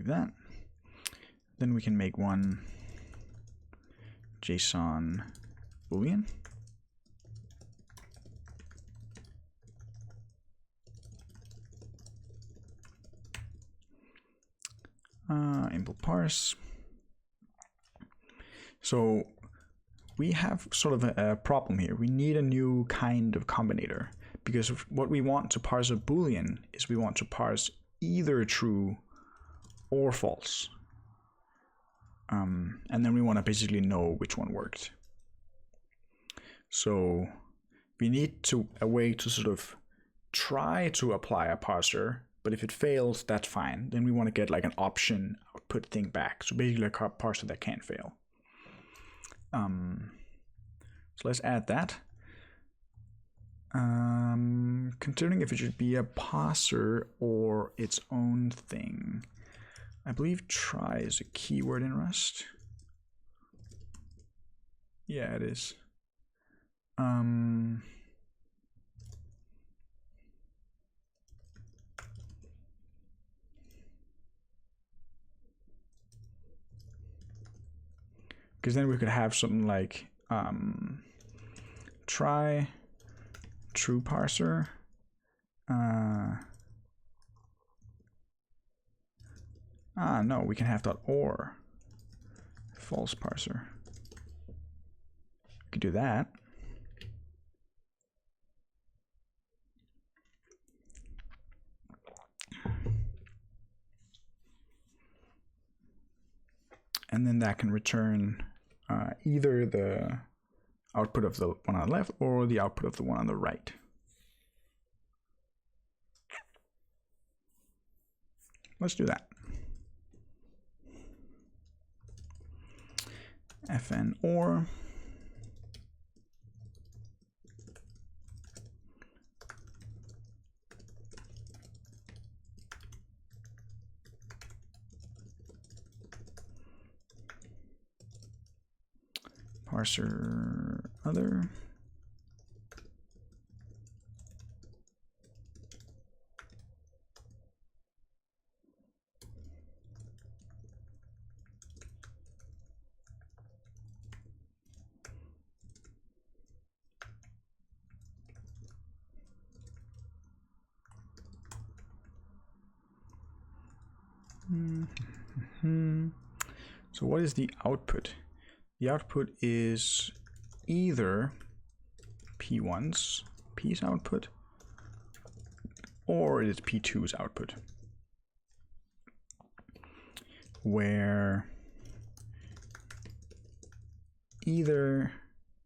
that. Then we can make one JSON Boolean. Input parse. So we have sort of a problem here. We need a new kind of combinator, because what we want to parse a Boolean is we want to parse either true or false. And then we want to basically know which one worked. So we need a way to sort of try to apply a parser, but if it fails, that's fine. Then we want to get like an option output thing back. So basically a parser that can't fail. So let's add that. Considering if it should be a parser or its own thing. I believe try is a keyword in Rust. Yeah, it is. Because then we could have something like try true parser. No, we can have dot or false parser. We could do that. And then that can return either the output of the one on the left or the output of the one on the right. Let's do that. fn or parser other. So what is the output? The output is either P1's output or it is P2's output, where either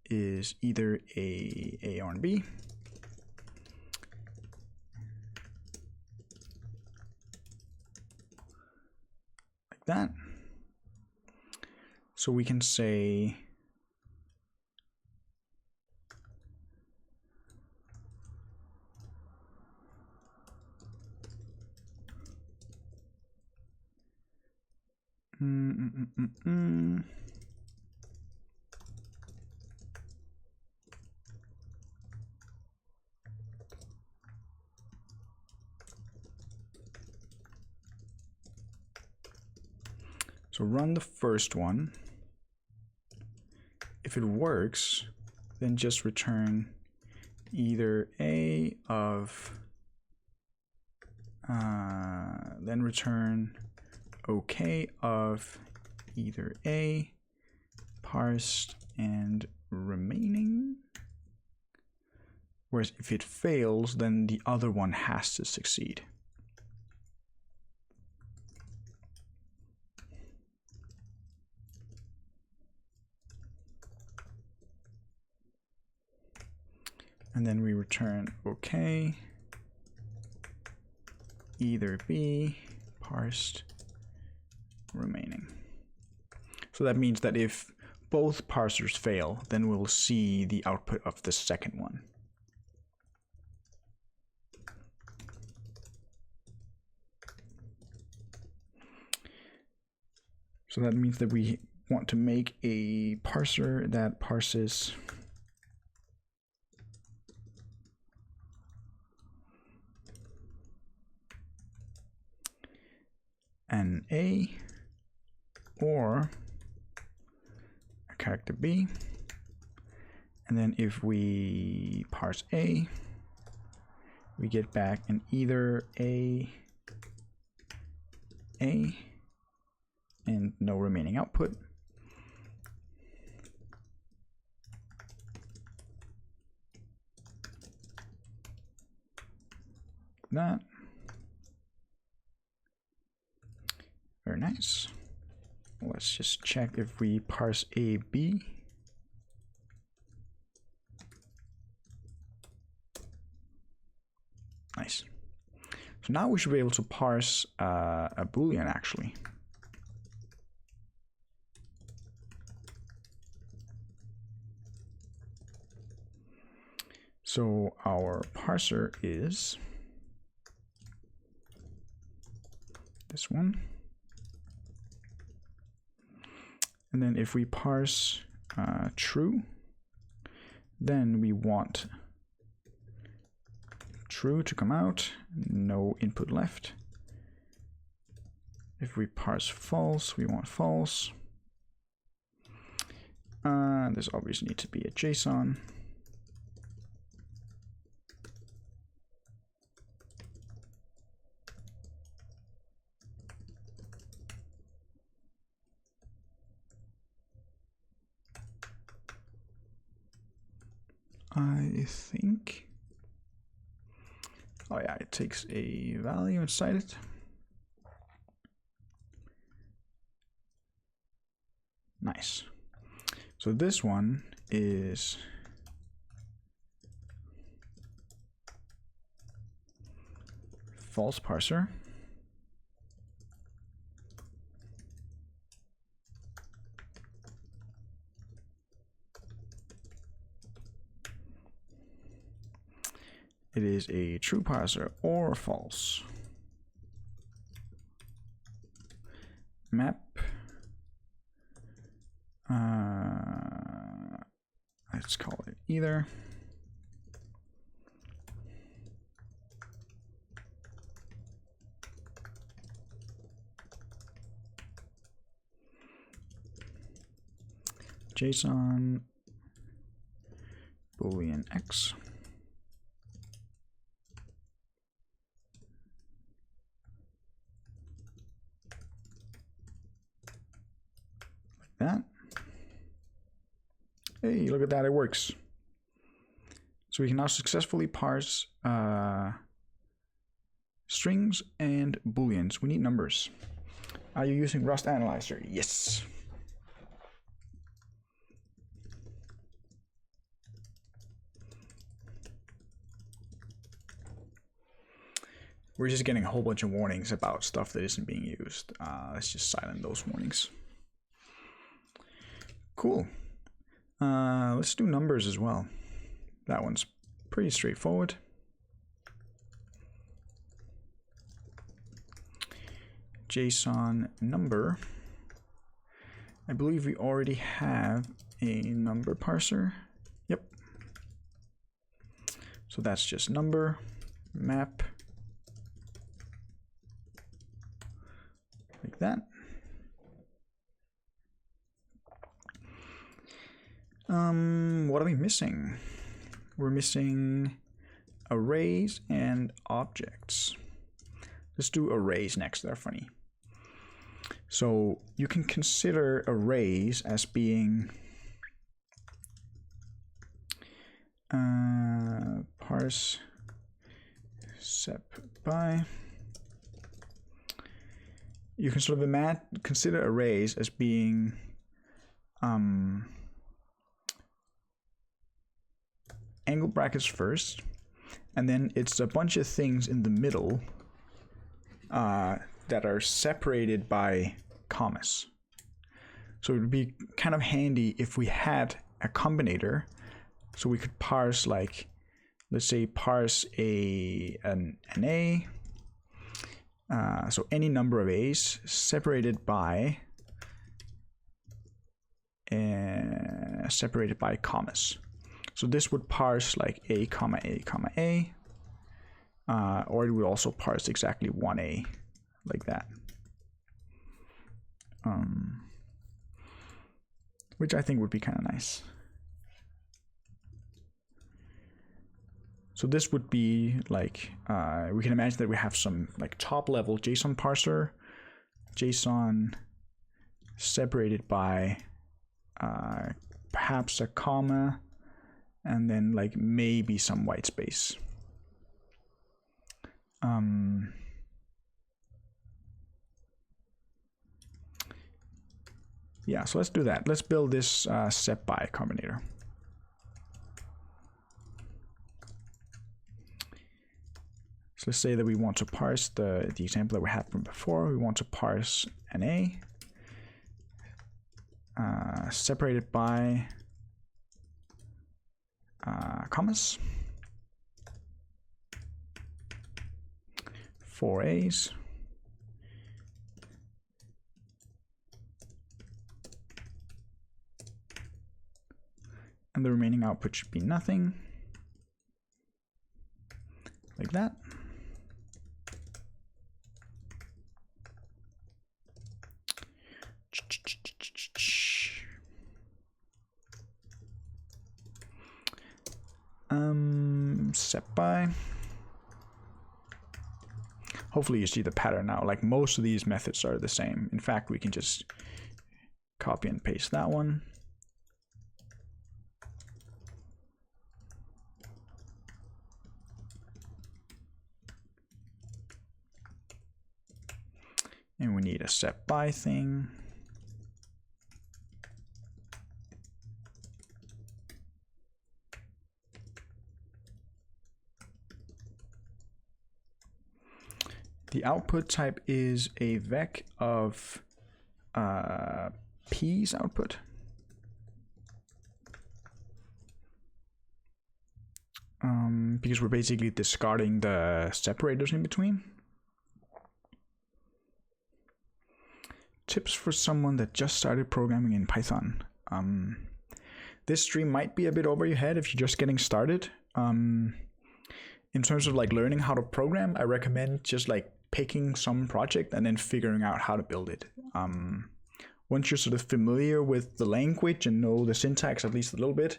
is either A or B. Like that. So we can say so run the first one. If it works, then just return either A of, then return OK of either A, parsed, and remaining. Whereas if it fails, then the other one has to succeed. And then we return OK, either B, parsed, remaining. So that means that if both parsers fail, then we'll see the output of the second one. So that means that we want to make a parser that parses an A or a character B. And then if we parse A, we get back an either A, and no remaining output. That. Very nice. Let's just check if we parse A, B. Nice. So now we should be able to parse a Boolean actually. So our parser is this one. And then if we parse true, then we want true to come out, no input left. If we parse false, we want false. This obviously needs to be a JSON. I think, oh yeah, it takes a value inside it. Nice. So this one is false parser. It is a true parser or false. Map. Let's call it either. JSON Boolean X. That. Hey, look at that, it works. So we can now successfully parse strings and booleans. We need numbers. Are you using Rust Analyzer? Yes. We're just getting a whole bunch of warnings about stuff that isn't being used. Let's just silence those warnings. Cool. Let's do numbers as well. That one's pretty straightforward. JSON number. I believe we already have a number parser. Yep. So that's just number, map, like that. What are we missing? We're missing arrays and objects. Let's do arrays next, they're funny. So you can consider arrays as being parse sep by. You can sort of consider arrays as being angle brackets first, and then it's a bunch of things in the middle that are separated by commas. So it would be kind of handy if we had a combinator, so we could parse, like, let's say parse an A, so any number of A's separated by commas. So this would parse like A, comma A, comma A, or it would also parse exactly one A, like that. which I think would be kind of nice. So this would be like, we can imagine that we have some like top level JSON parser, JSON separated by perhaps a comma, and then like maybe some white space. Yeah, so let's do that. Let's build this set by combinator. So let's say that we want to parse the example that we had from before. We want to parse an A separated by commas, 4 A's, and the remaining output should be nothing, like that. Set by. Hopefully you see the pattern now. Like most of these methods are the same. In fact, we can just copy and paste that one. And we need a set by thing. The output type is a vec of P's output. Because we're basically discarding the separators in between. Tips for someone that just started programming in Python. This stream might be a bit over your head if you're just getting started. In terms of like learning how to program, I recommend just like picking some project and then figuring out how to build it. Once you're sort of familiar with the language and know the syntax at least a little bit,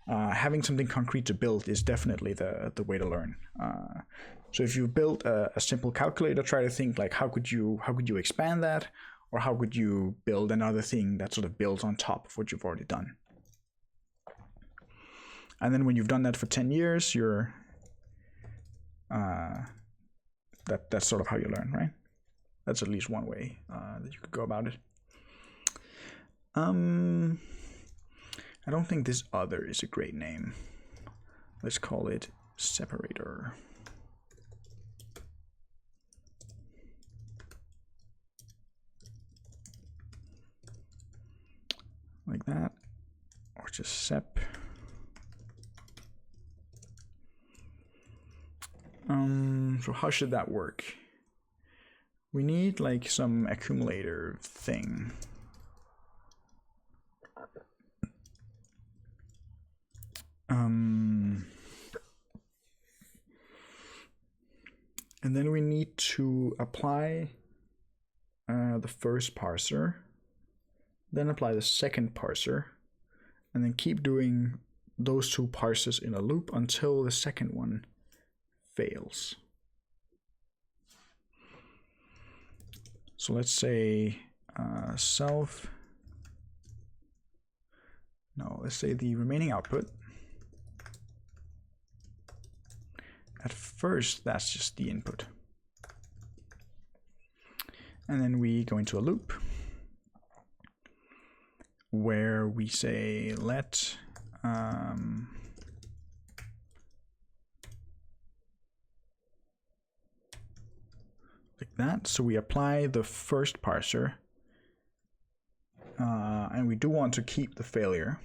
having something concrete to build is definitely the way to learn. So if you built a simple calculator, try to think like how could you expand that, or how could you build another thing that sort of builds on top of what you've already done. And then when you've done that for 10 years, you're that's sort of how you learn, right? That's at least one way that you could go about it. I don't think this other is a great name. Let's call it separator. Like that, or just sep. So how should that work? We need like some accumulator thing. And then we need to apply the first parser, then apply the second parser, and then keep doing those two parsers in a loop until the second one fails. So let's say let's say the remaining output. At first, that's just the input. And then we go into a loop where we say let like that. So we apply the first parser, and we do want to keep the failure.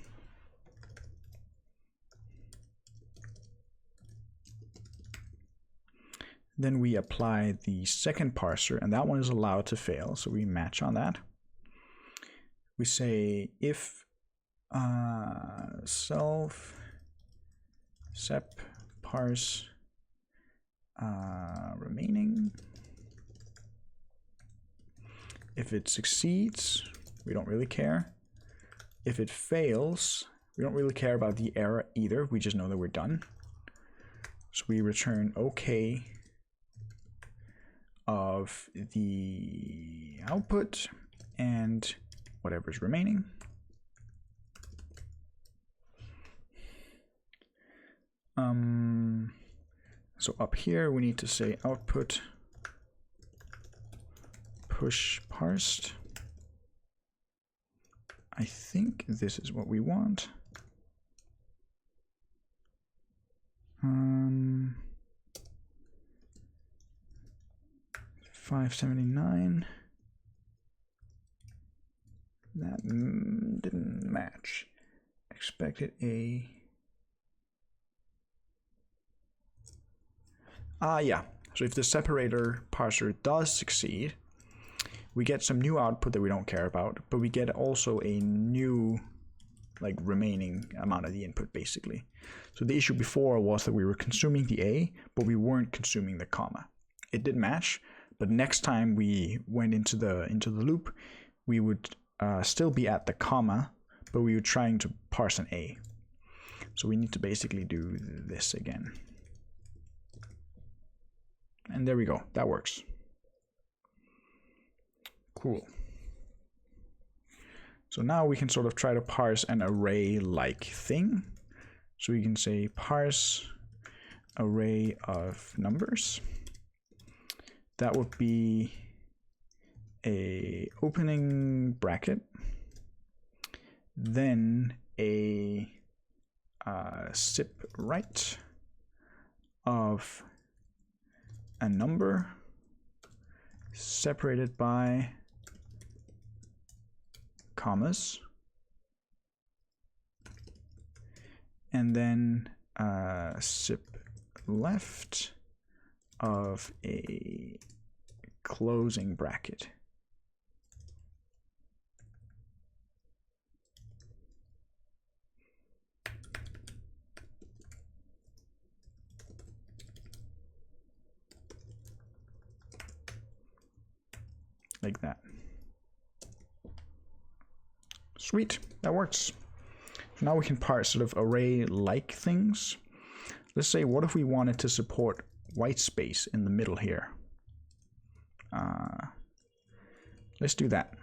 Then we apply the second parser, and that one is allowed to fail, so we match on that. We say if self sep parse remaining If it succeeds, we don't really care. If it fails, we don't really care about the error either. We just know that we're done. So we return OK of the output and whatever's remaining. So up here we need to say output push parsed. I think this is what we want. 579. That didn't match. Expected a... yeah. So if the separator parser does succeed, we get some new output that we don't care about, but we get also a new like remaining amount of the input basically. So the issue before was that we were consuming the A, but we weren't consuming the comma. It did match, but next time we went into the loop, we would still be at the comma, but we were trying to parse an A. So we need to basically do this again. And there we go, that works. Cool. So now we can sort of try to parse an array-like thing. So we can say parse array of numbers. That would be a opening bracket, then a zip right of a number separated by commas, and then zip left of a closing bracket. Like that. Sweet, that works. So now we can parse sort of array-like things. Let's say, what if we wanted to support white space in the middle here? Let's do that.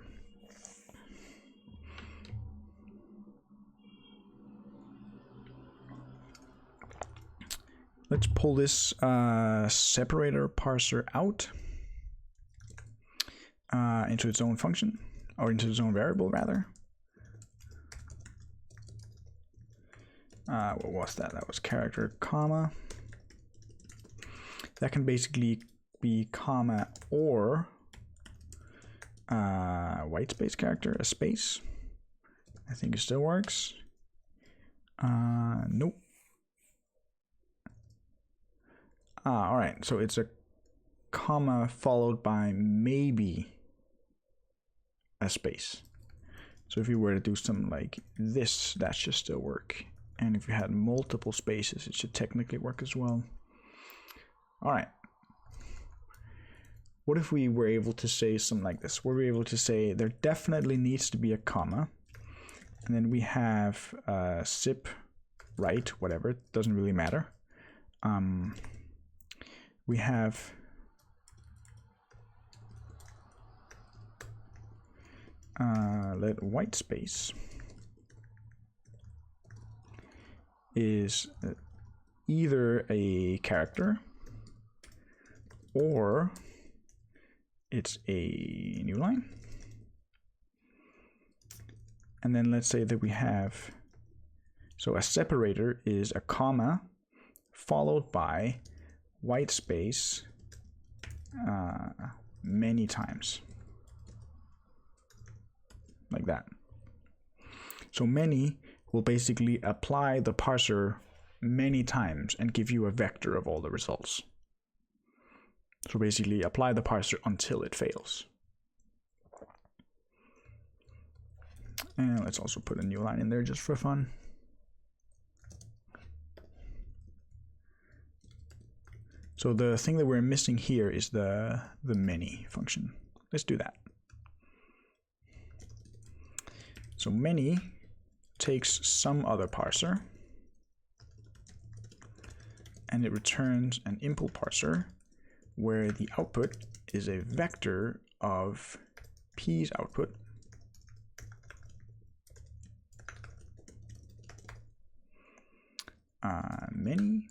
Let's pull this separator parser out into its own function, or into its own variable rather. What was that? That was character, comma. That can basically be comma or white space character, a space. I think it still works. Nope. All right, so it's a comma followed by maybe a space. So if you were to do something like this, that should still work. And if you had multiple spaces, it should technically work as well. All right. What if we were able to say something like this? Were we able to say there definitely needs to be a comma, and then we have zip right, whatever, it doesn't really matter. We have let white space is either a character or it's a new line. And then let's say that we have, so a separator is a comma followed by white space many times. Like that. So many will basically apply the parser many times and give you a vector of all the results. So basically apply the parser until it fails. And let's also put a new line in there just for fun. So the thing that we're missing here is the many function. Let's do that. So many takes some other parser, and it returns an impl parser where the output is a vector of p's output many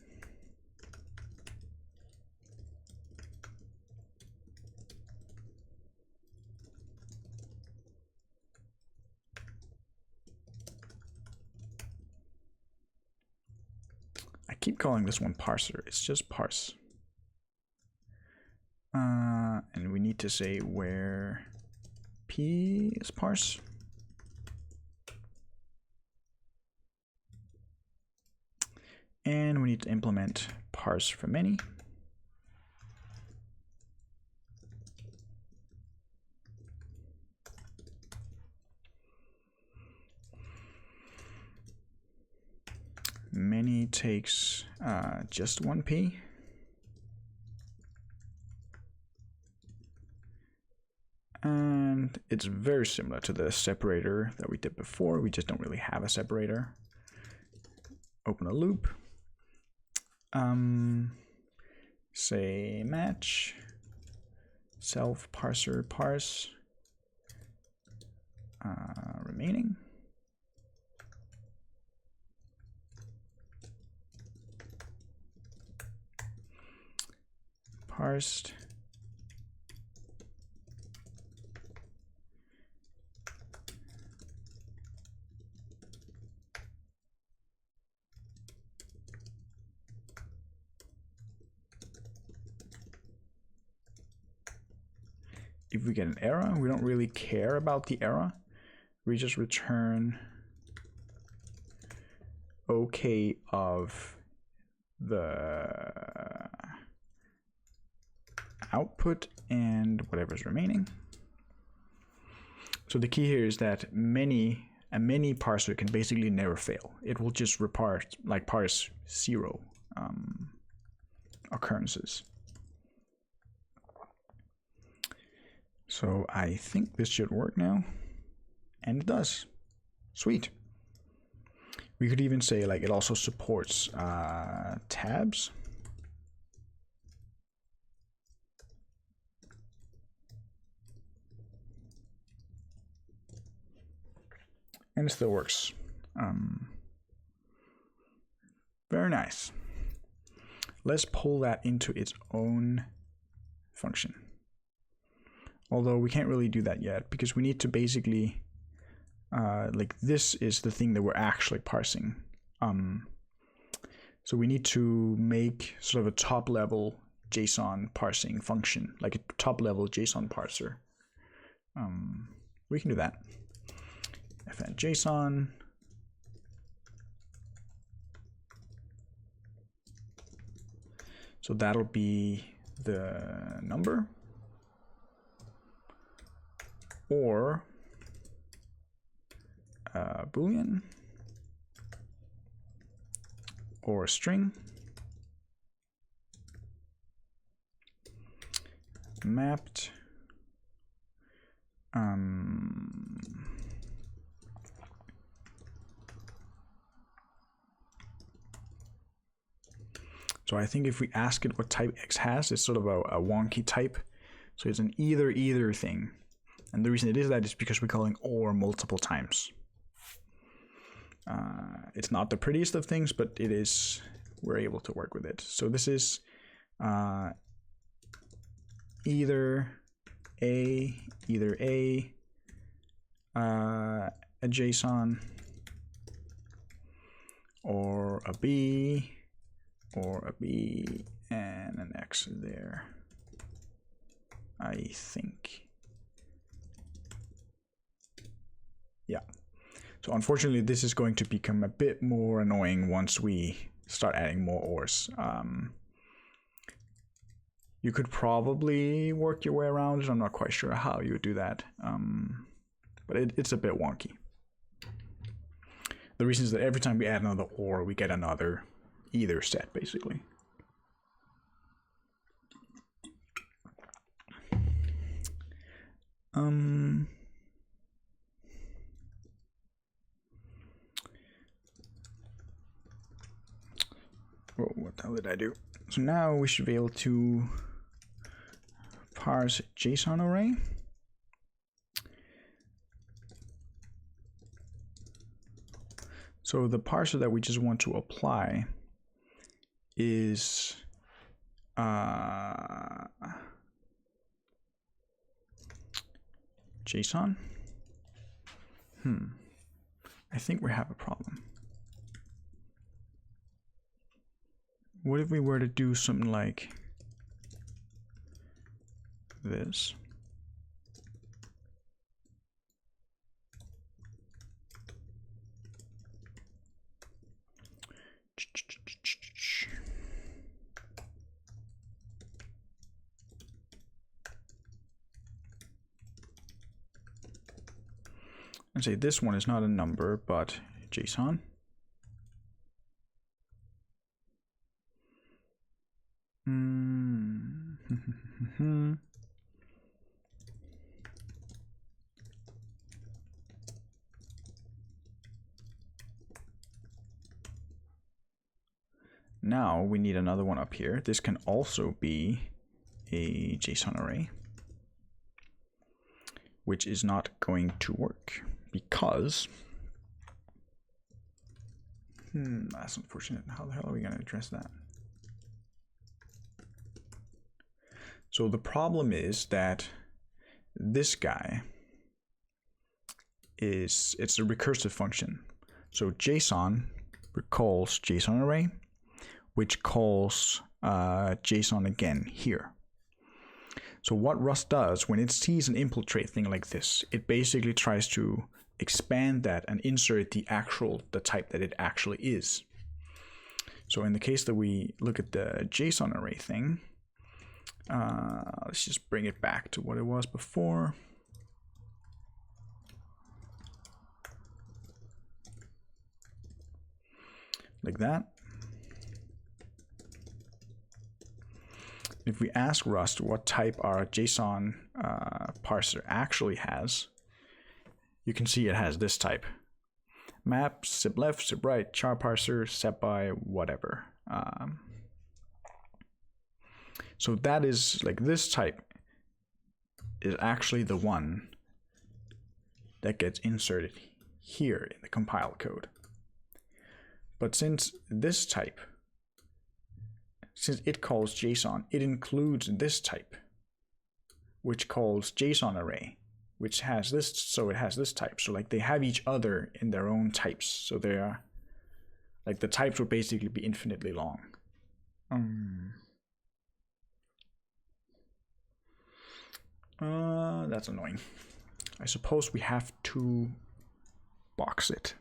I keep calling this one parser, it's just parse. And we need to say where p is parse. And we need to implement parse for many. Many takes just one p. And it's very similar to the separator that we did before. We just don't really have a separator. Open a loop. Say match self parser parse remaining. Parsed. If we get an error, we don't really care about the error. We just return OK of the output and whatever's remaining. So the key here is that a many parser can basically never fail. It will just parse 0 occurrences. So I think this should work now, and it does. Sweet. We could even say like it also supports tabs. And it still works. Very nice. Let's pull that into its own function. Although we can't really do that yet because we need to basically, like this is the thing that we're actually parsing. So we need to make sort of a top level JSON parsing function, like a top level JSON parser. We can do that. Fn JSON. So that'll be the number. Or a Boolean, or a string, mapped, so I think if we ask it what type X has, it's sort of a wonky type. So it's an either thing. And the reason it is that is because we're calling or multiple times. It's not the prettiest of things, but it is, we're able to work with it. So this is either a JSON, or a B, and an X there, I think. Yeah. So unfortunately, this is going to become a bit more annoying once we start adding more ors. You could probably work your way around it. I'm not quite sure how you would do that, but it's a bit wonky. The reason is that every time we add another or, we get another either set, basically. Oh, what the hell did I do? So now we should be able to parse JSON array. So the parser that we just want to apply is JSON. I think we have a problem. What if we were to do something like this? And say this one is not a number, but JSON. Now we need another one up here. This can also be a JSON array, which is not going to work because that's unfortunate. How the hell are we going to address that? So the problem is that this guy it's a recursive function. So JSON calls JSON array, which calls JSON again here. So what Rust does when it sees an impl trait thing like this, it basically tries to expand that and insert the type that it actually is. So in the case that we look at the JSON array thing, let's just bring it back to what it was before. Like that. If we ask Rust what type our JSON parser actually has, you can see it has this type. Map, zip left, zip right, char parser, set by, whatever. So that is like this type is actually the one that gets inserted here in the compile code. But since this type, since it calls JSON, it includes this type, which calls JSON array, which has this, so it has this type. So like they have each other in their own types. So they are, like the types would basically be infinitely long. That's annoying. I suppose we have to box it.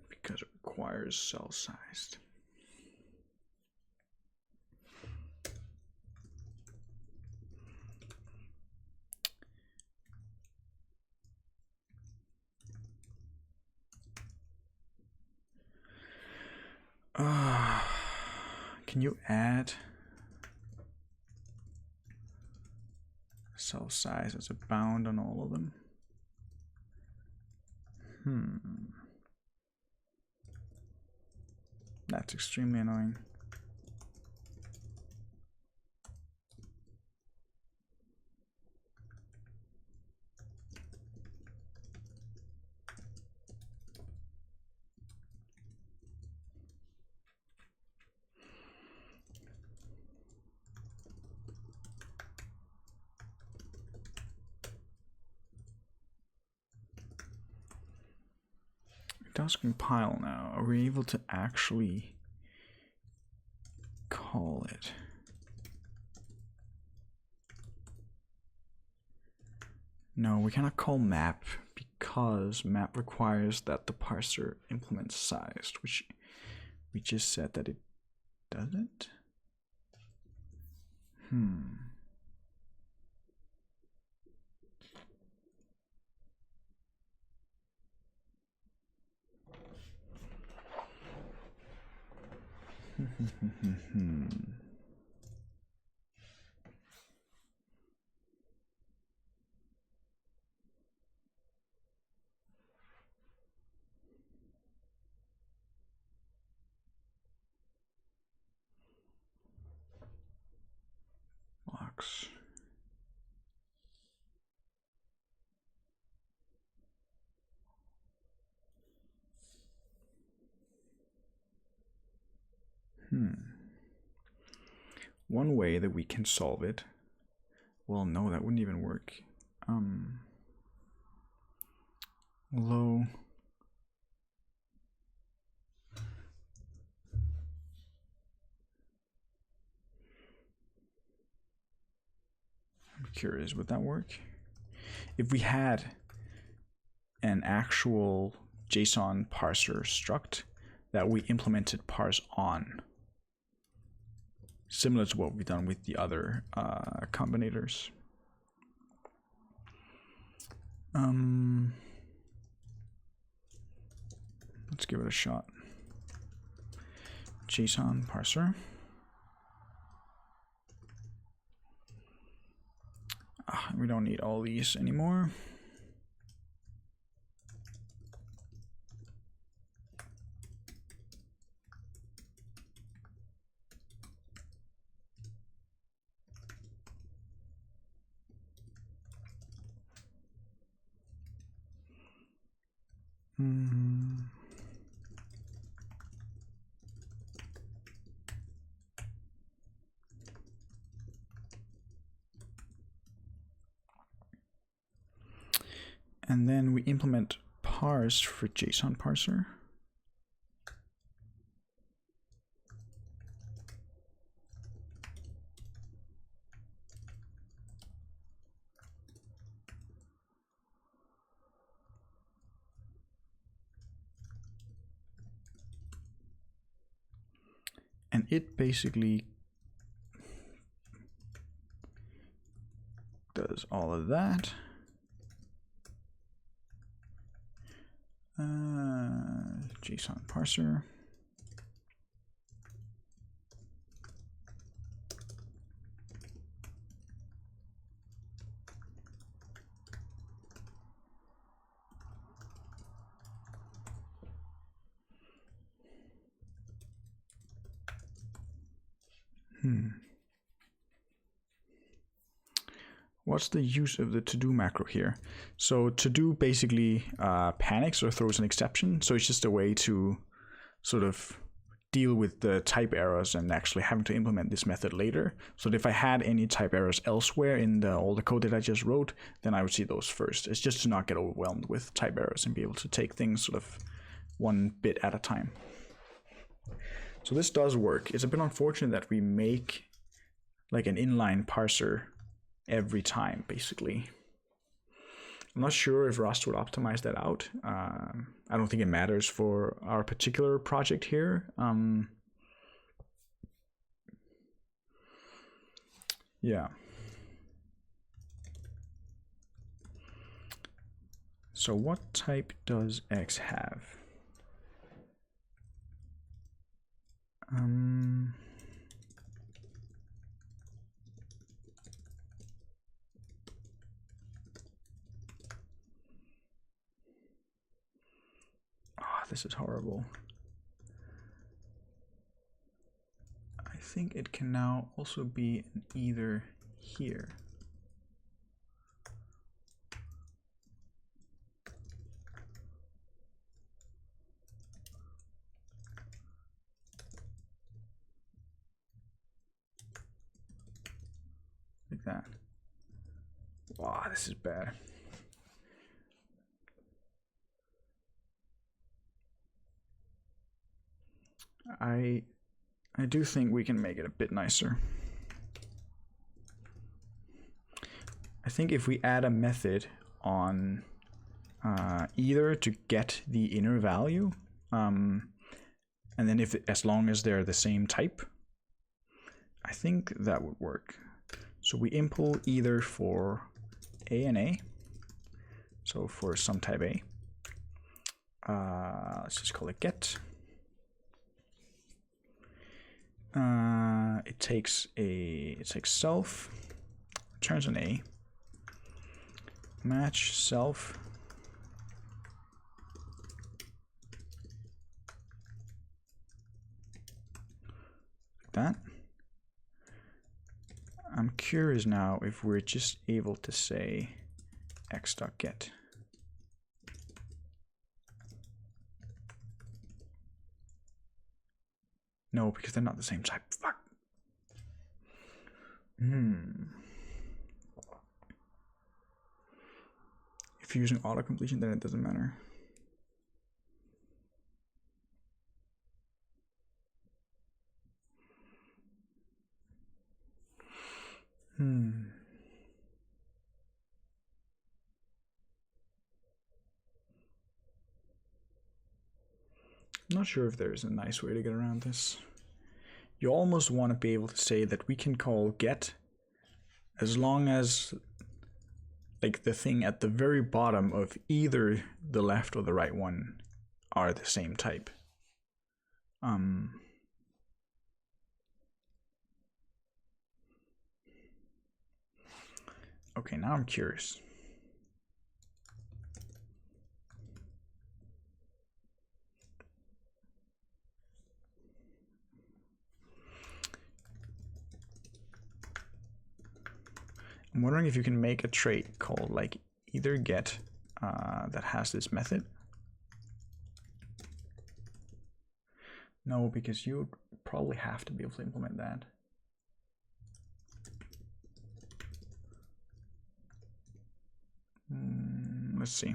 Because it requires cell sized. Can you add cell size as a bound on all of them? That's extremely annoying. It does compile now. Are we able to actually call it? No, we cannot call map because map requires that the parser implements sized, which we just said that it doesn't. Blocks. One way that we can solve it, well, no, that wouldn't even work. Low. I'm curious, would that work? If we had an actual JSON parser struct that we implemented parse on, similar to what we've done with the other combinators. Let's give it a shot. JSON parser. We don't need all these anymore. And then we implement parse for JSON parser. And it basically does all of that. JSON parser. What's the use of the to-do macro here? So to-do basically panics or throws an exception. So it's just a way to sort of deal with the type errors and actually having to implement this method later. So if I had any type errors elsewhere in all the code that I just wrote, then I would see those first. It's just to not get overwhelmed with type errors and be able to take things sort of one bit at a time. So this does work. It's a bit unfortunate that we make like an inline parser every time, basically. I'm not sure if Rust would optimize that out. I don't think it matters for our particular project here. Yeah. So what type does X have? This is horrible. I think it can now also be an either here. Like that. Wow, this is bad. I do think we can make it a bit nicer. I think if we add a method on either to get the inner value, and then as long as they're the same type, I think that would work. So we impl either for A and A. So for some type A, let's just call it get. It takes self, returns an A, match self, like that. I'm curious now if we're just able to say x.get. No, because they're not the same type. Fuck. If you're using auto-completion, then it doesn't matter. I'm not sure if there's a nice way to get around this. You almost want to be able to say that we can call get as long as like the thing at the very bottom of either the left or the right one are the same type. Okay, now I'm curious. I'm wondering if you can make a trait called like either get that has this method. No, because you would probably have to be able to implement that. Let's see.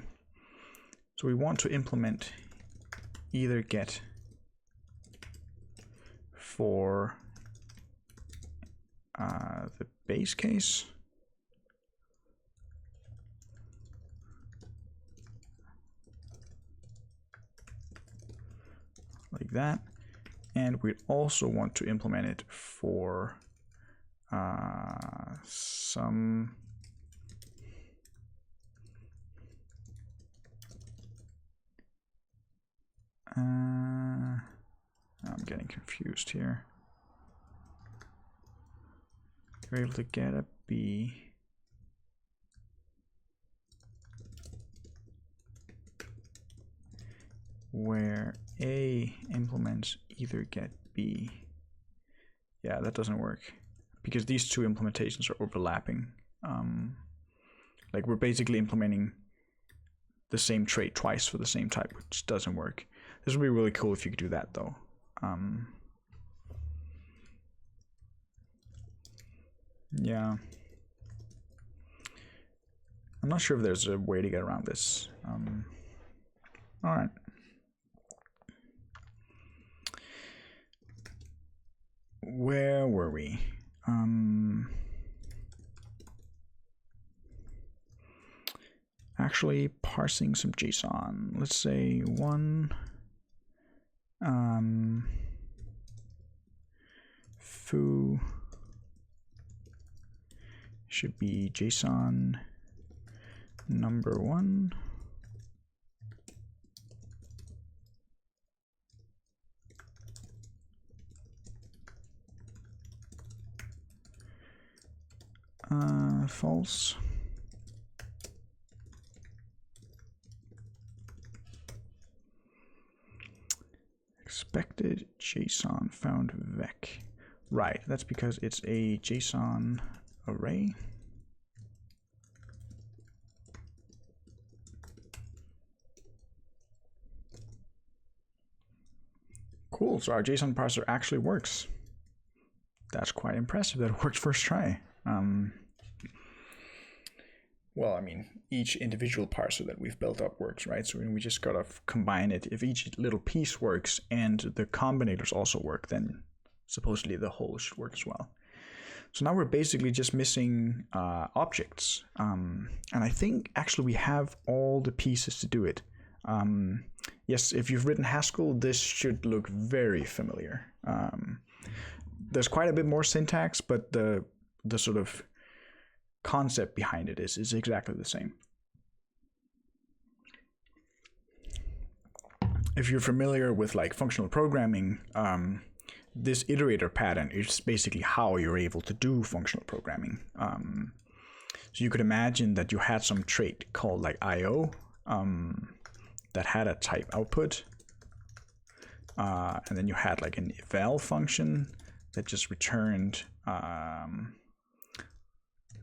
So we want to implement either get for the base case. Like that. And we also want to implement it for some I'm getting confused here. We're able to get a B. Where A implements either get B. Yeah, that doesn't work because these two implementations are overlapping. Like we're basically implementing the same trait twice for the same type, which doesn't work. This would be really cool if you could do that though. Yeah. I'm not sure if there's a way to get around this. All right. Where were we? Actually parsing some JSON. Let's say one foo should be JSON number 1. False. Expected JSON found vec. Right, that's because it's a JSON array. Cool, so our JSON parser actually works. That's quite impressive that it worked first try. Well, I mean, each individual parser that we've built up works, right? So we just gotta combine it. If each little piece works and the combinators also work, then supposedly the whole should work as well. So now we're basically just missing objects. And I think actually we have all the pieces to do it. Yes, if you've written Haskell, this should look very familiar. There's quite a bit more syntax, but the sort of concept behind it is exactly the same. If you're familiar with like functional programming, this iterator pattern is basically how you're able to do functional programming. So you could imagine that you had some trait called like IO that had a type output, and then you had like an eval function that just returned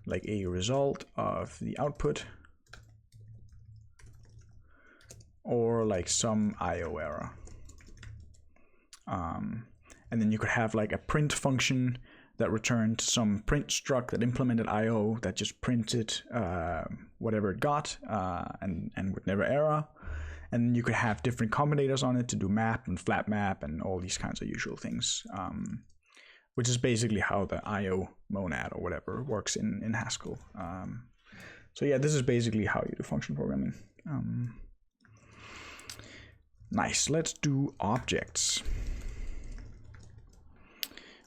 like a result of the output, or like some IO error. And then you could have like a print function that returned some print struct that implemented IO that just printed whatever it got and would never error. And then you could have different combinators on it to do map and flat map and all these kinds of usual things, which is basically how the IO monad or whatever works in Haskell. So yeah, this is basically how you do functional programming. Nice, let's do objects.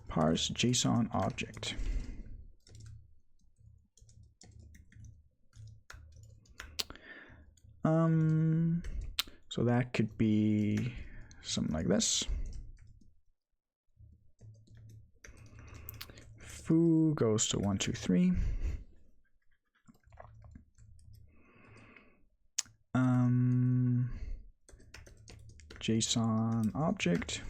Parse JSON object. So that could be something like this. Foo goes to 1, 2, 3. JSON object.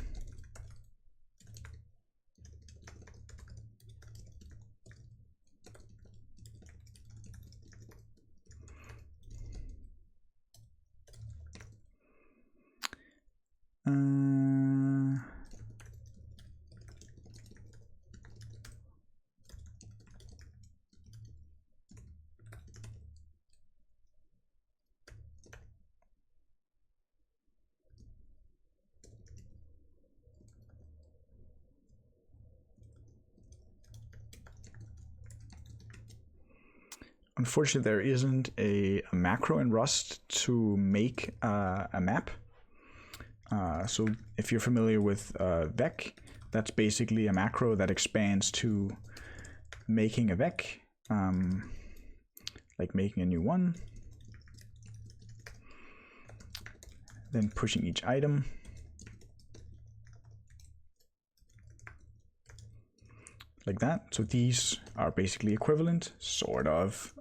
Unfortunately, there isn't a macro in Rust to make a map. So if you're familiar with vec, that's basically a macro that expands to making a vec, like making a new one, then pushing each item, like that. So these are basically equivalent, sort of.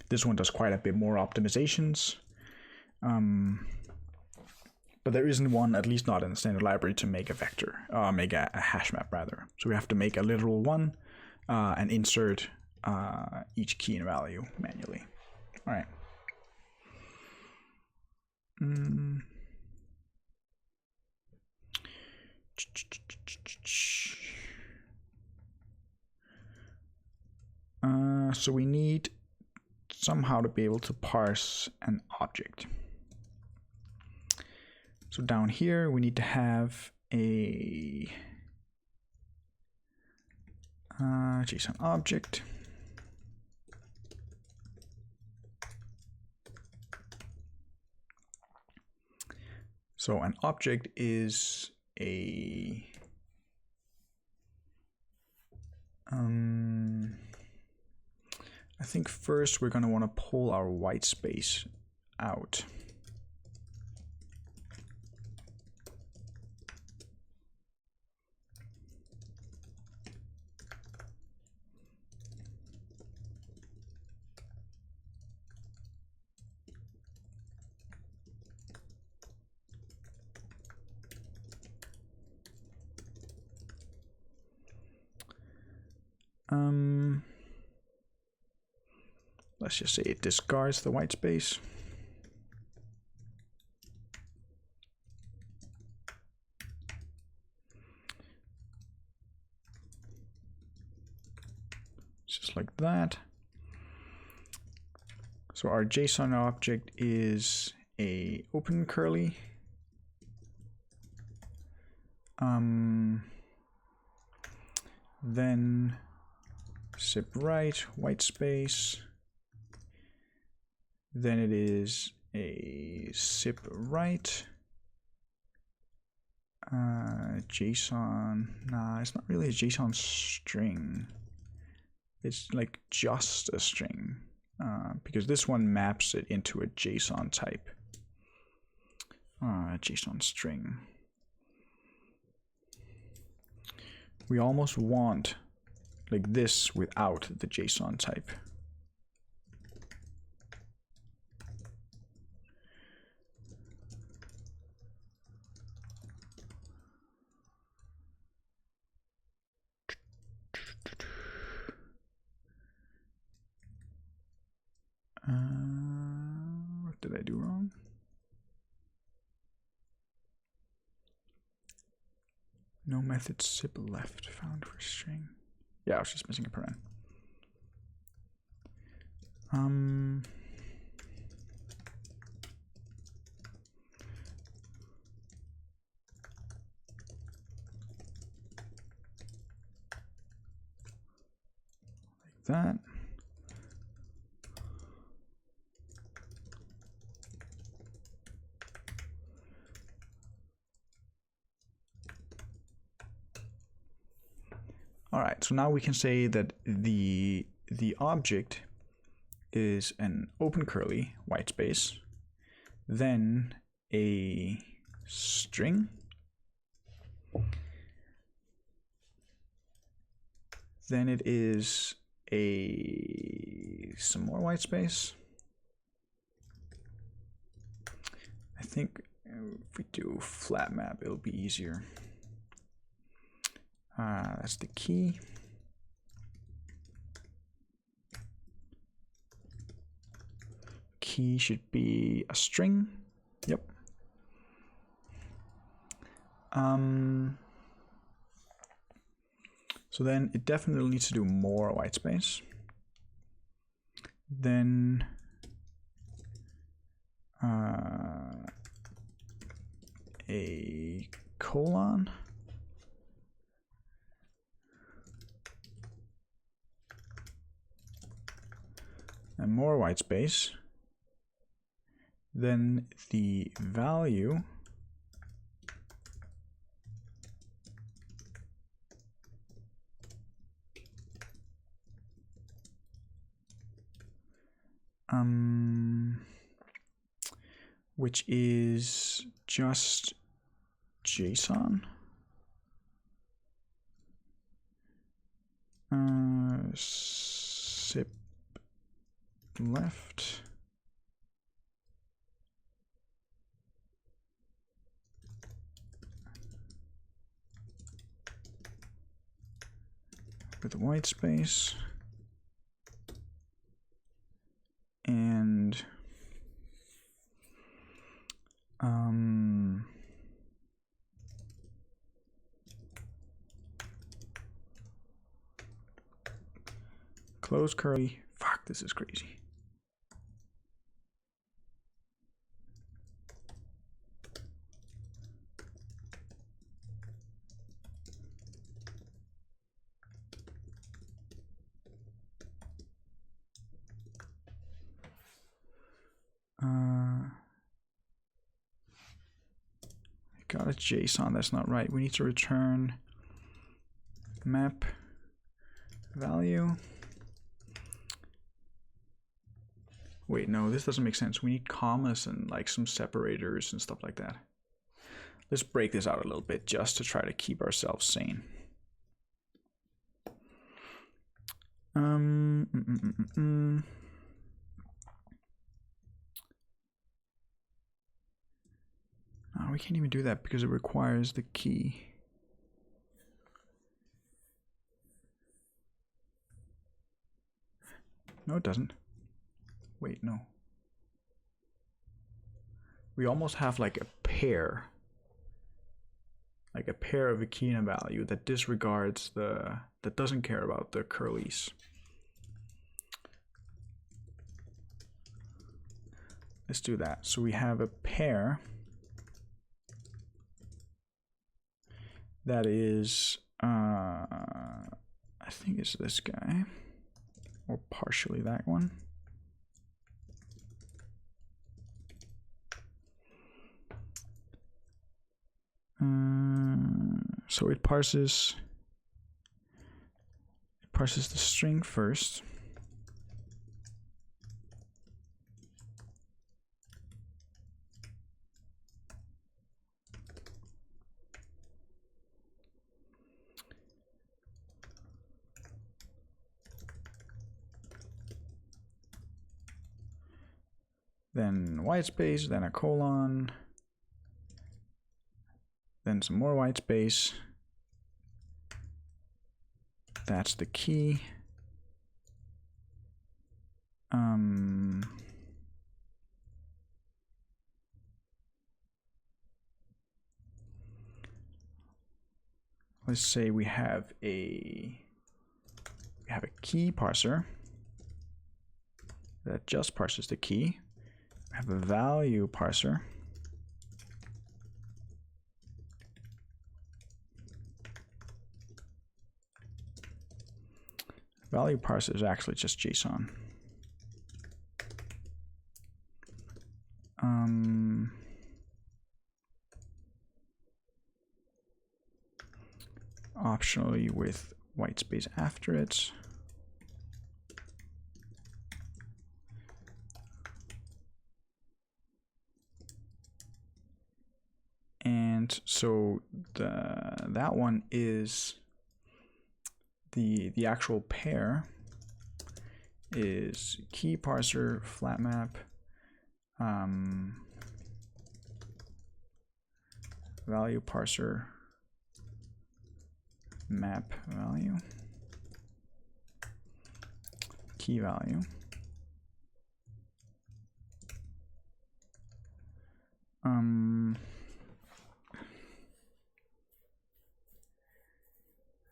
This one does quite a bit more optimizations. But there isn't one, at least not in the standard library, to make a vector, make a hash map rather. So we have to make a literal one and insert each key and value manually. All right. So we need somehow to be able to parse an object. So down here, we need to have a JSON object. So an object is a I think first we're going to want to pull our white space out. Let's just say it discards the white space. Just like that. So our JSON object is a open curly. then zip right, white space, then it is a zip right, JSON, nah, it's not really a JSON string, it's like just a string, because this one maps it into a JSON type, JSON string. We almost want like this without the JSON type. What did I do wrong? No method zip left found for string. Yeah, I was just missing a paren. Like that. All right, so now we can say that the object is an open curly white space, then a string, then it is some more white space. I think if we do flat map, it'll be easier. That's the key. Key should be a string. Yep. So then it definitely needs to do more white space. Then a colon. And more white space, then the value which is just JSON. Zip left. With white space. And close curly. Fuck, this is crazy. Got a JSON, that's not right. We need to return map value. Wait, no, this doesn't make sense. We need commas and like some separators and stuff like that. Let's break this out a little bit just to try to keep ourselves sane. We can't even do that because it requires the key. No, it doesn't. Wait, no. We almost have like a pair. Like a pair of a key and a value that disregards that doesn't care about the curlies. Let's do that. So we have a pair that is think it's this guy, or partially that one. So it parses the string first. Then white space, then a colon, then some more white space. That's the key. Let's say we have a key parser that just parses the key. We have a value parser. Value parser is actually just JSON. Optionally with white space after it. And so that one is the actual pair is key parser flat map value parser map value key value.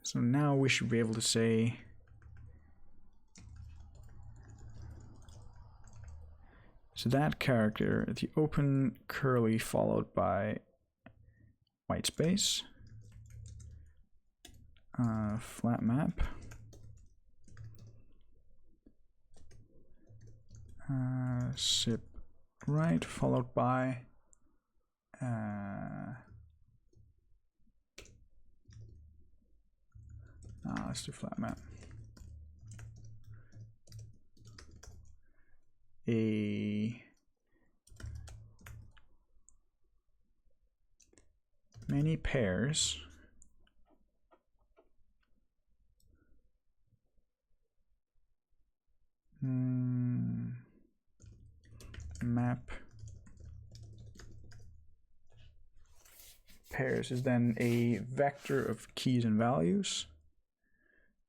So now we should be able to say so that character, the open curly followed by white space, flat map, zip right followed by let's do flat map. Many pairs map pairs is then a vector of keys and values.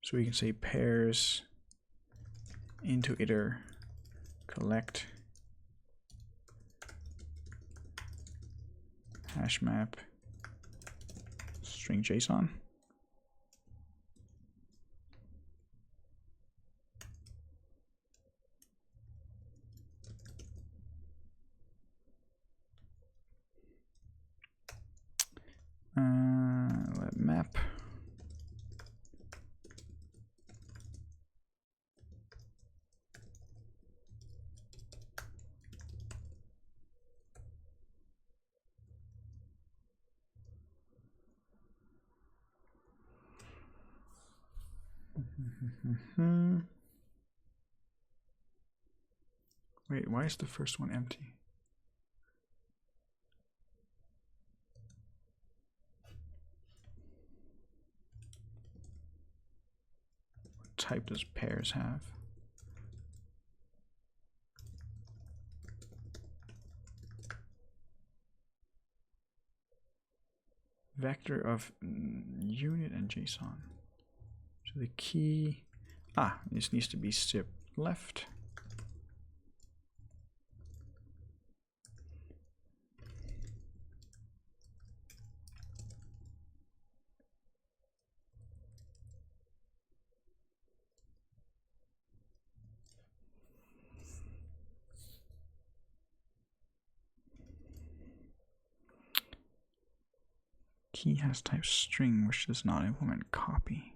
So we can say pairs into iter collect hash map string JSON. Let map Wait, why is the first one empty? What type does pairs have? Vector of unit and JSON. So the key, this needs to be zip left. Key has type string, which does not implement copy.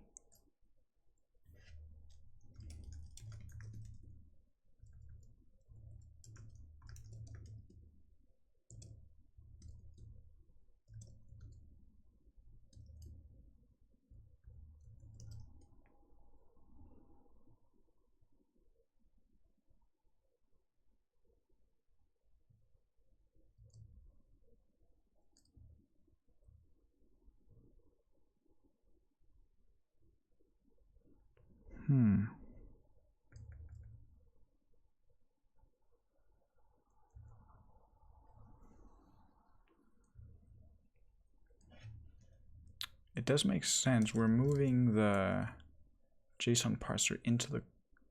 It does make sense. We're moving the JSON parser into the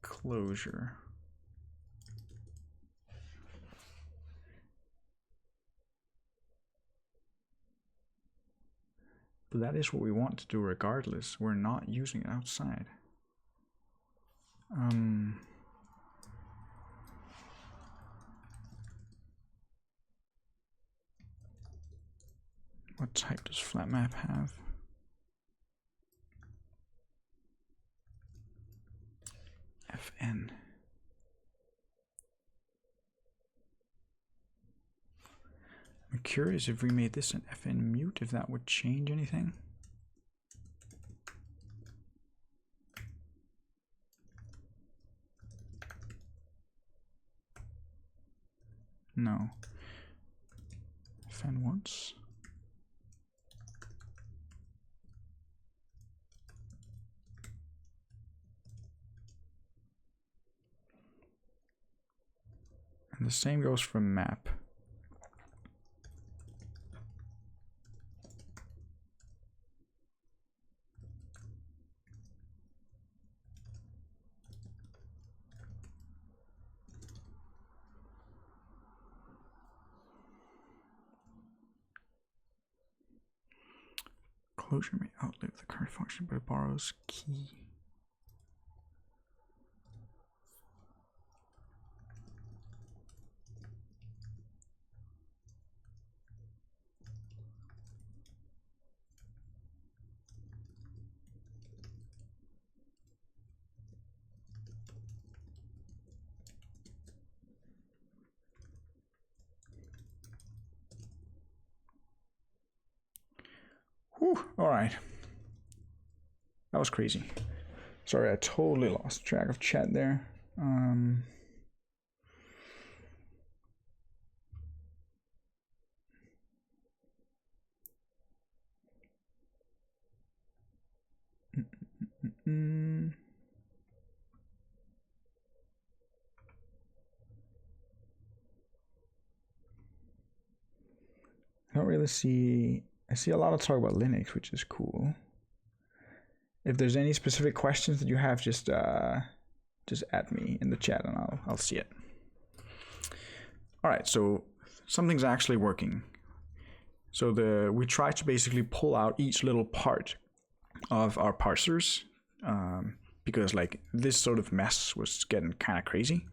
closure. But that is what we want to do regardless. We're not using it outside. What type does flat map have? FN. I'm curious if we made this an FN mute, if that would change anything. No. FN once. And the same goes for map. Closure may outlive the current function, but it borrows key. Whew, all right. That was crazy. Sorry, I totally lost track of chat there. I don't really see. I see a lot of talk about Linux, which is cool. If there's any specific questions that you have, just add me in the chat and I'll see it. All right, so something's actually working. So we try to basically pull out each little part of our parsers because like this sort of mess was getting kind of crazy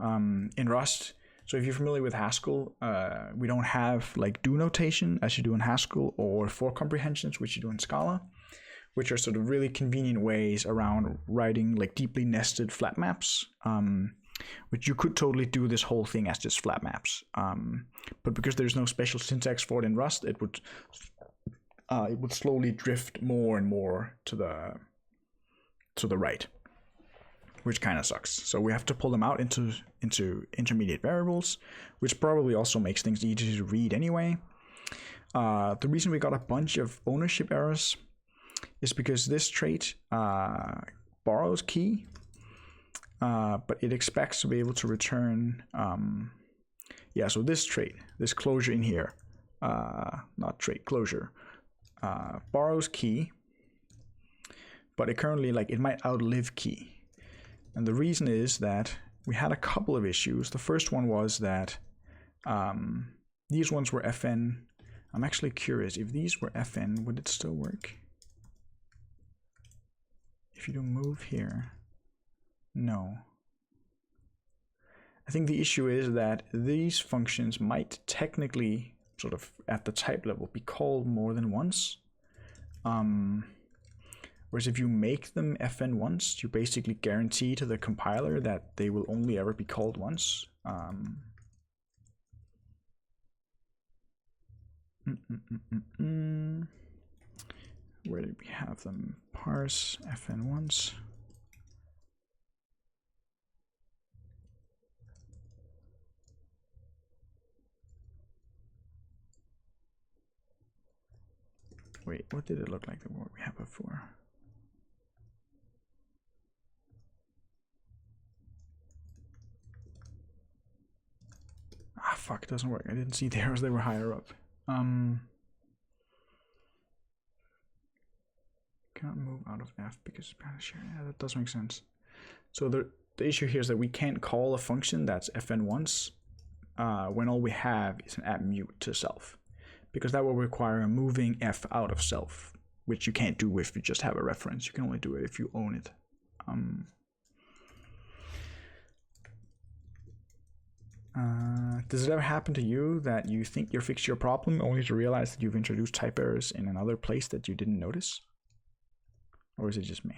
in Rust. So if you're familiar with Haskell, we don't have like do notation as you do in Haskell or for comprehensions, which you do in Scala, which are sort of really convenient ways around writing like deeply nested flat maps, which you could totally do this whole thing as just flat maps. But because there's no special syntax for it in Rust, it would slowly drift more and more to the right, which kind of sucks. So we have to pull them out into intermediate variables, which probably also makes things easier to read anyway. The reason we got a bunch of ownership errors is because this trait borrows key, but it expects to be able to return, so this trait, this closure in here, not trait, closure, borrows key, but it currently, like, it might outlive key. And the reason is that we had a couple of issues. The first one was that these ones were FN. I'm actually curious, if these were FN, would it still work? If you do move here, no. I think the issue is that these functions might technically, sort of at the type level, be called more than once. Whereas if you make them FN once, you basically guarantee to the compiler that they will only ever be called once. Where did we have them? Parse FN once. Wait, what did it look like the what we had before? fuck, it doesn't work. I didn't see the arrows, they were higher up. Cannot move out of F because it's bound to share. Yeah, that does make sense. So the issue here is that we can't call a function that's fn once when all we have is an add mute to self, because that will require moving f out of self, which you can't do if you just have a reference. You can only do it if you own it. Does it ever happen to you that you think you fixed your problem only to realize that you've introduced type errors in another place that you didn't notice? Or is it just me?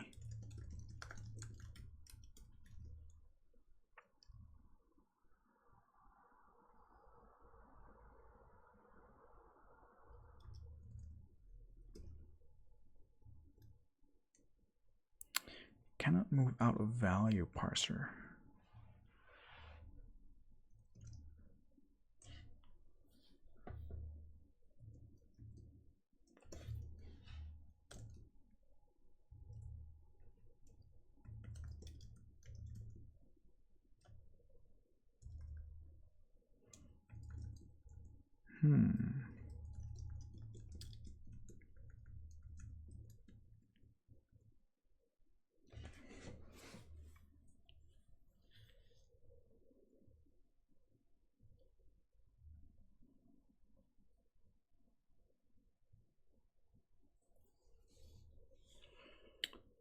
Cannot move out of value parser.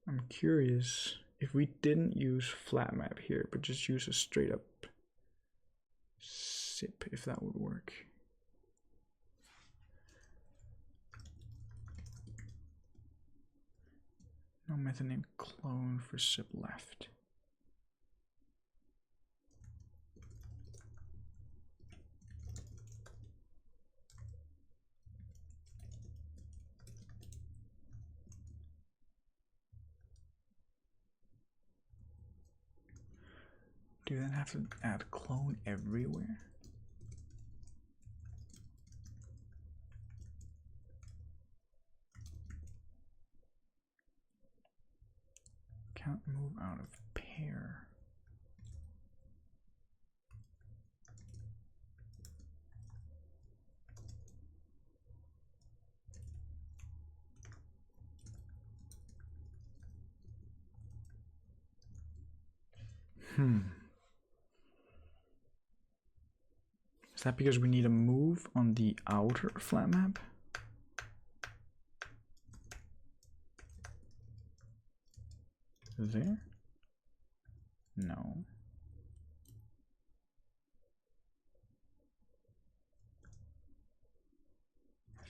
I'm curious if we didn't use flat map here, but just use a straight up zip, if that would work. No method name clone for zip left. Do you then have to add clone everywhere? Can't move out of pair. Is that because we need a move on the outer flat map? There? No.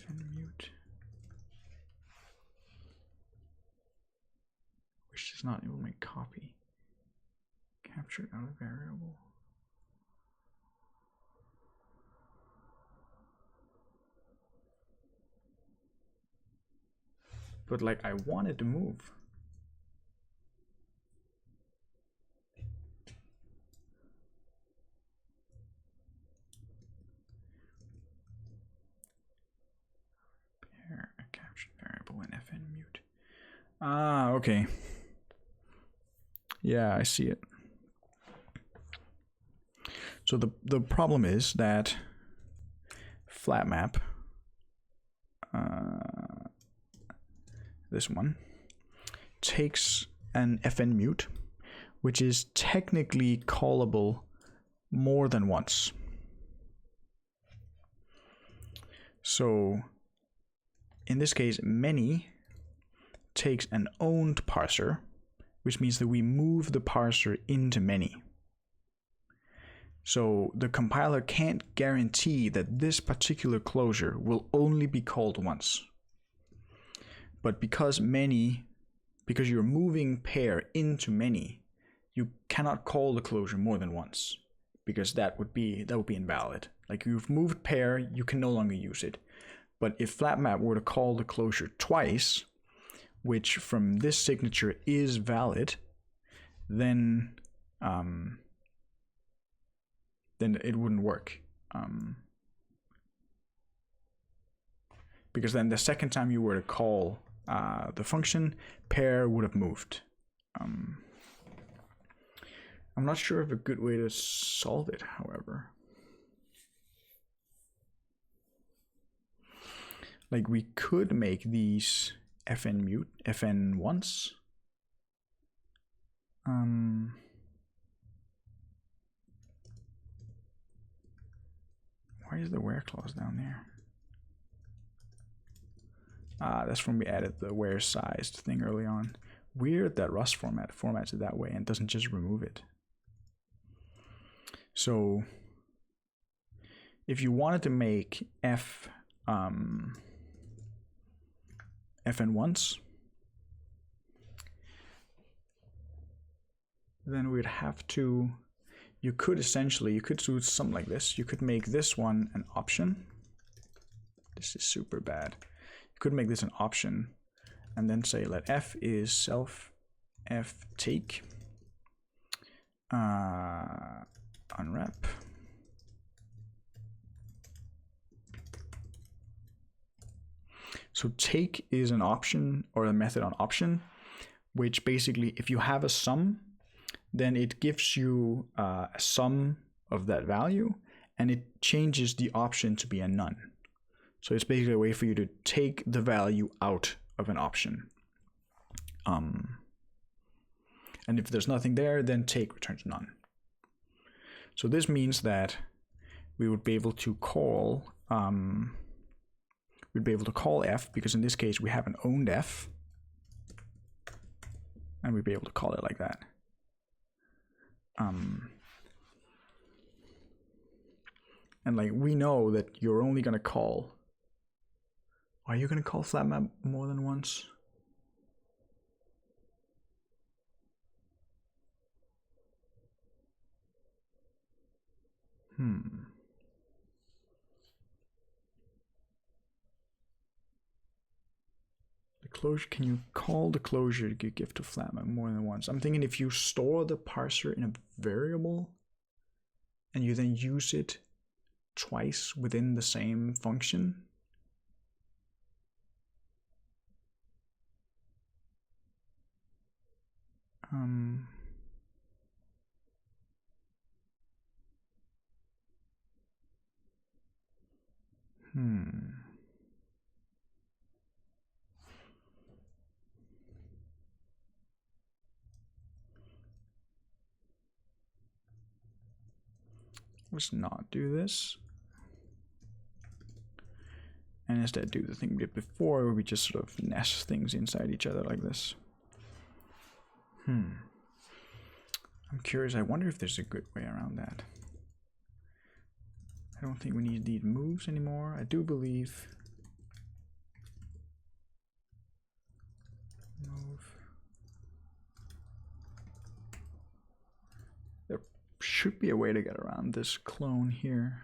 FN mute. Which does not implement copy. Captured out of variable. But like I wanted to move. Pair a captured variable in FN mute. Ah, okay. Yeah, I see it. So the problem is that flat map, this one, takes an FN mute, which is technically callable more than once. So in this case, many takes an owned parser, which means that we move the parser into many. So the compiler can't guarantee that this particular closure will only be called once. But because you're moving pair into many, you cannot call the closure more than once, because that would be invalid. Like you've moved pair, you can no longer use it. But if flatmap were to call the closure twice, which from this signature is valid, then it wouldn't work. Because then the second time you were to call the function, pair would have moved. I'm not sure of a good way to solve it, however. like we could make these fn mute, fn once. Why is the where clause down there? That's when we added the where sized thing early on. Weird that Rust formats it that way and doesn't just remove it. So if you wanted to make fn once, then we'd have to, you could do something like this. You could make this one an option. This is super bad. You could make this an option and then say let f is self f take unwrap. So take is an option or a method on option, which basically if you have a sum, then it gives you a sum of that value and it changes the option to be a none. So it's basically a way for you to take the value out of an option. And if there's nothing there, then take returns none. So this means that we would be able to call f, because in this case we have an owned f, and we'd be able to call it like that. And like we know that you're only gonna call. Are you gonna call flat map more than once? The closure, can you call the closure to give to flat map more than once? I'm thinking if you store the parser in a variable and you then use it twice within the same function. Let's not do this. And instead do the thing we did before, where we just sort of nest things inside each other like this. I'm curious, I wonder if there's a good way around that. I don't think we need moves anymore. I do believe move. There should be a way to get around this clone here.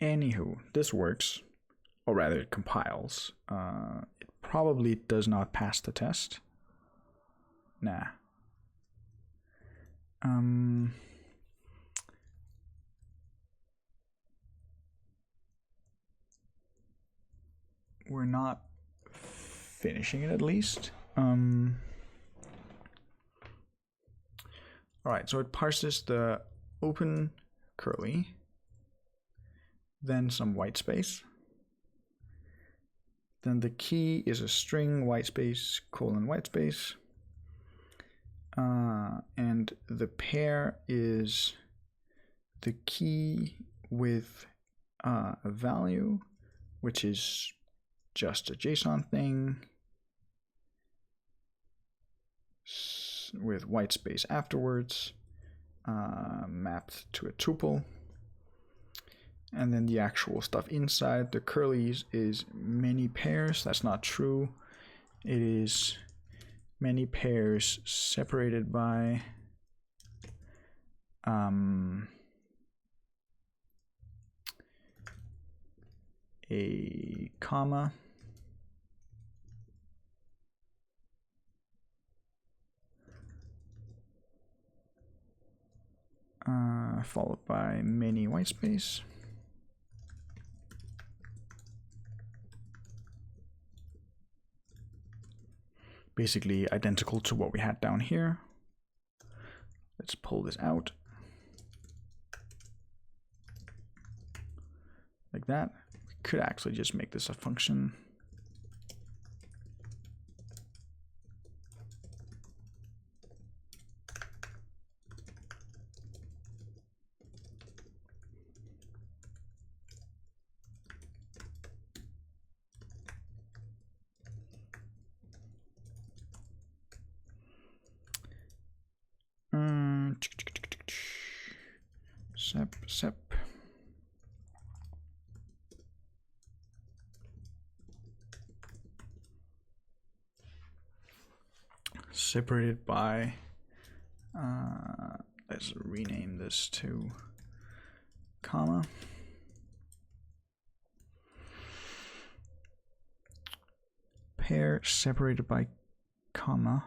Anywho, this works, or rather it compiles. It probably does not pass the test. Nah. We're not finishing it at least. Alright, so it parses the open curly, then some white space. Then the key is a string white space colon white space. And the pair is the key with a value, which is just a JSON thing with white space afterwards, mapped to a tuple. And then the actual stuff inside the curlies is many pairs. That's not true. It is many pairs separated by a comma, followed by many white space. basically identical to what we had down here. Let's pull this out. Like that. We could actually just make this a function. Sep. Separated by, let's rename this to comma. Pair separated by comma.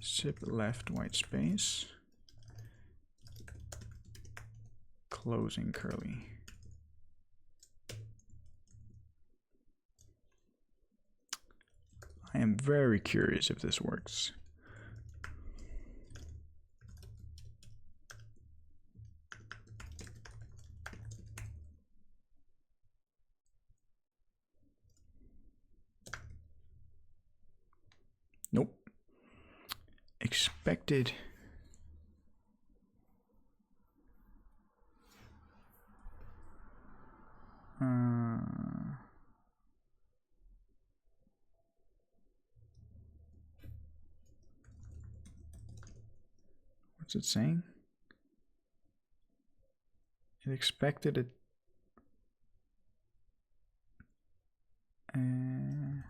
Zip left white space. Closing curly. I am very curious if this works. Nope. Expected. What's it saying? It expected it. I'm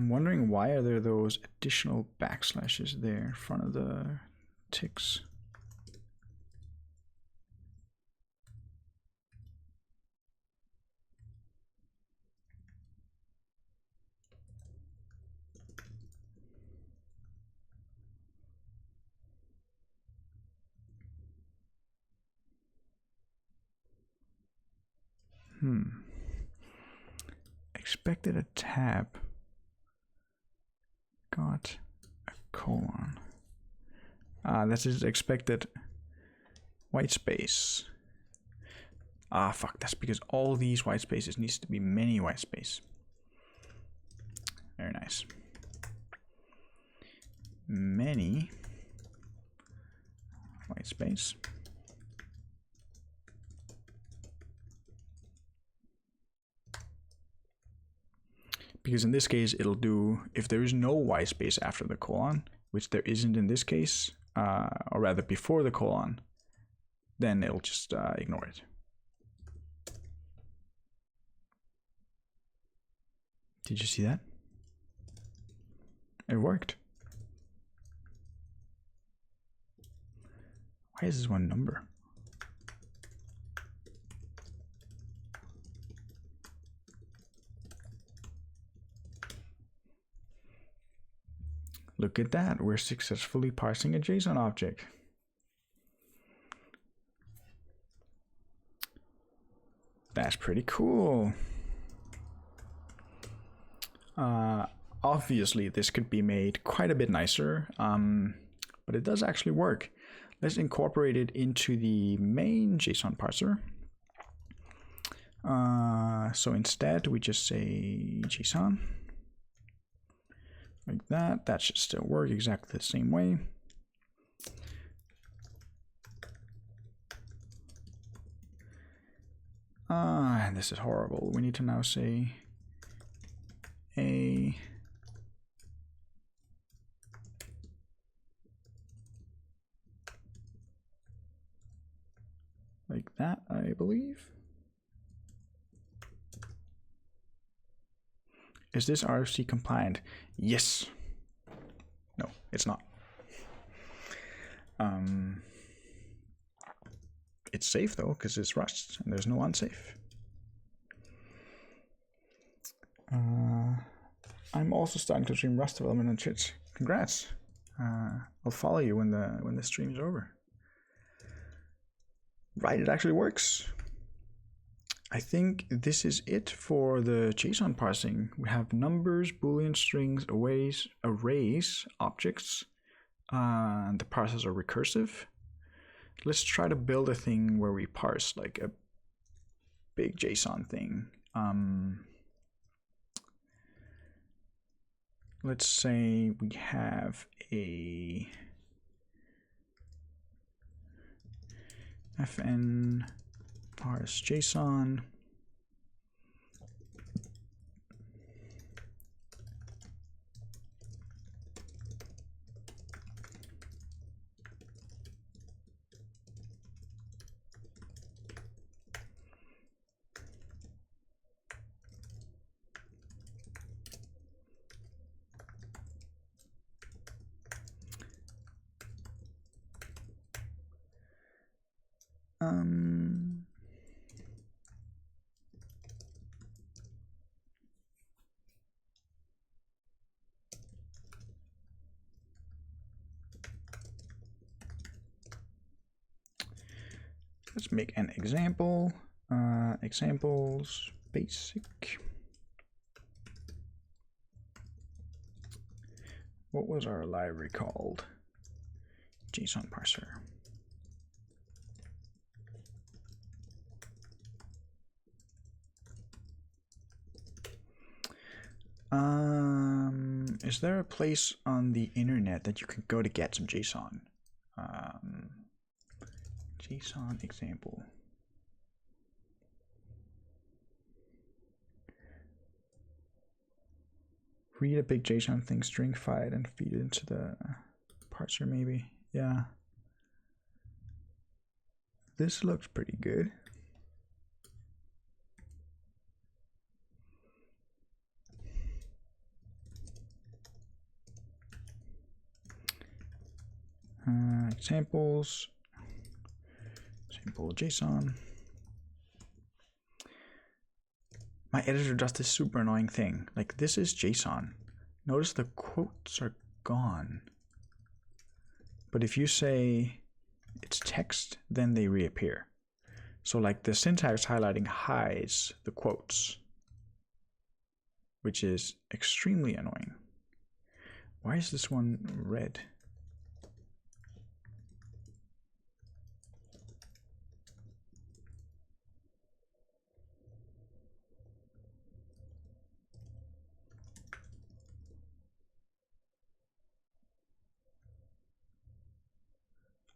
wondering, why are there those additional backslashes there in front of the ticks? Expected a tab. Got a colon. This is expected white space. Fuck, that's because all these white spaces needs to be many white space. Very nice. Many white space. Because in this case, it'll do, if there is no white space after the colon, which there isn't in this case, or rather before the colon, then it'll just ignore it. Did you see that? It worked. Why is this one number? Look at that, we're successfully parsing a JSON object. That's pretty cool. Obviously, this could be made quite a bit nicer, but it does actually work. Let's incorporate it into the main JSON parser. So instead, we just say JSON. Like that. That should still work exactly the same way. And this is horrible. We need to now say a like that, I believe. Is this RFC compliant? Yes. No, it's not. It's safe though, because it's Rust and there's no unsafe. I'm also starting to stream Rust development on Twitch. Congrats. I'll follow you when the stream's over. Right, it actually works. I think this is it for the JSON parsing. We have numbers, boolean strings, arrays, objects, and the parsers are recursive. Let's try to build a thing where we parse like a big JSON thing. Let's say we have a fn parse JSON. Let's make an example. Examples basic. What was our library called? JSON parser. Is there a place on the internet that you can go to get some JSON? JSON example. Read a big JSON thing, stringify it, and feed it into the parser maybe. Yeah. This looks pretty good. Examples. Simple JSON. My editor does this super annoying thing. Like, this is JSON. Notice the quotes are gone. But if you say it's text, then they reappear. So like the syntax highlighting hides the quotes, which is extremely annoying. Why is this one red?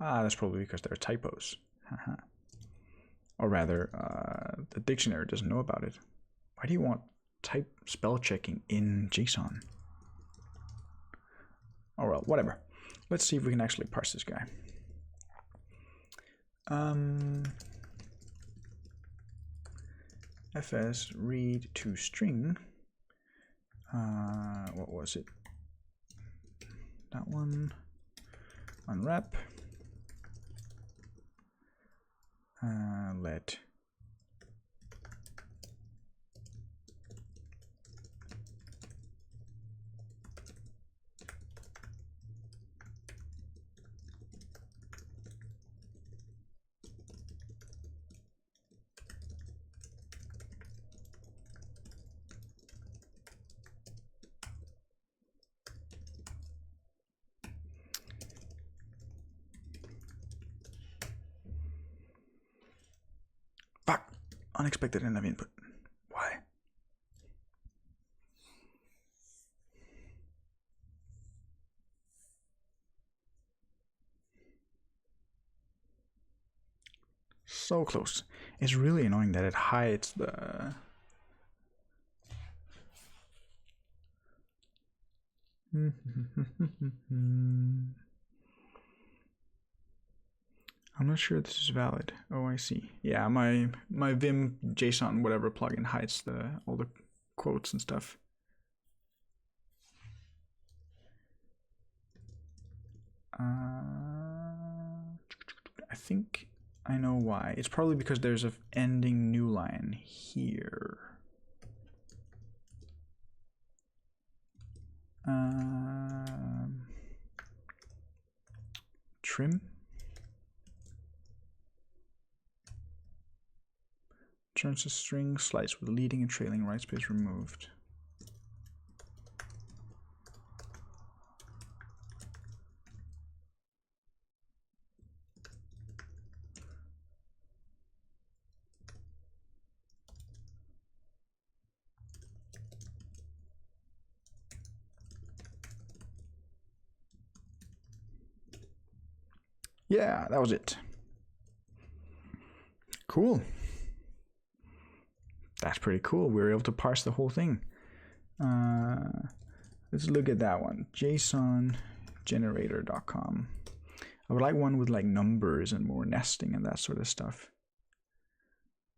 That's probably because there are typos. Or rather, the dictionary doesn't know about it. Why do you want type spell checking in JSON? Oh well, whatever. Let's see if we can actually parse this guy. Fs read to string. What was it? That one. Unwrap. Let fuck, unexpected end of input. Why? So close. It's really annoying that it hides the I'm not sure this is valid. Oh, I see. Yeah, my Vim JSON whatever plugin hides all the quotes and stuff. I think I know why. It's probably because there's an ending new line here. Trim. Returns a string slice with leading and trailing right space removed. Yeah, that was it. Cool. That's pretty cool. We were able to parse the whole thing. Let's look at that one. JSON generator.com. I would like one with like numbers and more nesting and that sort of stuff.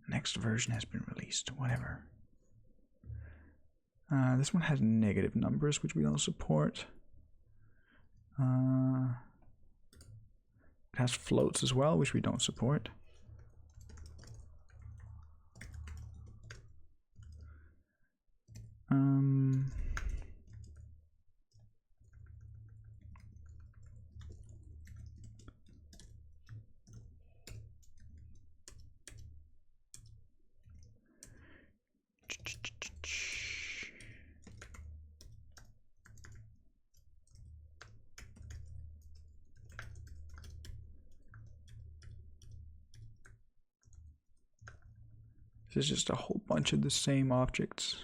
Next version has been released. Whatever. This one has negative numbers, which we don't support. It has floats as well, which we don't support. This is just a whole bunch of the same objects.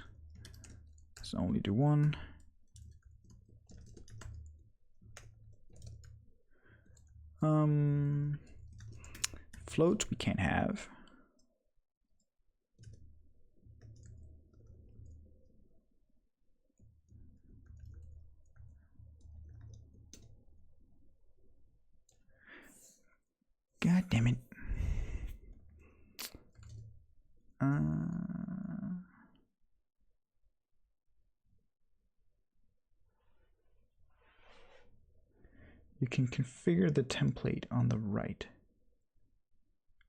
Let's only do one. Floats we can't have. God damn it. You can configure the template on the right.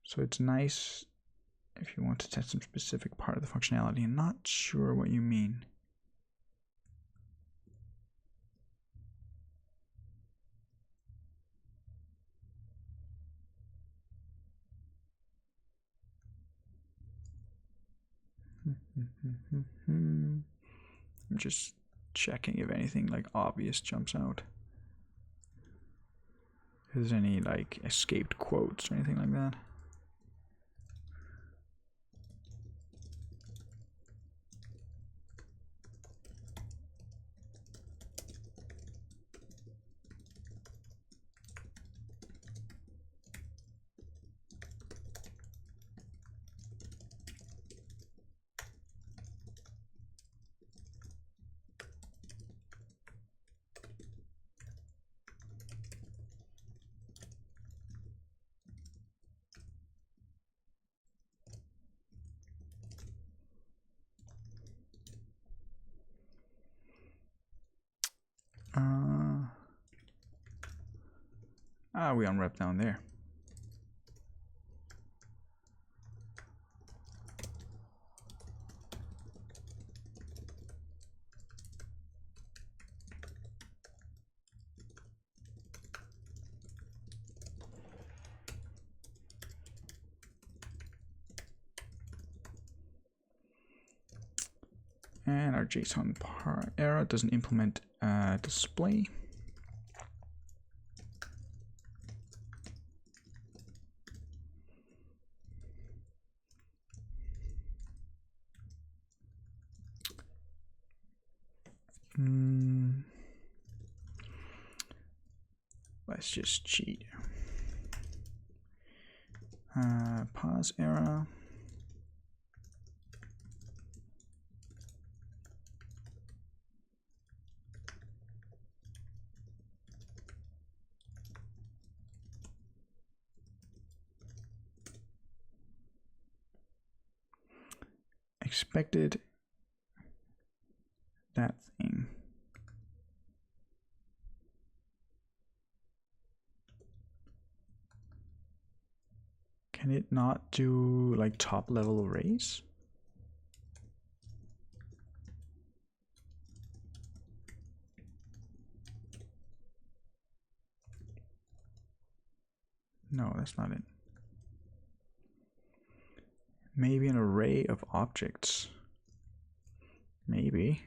So it's nice if you want to test some specific part of the functionality. I'm not sure what you mean. I'm just checking if anything like obvious jumps out. If there's any like escaped quotes or anything like that. We unwrap down there. And our JSON error doesn't implement display. Let's just cheat. Pause error. Expected that thing. Can it not do like top level arrays? No, that's not it. Maybe an array of objects. Maybe.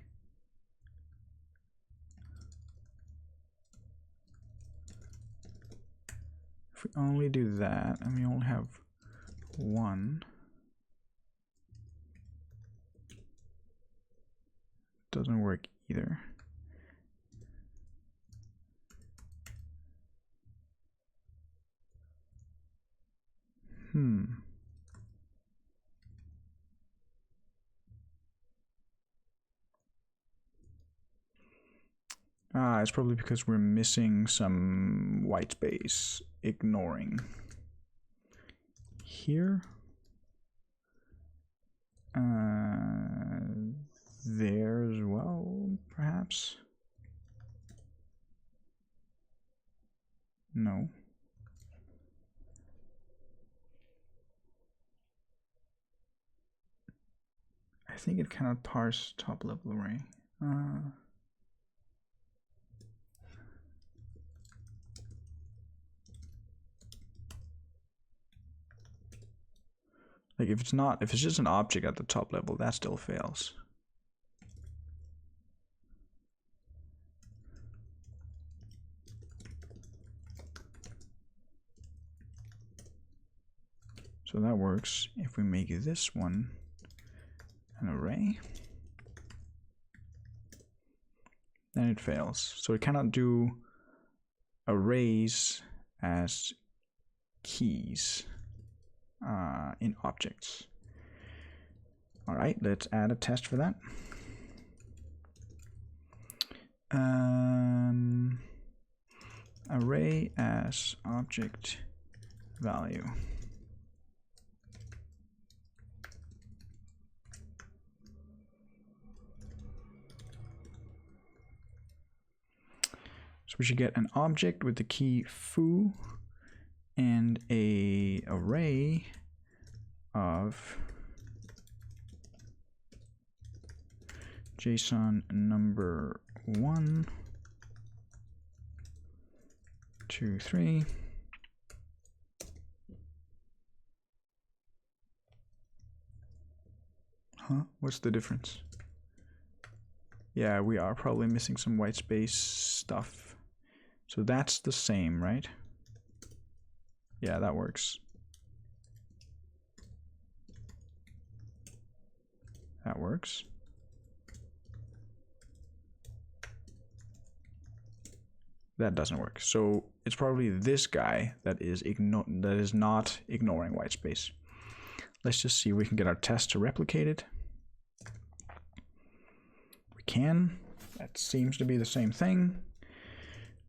If we only do that, and we only have one, doesn't work either. It's probably because we're missing some white space, ignoring here, there as well, perhaps. No. I think it cannot parse top level array. Like if it's just an object at the top level, that still fails. So that works. If we make this one an array, then it fails. So it cannot do arrays as keys in objects. All right, let's add a test for that. Array as object value. So we should get an object with the key foo and a array of JSON number 1, 2, 3. What's the difference? Yeah, we are probably missing some white space stuff. So that's the same, right? Yeah, that works. That works. That doesn't work. So it's probably this guy that is not ignoring white space. Let's just see if we can get our test to replicate it. We can. That seems to be the same thing.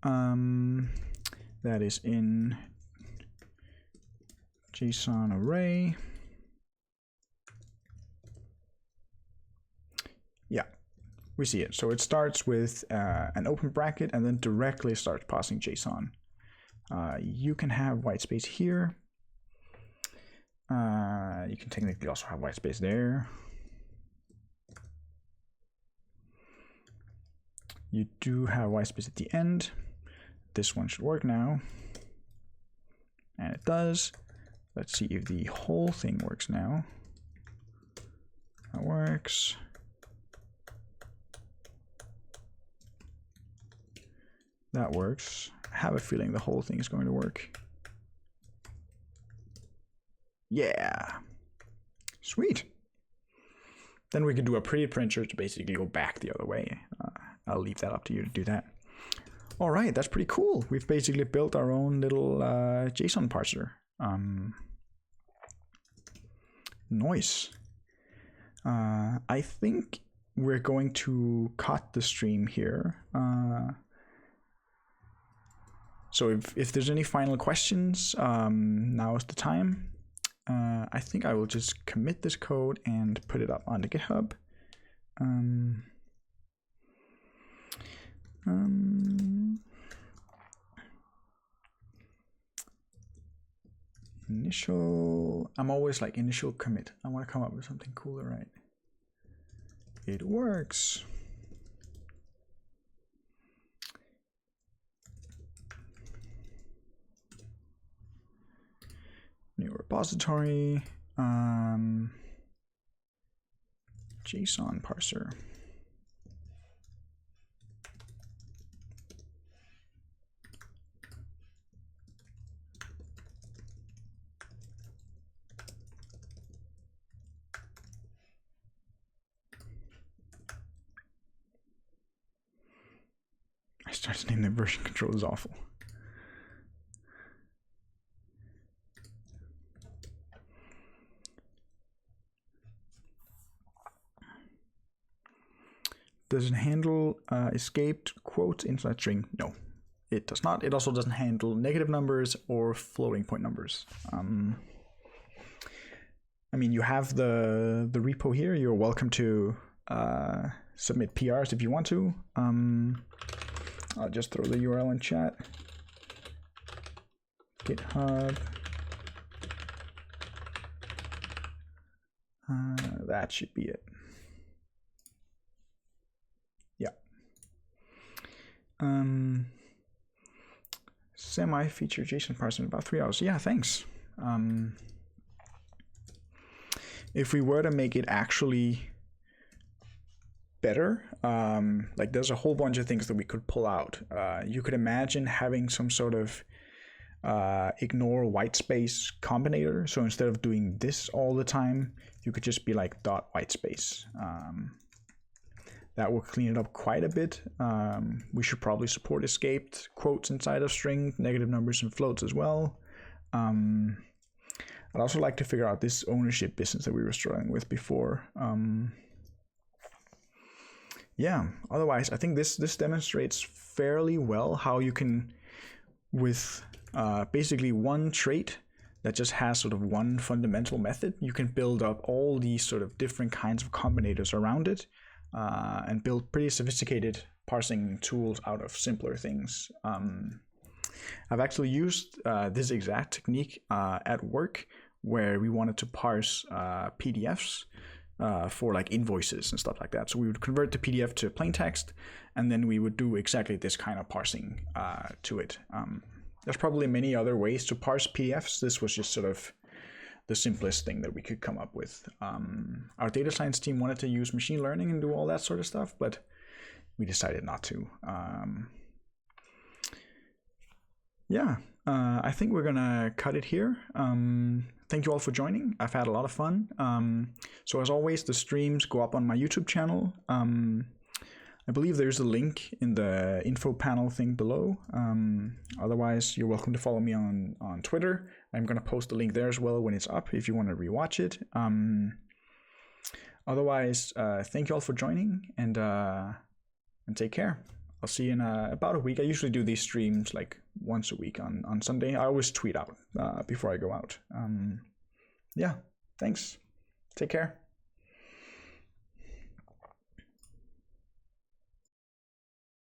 That is in JSON array. Yeah, we see it. So it starts with an open bracket and then directly starts parsing JSON. You can have white space here. You can technically also have white space there. You do have white space at the end. This one should work now. And it does. Let's see if the whole thing works now. That works. That works. I have a feeling the whole thing is going to work. Yeah. Sweet. Then we could do a pretty printer to basically go back the other way. I'll leave that up to you to do that. All right, that's pretty cool. We've basically built our own little JSON parser. Nice. I think we're going to cut the stream here. So if there's any final questions, now is the time. I think I will just commit this code and put it up onto GitHub. Initial, I'm always like initial commit. I want to come up with something cooler, right? It works. New repository. JSON parser. I started to name the version control is awful. Does it handle escaped quotes inside string? No, it does not. It also doesn't handle negative numbers or floating point numbers. I mean, you have the repo here. You're welcome to submit PRs if you want to. I'll just throw the URL in chat. GitHub. That should be it. Yeah. Semi-feature JSON parser in about 3 hours. Yeah, thanks. If we were to make it actually better, like there's a whole bunch of things that we could pull out. You could imagine having some sort of ignore white space combinator. So instead of doing this all the time, you could just be like dot white space. That will clean it up quite a bit. We should probably support escaped quotes inside of string, negative numbers and floats as well. I'd also like to figure out this ownership business that we were struggling with before. Yeah, otherwise, I think this demonstrates fairly well how you can, with basically one trait that just has sort of one fundamental method, you can build up all these sort of different kinds of combinators around it and build pretty sophisticated parsing tools out of simpler things. I've actually used this exact technique at work where we wanted to parse PDFs for like invoices and stuff like that. So we would convert the PDF to plain text, and then we would do exactly this kind of parsing to it. There's probably many other ways to parse PDFs. This was just sort of the simplest thing that we could come up with. Our data science team wanted to use machine learning and do all that sort of stuff, but we decided not to. Yeah, I think we're gonna cut it here. Thank you all for joining. I've had a lot of fun. So as always, the streams go up on my YouTube channel. I believe there's a link in the info panel thing below. Otherwise, you're welcome to follow me on Twitter. I'm gonna post the link there as well when it's up if you want to rewatch it. Otherwise, thank you all for joining, and take care. I'll see you in about a week. I usually do these streams like once a week on Sunday. I always tweet out before I go out. Yeah, thanks. Take care.